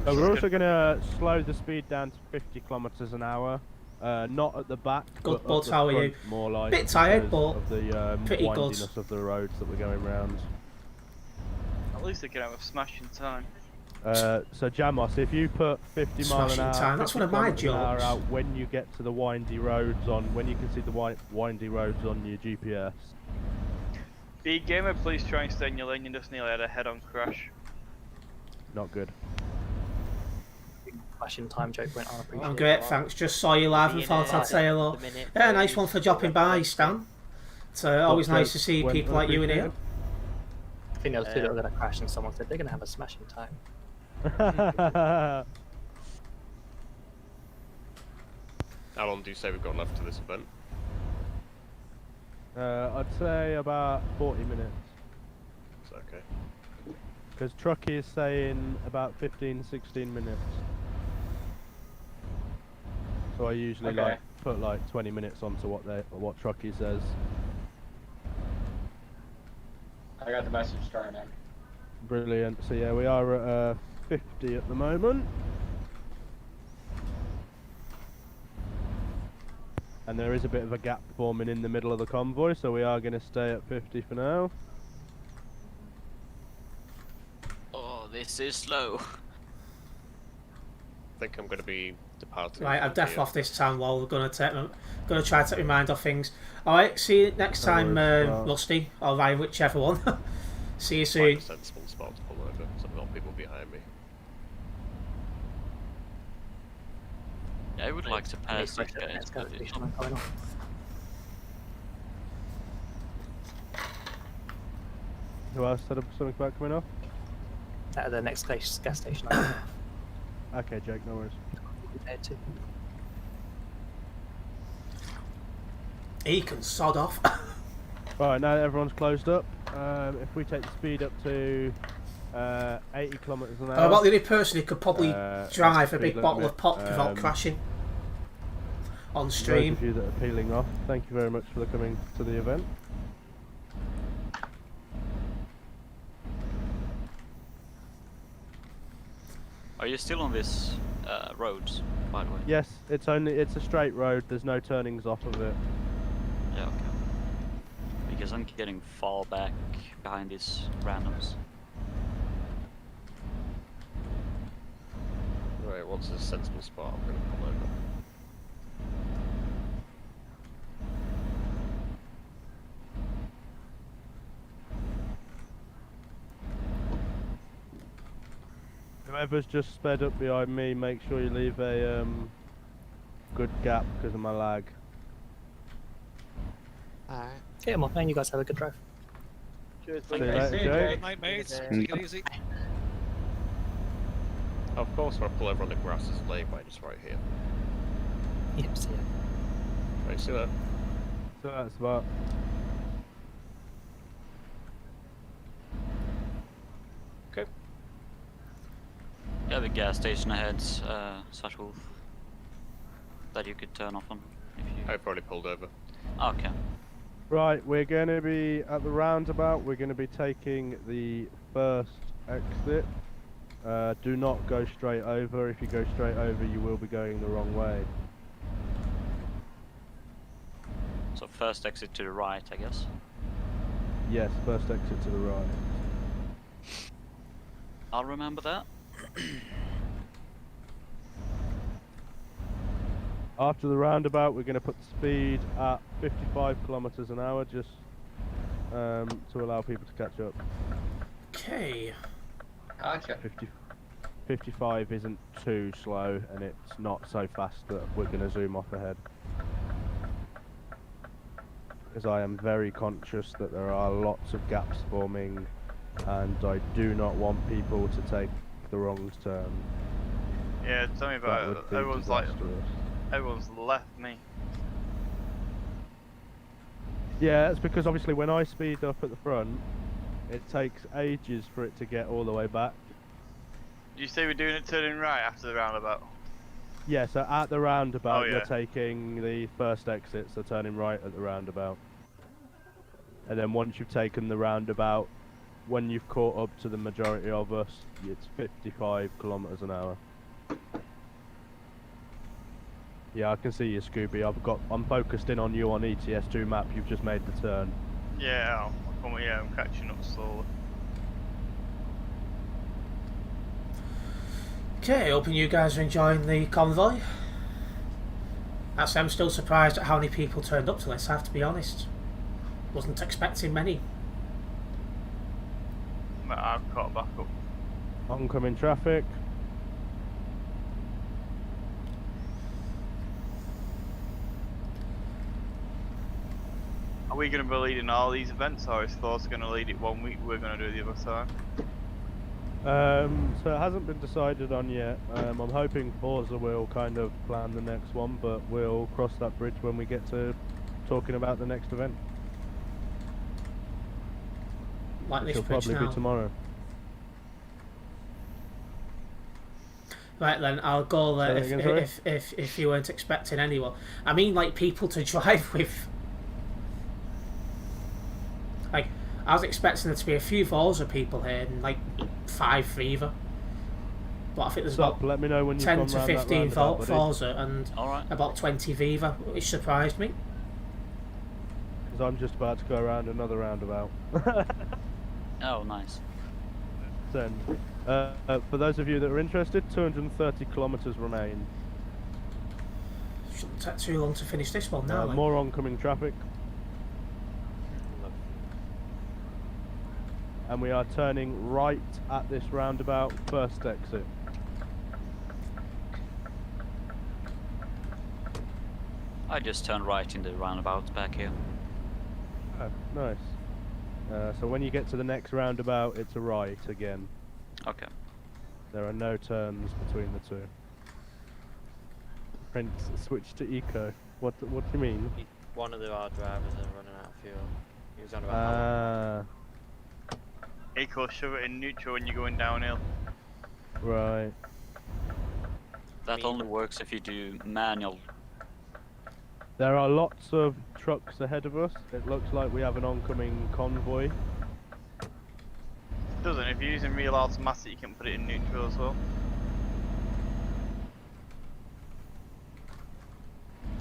Speaker 1: We're also going to slow the speed down to 50 kilometers an hour. Not at the back.
Speaker 2: Good,
Speaker 1: but
Speaker 2: bud. How are you?
Speaker 1: More like
Speaker 2: bit tired, but
Speaker 1: of the
Speaker 2: pretty good.
Speaker 1: windiness of the roads that we're going round.
Speaker 5: At least they can have a smashing time.
Speaker 1: So Jamos, if you put 50 mile an hour,
Speaker 2: time. That's one of my jobs.
Speaker 1: Out when you get to the windy roads when you can see the windy roads on your GPS.
Speaker 5: Big gamer, please try and stay in your lane. You just nearly had a head-on crash.
Speaker 1: Not good.
Speaker 8: Flashing time joke went on.
Speaker 2: I'm great, thanks. Just saw you live and thought I'd say hello. Yeah, nice one for dropping by, Stan. It's always nice to see people like you in here.
Speaker 8: I think there was two that were going to crash and someone said they're going to have a smashing time.
Speaker 6: How long do you say we've got left to this event?
Speaker 1: I'd say about 40 minutes.
Speaker 6: It's okay.
Speaker 1: Because Truckee is saying about 15-16 minutes. So I usually put like 20 minutes onto what Truckee says.
Speaker 4: I got the message turning.
Speaker 1: Brilliant. So yeah, we are at 50 at the moment. And there is a bit of a gap forming in the middle of the convoy, so we are going to stay at 50 for now.
Speaker 3: Oh, this is slow.
Speaker 6: I think I'm going to be departing.
Speaker 2: Right, I'm deaf off this time while we're going to try to take my mind off things. Alright, see you next time, Rusty, or Ryan, whichever one. See you soon.
Speaker 6: Quite a sensible spot to pull over, so I've got people behind me.
Speaker 3: I would like to pass these guys, but it's not.
Speaker 1: Who else said something about coming off?
Speaker 8: At the next gas station.
Speaker 1: Okay, Jake, no worries.
Speaker 2: He can sod off.
Speaker 1: Right, now that everyone's closed up, if we take the speed up to 80 kilometers an hour.
Speaker 2: About the only person who could probably drive a big bottle of pop without crashing on stream.
Speaker 1: Those of you that are peeling off, thank you very much for coming to the event.
Speaker 3: Are you still on this road, by the way?
Speaker 1: Yes, it's a straight road. There's no turnings off of it.
Speaker 3: Yeah, okay. Because I'm getting far back behind these randoms.
Speaker 6: Right, once there's a sensible spot, I'm going to pull over.
Speaker 1: Whoever's just sped up behind me, make sure you leave a good gap because of my lag.
Speaker 8: Alright. Yeah, my man, you guys have a good drive.
Speaker 5: Cheers,
Speaker 1: See you later, Jake.
Speaker 11: Good night, mates. Take it easy.
Speaker 6: Of course, when I pull over on the grass, it's laid by just right here.
Speaker 8: Yep, see ya.
Speaker 6: Right, see that?
Speaker 1: So that's about.
Speaker 3: have a gas station ahead, Satchwolf, that you could turn off on. If you...
Speaker 6: I probably pulled over.
Speaker 3: Okay.
Speaker 1: Right, we're going to be at the roundabout. We're going to be taking the first exit. Do not go straight over. If you go straight over, you will be going the wrong way.
Speaker 3: So first exit to the right, I guess.
Speaker 1: Yes, first exit to the right.
Speaker 3: I'll remember that.
Speaker 1: After the roundabout, we're going to put the speed at 55 kilometers an hour, just to allow people to catch up.
Speaker 2: Okay.
Speaker 4: Gotcha.
Speaker 1: 55 isn't too slow, and it's not so fast that we're going to zoom off ahead. Because I am very conscious that there are lots of gaps forming, and I do not want people to take the wrong turn.
Speaker 5: Yeah, tell me about it. Everyone's like, everyone's left me.
Speaker 1: Yeah, it's because obviously when I speed up at the front, it takes ages for it to get all the way back.
Speaker 5: Did you say we're doing it turning right after the roundabout?
Speaker 1: Yeah, so at the roundabout,
Speaker 5: yeah.
Speaker 1: you're taking the first exit, so turning right at the roundabout. And then once you've taken the roundabout, when you've caught up to the majority of us, it's 55 kilometers an hour. Yeah, I can see you, Scooby. I'm focused in on you on ETS2 map. You've just made the turn.
Speaker 5: Yeah, I'm catching up slowly.
Speaker 2: Okay, hoping you guys are enjoying the convoy. I'm still surprised at how many people turned up to this, I have to be honest. Wasn't expecting many.
Speaker 5: I've caught back up.
Speaker 1: Oncoming traffic.
Speaker 5: Are we going to be leading all these events, or is Forza going to lead it 1 week, we're going to do it the other time?
Speaker 1: So it hasn't been decided on yet. I'm hoping Forza will kind of plan the next one, but we'll cross that bridge when we get to talking about the next event.
Speaker 2: Like
Speaker 1: Which
Speaker 2: this
Speaker 1: will probably
Speaker 2: now.
Speaker 1: be tomorrow.
Speaker 2: Right then, I'll go there if you weren't expecting anyone. I mean, like, people to drive with. Like, I was expecting there to be a few Forza people here and like 5 Viva. But I think there's about
Speaker 1: let me know when
Speaker 2: 10 to 15 Forza and
Speaker 3: Alright.
Speaker 2: about 20 Viva, which surprised me.
Speaker 1: Because I'm just about to go around another roundabout.
Speaker 3: Oh, nice.
Speaker 1: Then, for those of you that are interested, 230 kilometers remain.
Speaker 2: Shouldn't take too long to finish this one now.
Speaker 1: More oncoming traffic. And we are turning right at this roundabout, first exit.
Speaker 3: I just turned right in the roundabout back here.
Speaker 1: Oh, nice. So when you get to the next roundabout, it's a right again.
Speaker 3: Okay.
Speaker 1: There are no turns between the two. Prince, switch to eco. What do you mean?
Speaker 9: One of our drivers are running out of fuel. He was on about
Speaker 5: Eco, shove it in neutral when you're going downhill.
Speaker 1: Right.
Speaker 3: That only works if you do manual.
Speaker 1: There are lots of trucks ahead of us. It looks like we have an oncoming convoy.
Speaker 5: Doesn't. If you're using real automatic, you can put it in neutral as well.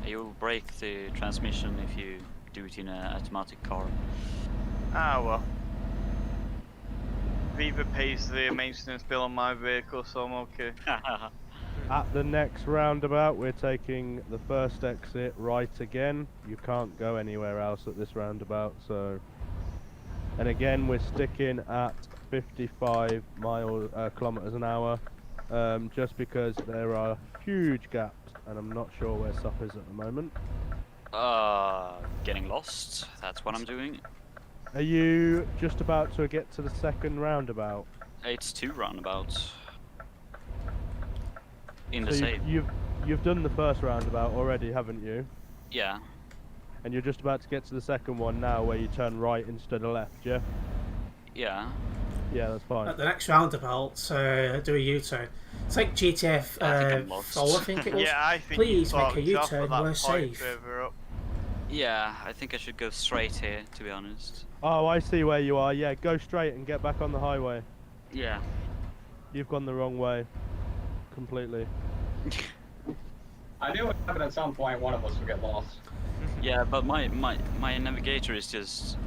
Speaker 3: You'll break the transmission if you do it in an automatic car.
Speaker 5: Ah well. Viva pays the maintenance bill on my vehicle, so I'm okay.
Speaker 1: At the next roundabout, we're taking the first exit right again. You can't go anywhere else at this roundabout, so... And again, we're sticking at 55 kilometers an hour, just because there are huge gaps, and I'm not sure where SUP is at the moment.
Speaker 3: Getting lost. That's what I'm doing.
Speaker 1: Are you just about to get to the second roundabout?
Speaker 3: It's 2 roundabouts. In the
Speaker 1: so
Speaker 3: same.
Speaker 1: You've done the first roundabout already, haven't you?
Speaker 3: Yeah.
Speaker 1: And you're just about to get to the second one now, where you turn right instead of left, yeah?
Speaker 3: Yeah.
Speaker 1: Yeah, that's fine.
Speaker 2: At the next roundabout, do a U-turn. It's like GTA 4, I think it was.
Speaker 5: Yeah, I think
Speaker 2: Please make a U-turn, we're
Speaker 5: safe.
Speaker 2: safe.
Speaker 3: Yeah, I think I should go straight here, to be honest.
Speaker 1: Oh, I see where you are. Yeah, go straight and get back on the highway.
Speaker 3: Yeah.
Speaker 1: You've gone the wrong way. Completely.
Speaker 4: I knew it would happen at some point, one of us would get lost.
Speaker 3: Yeah, but my navigator is just...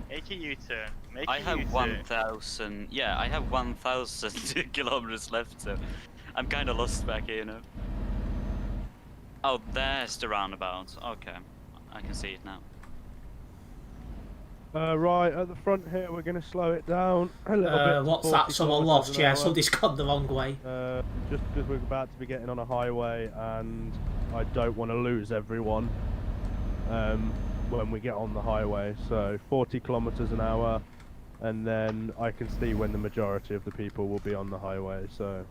Speaker 5: Make a U-turn.
Speaker 3: I have 1,000... Yeah, I have 1,000 kilometers left, so... I'm kinda lost back here, you know. Oh, there's the roundabout. Okay. I can see it now.
Speaker 1: Right, at the front here, we're going to slow it down a little bit.
Speaker 2: What's that? Someone lost? Yeah, somebody's gone the wrong way.
Speaker 1: Just because we're about to be getting on a highway and I don't want to lose everyone when we get on the highway. So 40 kilometers an hour, and then I can see when the majority of the people will be on the highway. So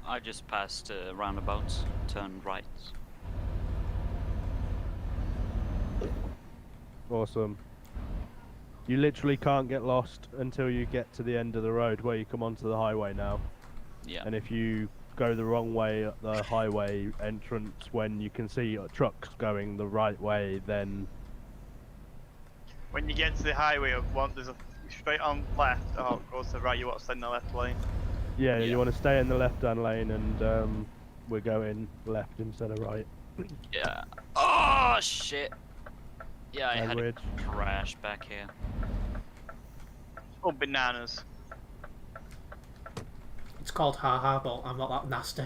Speaker 3: I just passed a roundabout. Turn right.
Speaker 1: Awesome. You literally can't get lost until you get to the end of the road where you come onto the highway now.
Speaker 3: Yeah.
Speaker 1: And if you go the wrong way at the highway entrance when you can see trucks going the right way, then...
Speaker 5: When you get to the highway, there's a straight on left. Oh, it goes to the right, you want to stay in the left lane.
Speaker 1: Yeah, you want to stay in the left-hand lane, and we're going left instead of right.
Speaker 3: Yeah. Oh, shit. Yeah, I had a
Speaker 1: Ridge.
Speaker 5: crash back here. Oh, bananas.
Speaker 2: It's called haha, but I'm not that nasty.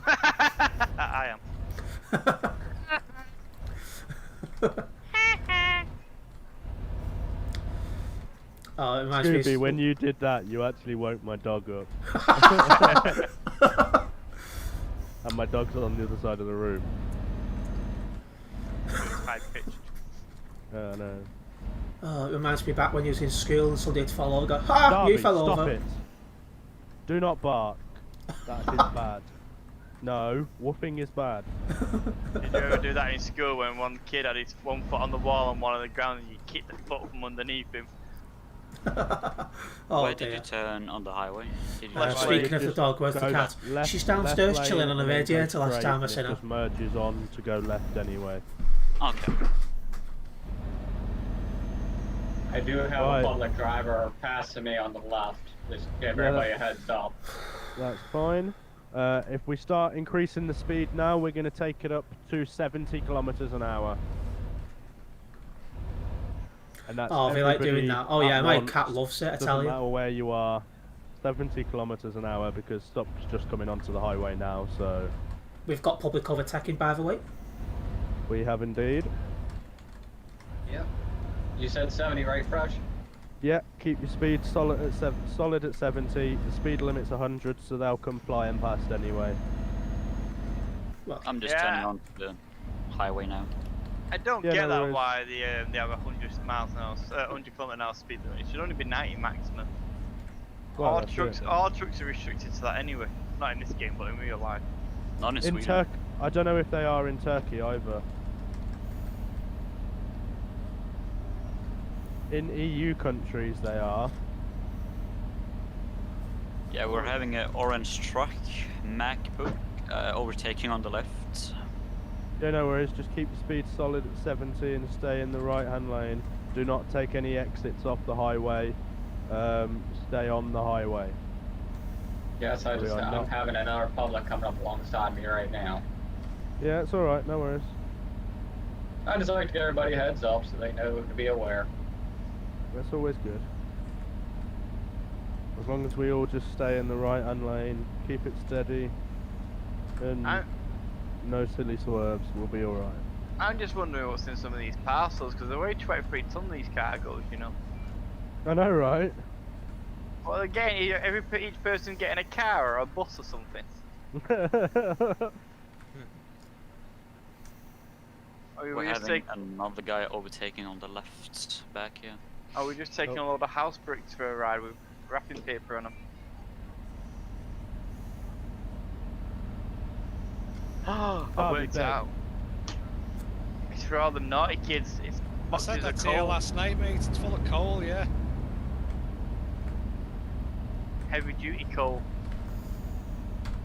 Speaker 5: I am.
Speaker 2: Oh, it reminds me.
Speaker 1: Scooby, when you did that, you actually woke my dog up. And my dog's on the other side of the room.
Speaker 5: High pitched.
Speaker 1: Oh no.
Speaker 2: Oh, it reminds me back when you was in school and somebody'd fall over. Go, ha!
Speaker 1: Darby,
Speaker 2: You fell
Speaker 1: stop
Speaker 2: over.
Speaker 1: it. Do not bark. That is bad. No, woofing is bad.
Speaker 5: Did you ever do that in school when one kid had his one foot on the wall and one on the ground and you kicked the foot from underneath him?
Speaker 2: Oh,
Speaker 3: where did you turn on the highway? Did you
Speaker 2: speaking of the dog, where's the cat?
Speaker 1: Left,
Speaker 2: She's downstairs chilling on the radiator last time I
Speaker 1: seen
Speaker 2: seen
Speaker 1: her.
Speaker 2: her.
Speaker 1: Just merges on to go left anyway.
Speaker 3: Okay.
Speaker 4: I do have a public driver passing me on the left. Just give everybody a heads up.
Speaker 1: That's fine. If we start increasing the speed now, we're going to take it up to 70 kilometers an hour. And that's
Speaker 2: oh, they like doing that. Oh yeah, my cat loves it, I tell you.
Speaker 1: Doesn't matter where you are, 70 kilometers an hour, because stop's just coming onto the highway now, so...
Speaker 2: We've got public overtaking, by the way.
Speaker 1: We have indeed.
Speaker 4: Yep. You said 70, right, Fresh?
Speaker 1: Yeah, keep your speed solid at 70. The speed limit's 100, so they'll come flying past anyway.
Speaker 2: Well,
Speaker 3: I'm just turning on the highway now.
Speaker 5: I don't get that why they have 100 miles an hour, 100 km an hour speed limit. It should only be 90 maximum.
Speaker 1: Well,
Speaker 5: all trucks are restricted to that anyway. Not in this game, but in real life.
Speaker 3: Not in Sweden.
Speaker 1: I don't know if they are in Turkey either. In EU countries they are.
Speaker 3: Yeah, we're having an orange truck, MacBook, overtaking on the left.
Speaker 1: Yeah, no worries, just keep your speed solid at 70 and stay in the right hand lane. Do not take any exits off the highway. Stay on the highway.
Speaker 4: Yes, I'm having another public coming up alongside me right now.
Speaker 1: Yeah, it's alright, no worries.
Speaker 4: I just like to get everybody heads up so they know to be aware.
Speaker 1: That's always good. As long as we all just stay in the right hand lane, keep it steady, and no silly swerves, we'll be alright.
Speaker 5: I'm just wondering what's in some of these parcels, because they weigh 23 ton, these cargoes, you know.
Speaker 1: I know, right?
Speaker 5: Well, again, each person getting a car or a bus or something.
Speaker 3: We're having another guy overtaking on the left back here.
Speaker 5: Oh, we're just taking a load of house bricks for a ride with wrapping paper on them. Oh, I worked out. It's for all the naughty kids. It's
Speaker 11: I said
Speaker 5: Boxes
Speaker 11: that
Speaker 5: of
Speaker 11: to you
Speaker 5: coal.
Speaker 11: last night, mate. It's full of coal, yeah.
Speaker 5: Heavy duty coal.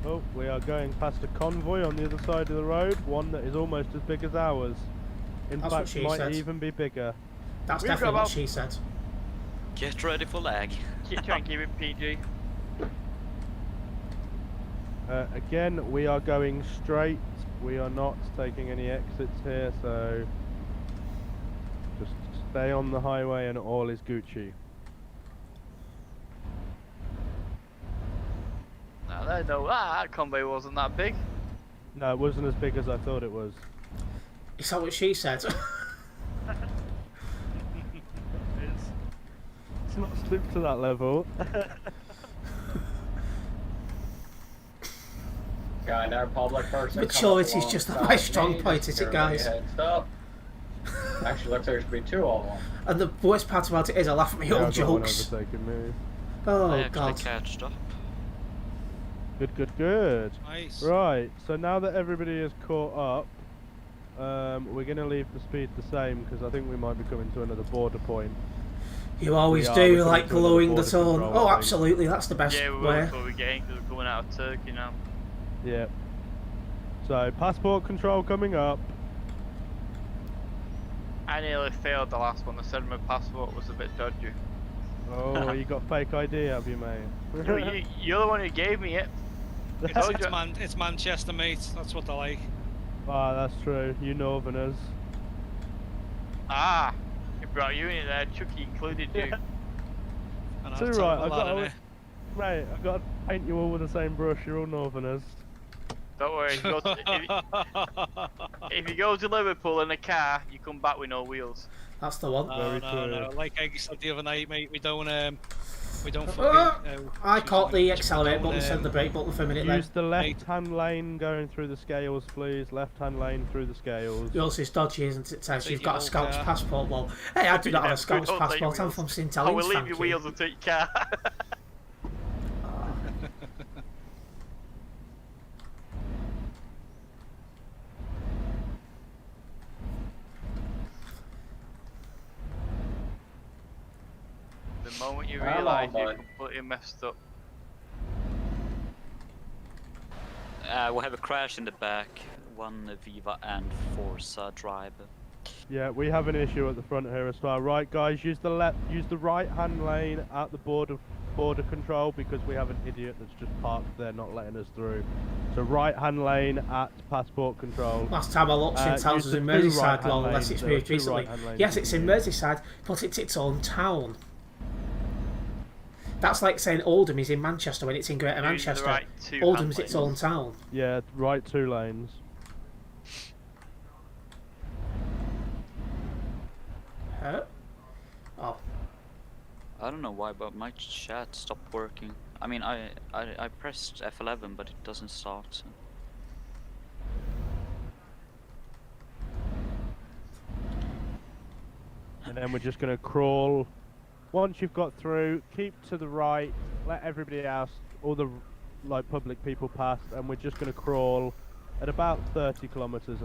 Speaker 1: Oh, we are going past a convoy on the other side of the road, one that is almost as big as ours. In
Speaker 2: That's what
Speaker 1: fact,
Speaker 2: she
Speaker 1: might
Speaker 2: said.
Speaker 1: even be bigger.
Speaker 2: That's
Speaker 5: We've
Speaker 2: definitely
Speaker 5: got
Speaker 2: what
Speaker 5: about-
Speaker 2: she said.
Speaker 3: Get ready for lag.
Speaker 5: Try and keep it PG.
Speaker 1: Again, we are going straight. We are not taking any exits here, so just stay on the highway and all is Gucci.
Speaker 5: No, they know that convoy wasn't that big.
Speaker 1: No, it wasn't as big as I thought it was.
Speaker 2: Is that what she said?
Speaker 1: It's not stooped to that level.
Speaker 4: Got another public person.
Speaker 2: Maturity is just not my strong point, is it, guys?
Speaker 4: Actually, looks like there should be two of them.
Speaker 2: And the worst part about it is I laugh at my
Speaker 1: Yeah,
Speaker 2: own
Speaker 1: I've got one
Speaker 2: jokes.
Speaker 1: overtaking me.
Speaker 2: Oh,
Speaker 3: I actually
Speaker 2: God.
Speaker 3: catched up.
Speaker 1: Good, good, good.
Speaker 11: Nice.
Speaker 1: Right, so now that everybody is caught up, we're going to leave the speed the same because I think we might be coming to another border point.
Speaker 2: You always
Speaker 1: We're
Speaker 2: do,
Speaker 1: coming
Speaker 2: like
Speaker 1: to another
Speaker 2: glowing the
Speaker 1: border
Speaker 2: tone.
Speaker 1: control,
Speaker 2: Oh,
Speaker 1: I think.
Speaker 2: absolutely, that's the best
Speaker 5: Yeah, we will
Speaker 2: way.
Speaker 5: before we get in because we're coming out of Turkey now.
Speaker 1: Yeah. So, passport control coming up.
Speaker 5: I nearly failed the last one. They said my passport was a bit dodgy.
Speaker 1: Oh, you got fake ID, have you, mate?
Speaker 5: You're the one who gave me it. I told you.
Speaker 11: It's Manchester, mate. That's what they like.
Speaker 1: Ah, that's true. You Northerners.
Speaker 5: Ah, it brought you in it there. Chucky included you.
Speaker 11: And
Speaker 1: Too right. Mate, I've got to paint you all with the same brush. You're all Northerners.
Speaker 5: Don't worry. If you go to Liverpool in a car, you come back with no wheels.
Speaker 2: That's the one.
Speaker 11: No. Like I said the other night, mate, we don't
Speaker 2: I caught the accelerator button instead of the brake button for a minute
Speaker 1: Use
Speaker 2: then.
Speaker 1: the left-hand lane going through the scales, please. Left-hand lane through the scales.
Speaker 2: Yours is dodgy, isn't it, Tess? You've got a Scout's passport. Well, hey, I do not have a Scout's passport. I'm from St
Speaker 5: I
Speaker 2: Helens,
Speaker 5: will leave
Speaker 2: thank
Speaker 5: your
Speaker 2: you.
Speaker 5: wheels and take your car. The moment you realise you're completely messed up.
Speaker 3: We'll have a crash in the back. One Viva and Forza driver.
Speaker 1: Yeah, we have an issue at the front here as well. Right, guys, use the right-hand lane at the border control because we have an idiot that's just parked there, not letting us through. So right-hand lane at passport control.
Speaker 2: Last time I looked, St Helens was in Merseyside, long, unless it's moved recently. Yes, it's in Merseyside, but it's its own town. That's like saying Oldham is in Manchester when it's in Greater Manchester.
Speaker 5: Right,
Speaker 2: Oldham's its own town.
Speaker 1: Yeah, right 2 lanes.
Speaker 2: Huh? Oh.
Speaker 3: I don't know why, but my chat stopped working. I mean, I pressed F11, but it doesn't start. So.
Speaker 1: And then we're just going to crawl. Once you've got through, keep to the right, let everybody else, all the public people pass, and we're just going to crawl at about 30 kilometers,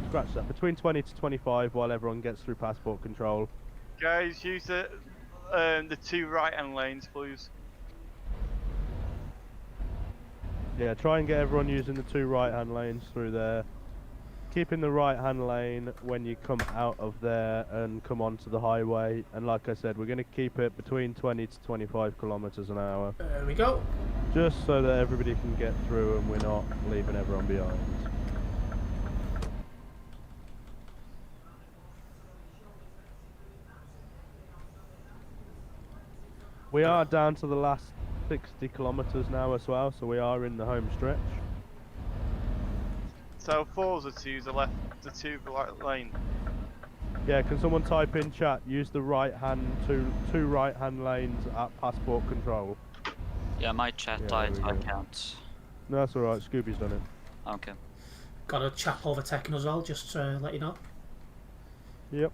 Speaker 1: scratch that, between 20 to 25 while everyone gets through passport control.
Speaker 5: Guys, use the 2 right-hand lanes, please.
Speaker 1: Yeah, try and get everyone using the 2 right-hand lanes through there. Keep in the right-hand lane when you come out of there and come onto the highway. And like I said, we're going to keep it between 20 to 25 kilometers an hour.
Speaker 2: There we go.
Speaker 1: Just so that everybody can get through and we're not leaving everyone behind. We are down to the last 60 kilometers now as well, so we are in the home stretch.
Speaker 5: So Forza to use the two right lane.
Speaker 1: Yeah, can someone type in chat, use the two right-hand lanes at passport control.
Speaker 3: Yeah, my chat died, so I can't.
Speaker 1: No, that's alright, Scooby's done it.
Speaker 3: Okay.
Speaker 2: Got a chap overtaking as well, just to let you know.
Speaker 1: Yep.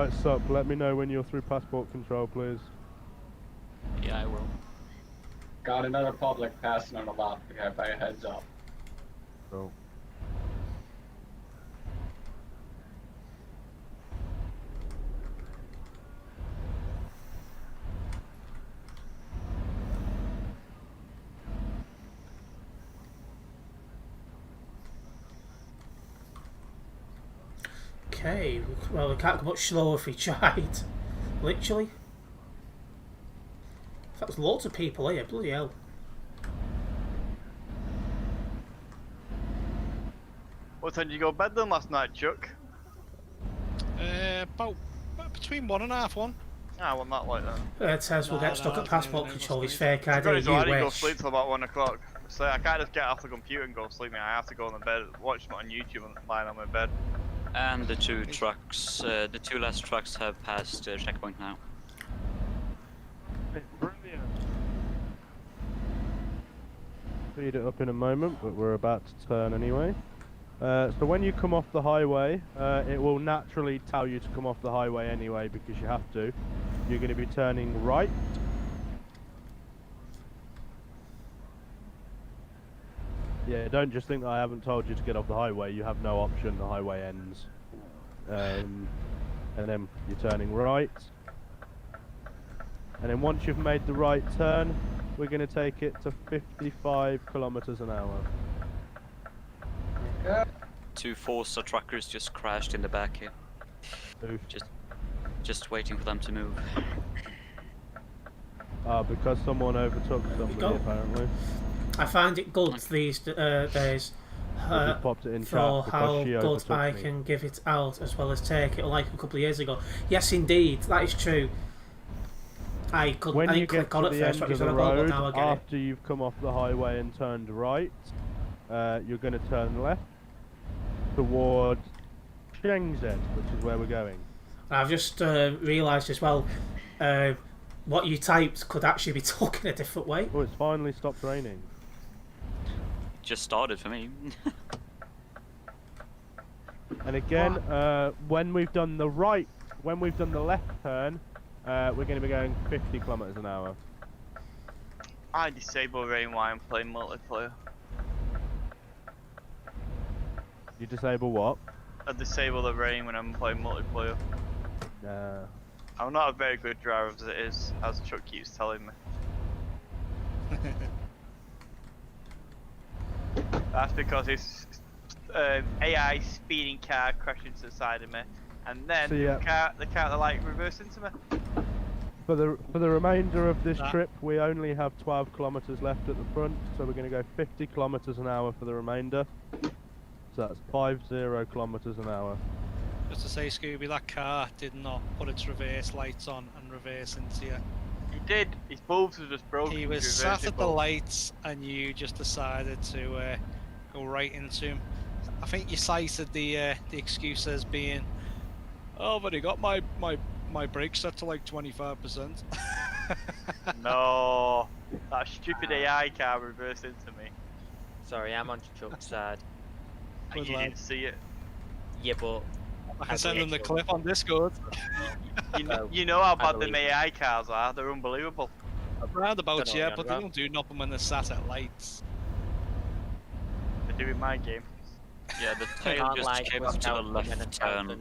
Speaker 1: Alright, sup, let me know when you're through passport control, please.
Speaker 3: Yeah, I will.
Speaker 4: Got another public passing on the left. Okay, by a heads up.
Speaker 1: Cool.
Speaker 2: Okay, well, we can't go much slower if we tried. Literally. There's loads of people here, bloody hell.
Speaker 5: What time did you go to bed then last night, Chuck?
Speaker 11: About between 1 and half 1.
Speaker 5: Ah, well, not like that.
Speaker 2: Tez will get stuck at passport control. His fake ID.
Speaker 5: I
Speaker 2: You
Speaker 5: didn't go
Speaker 2: wish.
Speaker 5: sleep till about 1 o'clock. So I can't just get off the computer and go sleep. I have to go on the bed, watch it on YouTube and lying on my bed.
Speaker 3: And the two trucks, the two last trucks have passed the checkpoint now.
Speaker 1: Brilliant. Speed it up in a moment, but we're about to turn anyway. So when you come off the highway, it will naturally tell you to come off the highway anyway because you have to. You're going to be turning right. Yeah, don't just think that I haven't told you to get off the highway. You have no option. The highway ends. And then you're turning right. And then once you've made the right turn, we're going to take it to 55 kilometers an hour.
Speaker 3: Two Forza truckers just crashed in the back here.
Speaker 1: Oof.
Speaker 3: Just waiting for them to move.
Speaker 1: Because someone overtook somebody apparently.
Speaker 2: I find it good these days
Speaker 1: popped it in
Speaker 2: for
Speaker 1: chat
Speaker 2: how
Speaker 1: she
Speaker 2: good
Speaker 1: overtook
Speaker 2: I
Speaker 1: me.
Speaker 2: can give it out as well as take it, like a couple of years ago. Yes, indeed, that is true. I
Speaker 1: When you
Speaker 2: click
Speaker 1: get
Speaker 2: on
Speaker 1: to
Speaker 2: it
Speaker 1: the
Speaker 2: first,
Speaker 1: end
Speaker 2: but
Speaker 1: of the
Speaker 2: now
Speaker 1: road,
Speaker 2: I get it.
Speaker 1: after you've come off the highway and turned right, you're going to turn left towards Shenzhen, which is where we're going.
Speaker 2: I've just realised as well, what you typed could actually be talking a different way.
Speaker 1: Oh, it's finally stopped raining.
Speaker 3: Just started for me.
Speaker 1: And again, when we've done the left turn, we're going to be going 50 kilometers an hour.
Speaker 5: I disable rain while I'm playing multiplayer.
Speaker 1: You disable what?
Speaker 5: I disable the rain when I'm playing multiplayer. I'm not a very good driver as it is, as Chuck keeps telling me. That's because it's AI speeding car crashed into the side of me, and then
Speaker 1: So, yeah.
Speaker 5: the car like reversed into me.
Speaker 1: For the remainder of this trip, we only have 12 kilometers left at the front, so we're going to go 50 kilometers an hour for the remainder. So that's 50 kilometers an hour.
Speaker 11: Just to say, Scooby, that car did not put its reverse lights on and reverse into you.
Speaker 5: He did. His bulbs were just broken.
Speaker 11: He was sat at the lights, and you just decided to go right into him. I think you cited the excuse as being, "Oh, but he got my brakes set to like 25%."
Speaker 5: No, that stupid AI car reversed into me.
Speaker 9: Sorry, I'm on Chuck's side.
Speaker 5: And you didn't see it.
Speaker 9: Yeah, but
Speaker 11: I can send them the clip on Discord.
Speaker 5: You know how bad the AI cars are. They're unbelievable.
Speaker 11: Roundabouts, yeah, but they don't do nothing when they're sat at lights.
Speaker 5: They do in my game.
Speaker 3: Yeah, the tail just came up to the left turn.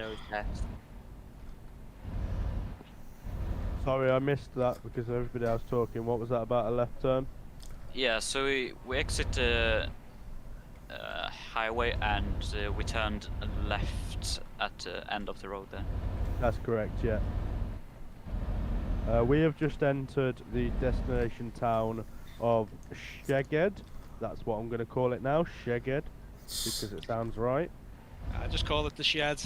Speaker 1: Sorry, I missed that because everybody else talking. What was that about a left turn?
Speaker 3: Yeah, so we exit the highway and we turned left at the end of the road there.
Speaker 1: That's correct, yeah. We have just entered the destination town of Szeged. That's what I'm going to call it now, Szeged, because it sounds right.
Speaker 11: I just call it the shed.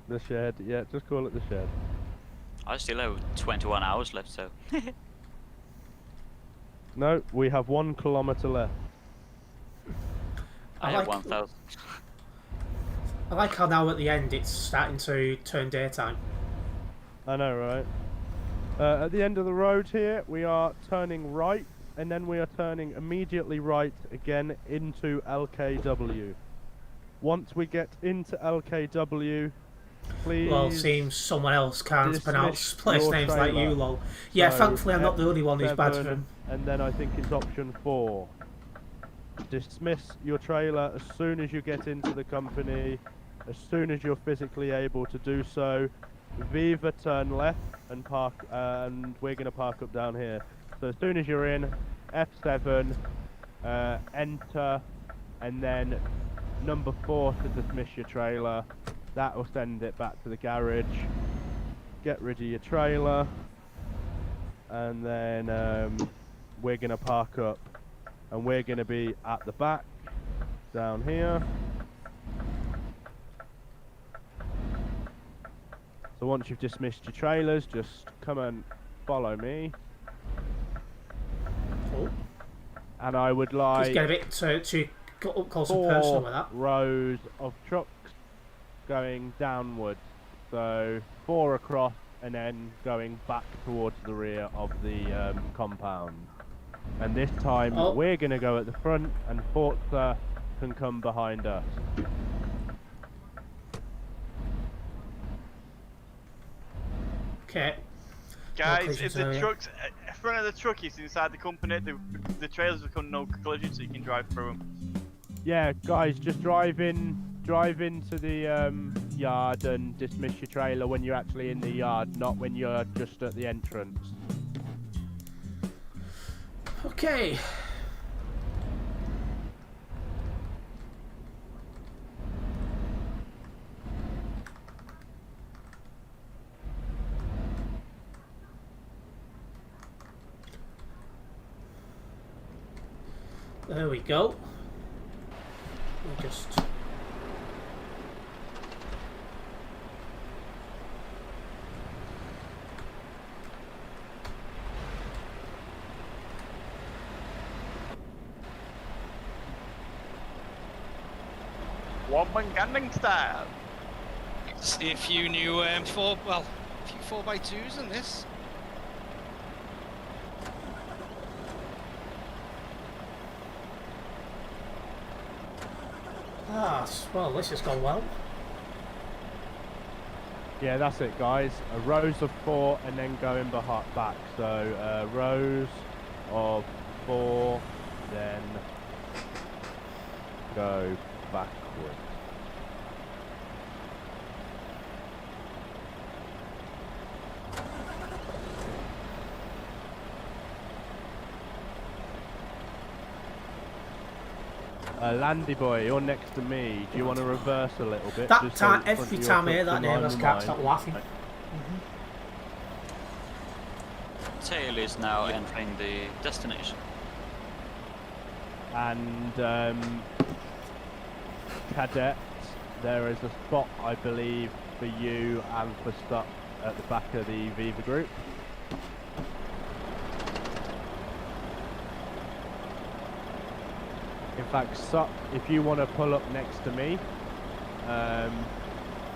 Speaker 1: The shed, yeah, just call it the shed.
Speaker 3: I still have 21 hours left, so.
Speaker 1: No, we have 1 kilometer left.
Speaker 3: I have 1,000.
Speaker 2: I like how now at the end it's starting to turn daytime.
Speaker 1: I know, right? At the end of the road here, we are turning right, and then we are turning immediately right again into LKW. Once we get into LKW, please.
Speaker 2: Well, it seems someone else can't pronounce place names like you, lol. Yeah,
Speaker 1: So,
Speaker 2: thankfully I'm not the only one who's bad for him.
Speaker 1: And then I think it's option 4. Dismiss your trailer as soon as you get into the company, as soon as you're physically able to do so. Viva, turn left and park, and we're going to park up down here. So as soon as you're in, F7, enter, and then number 4 to dismiss your trailer. That will send it back to the garage. Get rid of your trailer, and then we're going to park up, and we're going to be at the back down here. So once you've dismissed your trailers, just come and follow me.
Speaker 2: Cool.
Speaker 1: And I would like
Speaker 2: just get a bit to got up close and personal with that.
Speaker 1: 4 rows of trucks going downwards. So 4 across and then going back towards the rear of the compound. And this time we're going to go at the front and Forza can come behind us.
Speaker 2: Okay.
Speaker 5: Guys, if the trucks, front of the truck is inside the company, the trailers become no collision, so you can drive through them.
Speaker 1: Yeah, guys, just drive into the yard and dismiss your trailer when you're actually in the yard, not when you're just at the entrance.
Speaker 2: Okay. There we go. We'll just...
Speaker 5: One-man Gangnam style.
Speaker 11: See a few new 4x2s in this.
Speaker 2: Ah, well, this has gone well.
Speaker 1: Yeah, that's it, guys. Rows of 4 and then going back. So rows of 4, then go backwards. Landy boy, you're next to me. Do you want to reverse a little bit?
Speaker 2: That time, every time I hear that name, I can't stop laughing.
Speaker 3: Tail is now entering the destination.
Speaker 1: And Cadet, there is a spot, I believe, for you and for Stuck at the back of the Viva group. In fact, Suck, if you want to pull up next to me,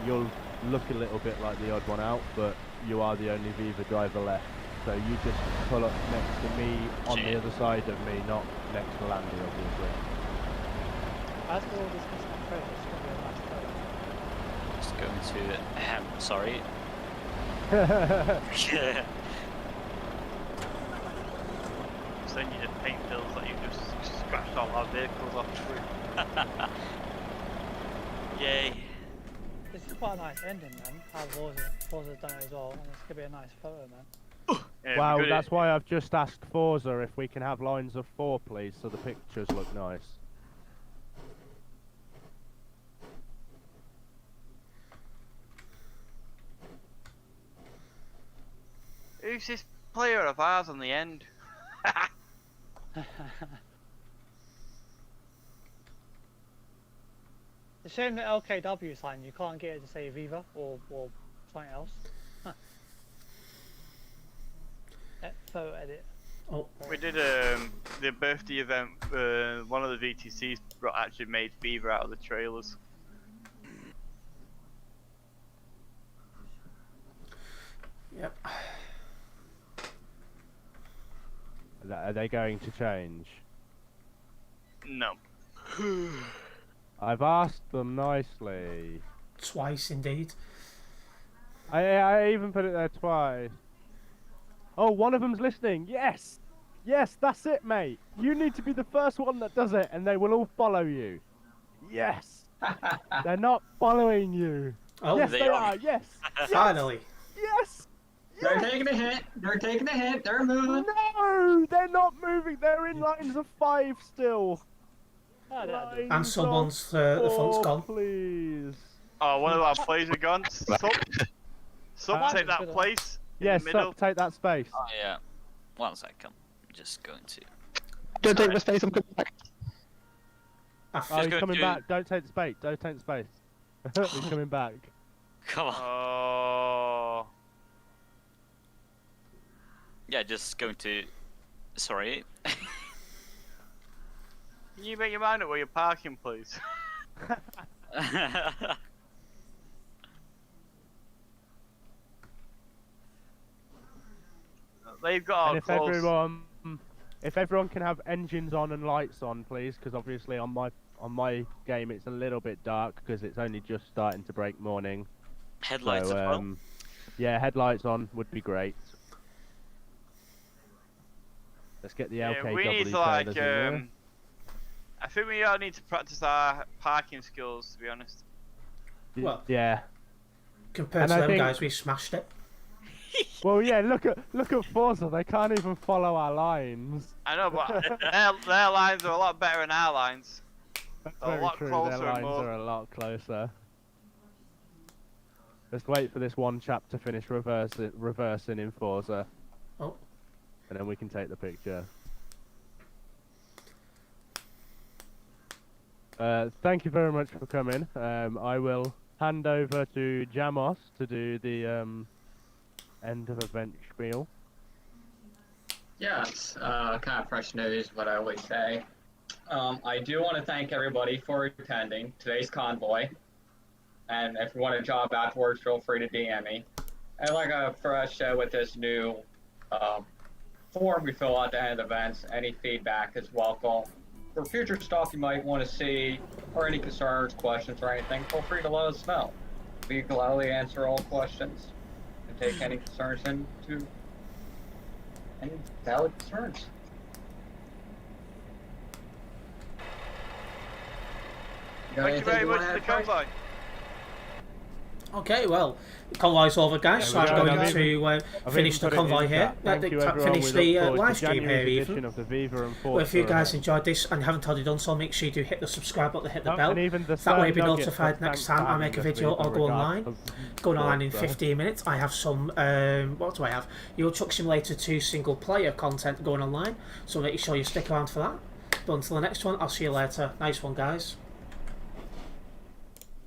Speaker 1: you'll look a little bit like the odd one out, but you are the only Viva driver left. So you just pull up next to me on the other side of me, not next to Landy, obviously.
Speaker 7: As we're all discussing our trailer, it's going to be a nice trailer.
Speaker 3: Just going to... sorry.
Speaker 5: Yeah. Send you the paint bills that you just scratched all our vehicles off through.
Speaker 3: Yay.
Speaker 7: This is quite a nice ending, man. How Forza's done it as well, and it's going to be a nice photo, man.
Speaker 5: Yeah,
Speaker 1: well, that's why I've just asked Forza if we can have lines of 4, please, so the pictures look nice.
Speaker 5: Who's this player of ours on the end?
Speaker 7: It's a shame the LKW sign, you can't get it to say Viva or something else. Huh. Photo edit.
Speaker 2: Oh.
Speaker 5: We did the birthday event, one of the VTCs actually made Viva out of the trailers.
Speaker 2: Yep.
Speaker 1: Are they going to change?
Speaker 5: No.
Speaker 1: I've asked them nicely.
Speaker 2: Twice, indeed.
Speaker 1: I even put it there twice. Oh, one of them's listening. Yes! Yes, that's it, mate. You need to be the first one that does it, and they will all follow you. Yes! They're not following you.
Speaker 2: Oh,
Speaker 1: yes, they are. Yes!
Speaker 2: Finally.
Speaker 1: Yes!
Speaker 4: They're taking a hit. They're taking a hit. They're moving.
Speaker 1: No! They're not moving. They're in lines of 5 still.
Speaker 2: And someone's the front's gone.
Speaker 1: Please.
Speaker 5: Oh, one of our players are gone. Sup, take that place.
Speaker 1: Yes, Sup, take that space.
Speaker 3: Oh yeah. 1 second. I'm just going to.
Speaker 10: Don't take the space. I'm coming back.
Speaker 1: Oh, he's coming back. Don't take the space. Don't take the space. He's coming back.
Speaker 3: Come on.
Speaker 5: Oh.
Speaker 3: Yeah, just going to. Sorry.
Speaker 5: Can you make your mind up where you're parking, please? They've got
Speaker 1: and if everyone can have engines on and lights on, please, because obviously on my game it's a little bit dark because it's only just starting to break morning.
Speaker 3: Headlights as well.
Speaker 1: Yeah, headlights on would be great. Let's get the LKW
Speaker 5: we need to like. I think we all need to practice our parking skills, to be honest.
Speaker 2: Well,
Speaker 1: yeah.
Speaker 2: Compared to them guys, we smashed it.
Speaker 1: Well, yeah. Look at Forza. They can't even follow our lines.
Speaker 5: I know, but their lines are a lot better than our lines.
Speaker 1: That's
Speaker 5: a
Speaker 1: very
Speaker 5: lot
Speaker 1: true.
Speaker 5: closer.
Speaker 1: Their lines
Speaker 5: more...
Speaker 1: are a lot closer. Let's wait for this one chap to finish reversing in Forza.
Speaker 2: Oh.
Speaker 1: And then we can take the picture. Thank you very much for coming. I will hand over to Jamos to do the end of event spiel.
Speaker 4: Yes, kind of fresh news, what I always say. I do want to thank everybody for attending today's convoy. And if you want a job afterwards, feel free to DM me. And like a fresh with this new form we fill out at the end of events, any feedback is welcome. For future stuff you might want to see, or any concerns, questions, or anything, feel free to let us know. We gladly answer all questions and take any concerns into any valid concerns.
Speaker 5: Thank you very much for the convoy.
Speaker 2: Okay, well, the convoy's over, guys, so I'm going to finish the convoy here. Finish the live stream here, even. Well, if you guys enjoyed this and haven't already done so, make sure you do hit the subscribe button, hit the bell. That way you'll be notified next time I make a video or go online. Going online in 15 minutes. I have some, what do I have? Euro Truck Simulator 2 single player content going online, so make sure you stick around for that. But until the next one, I'll see you later. Nice one, guys.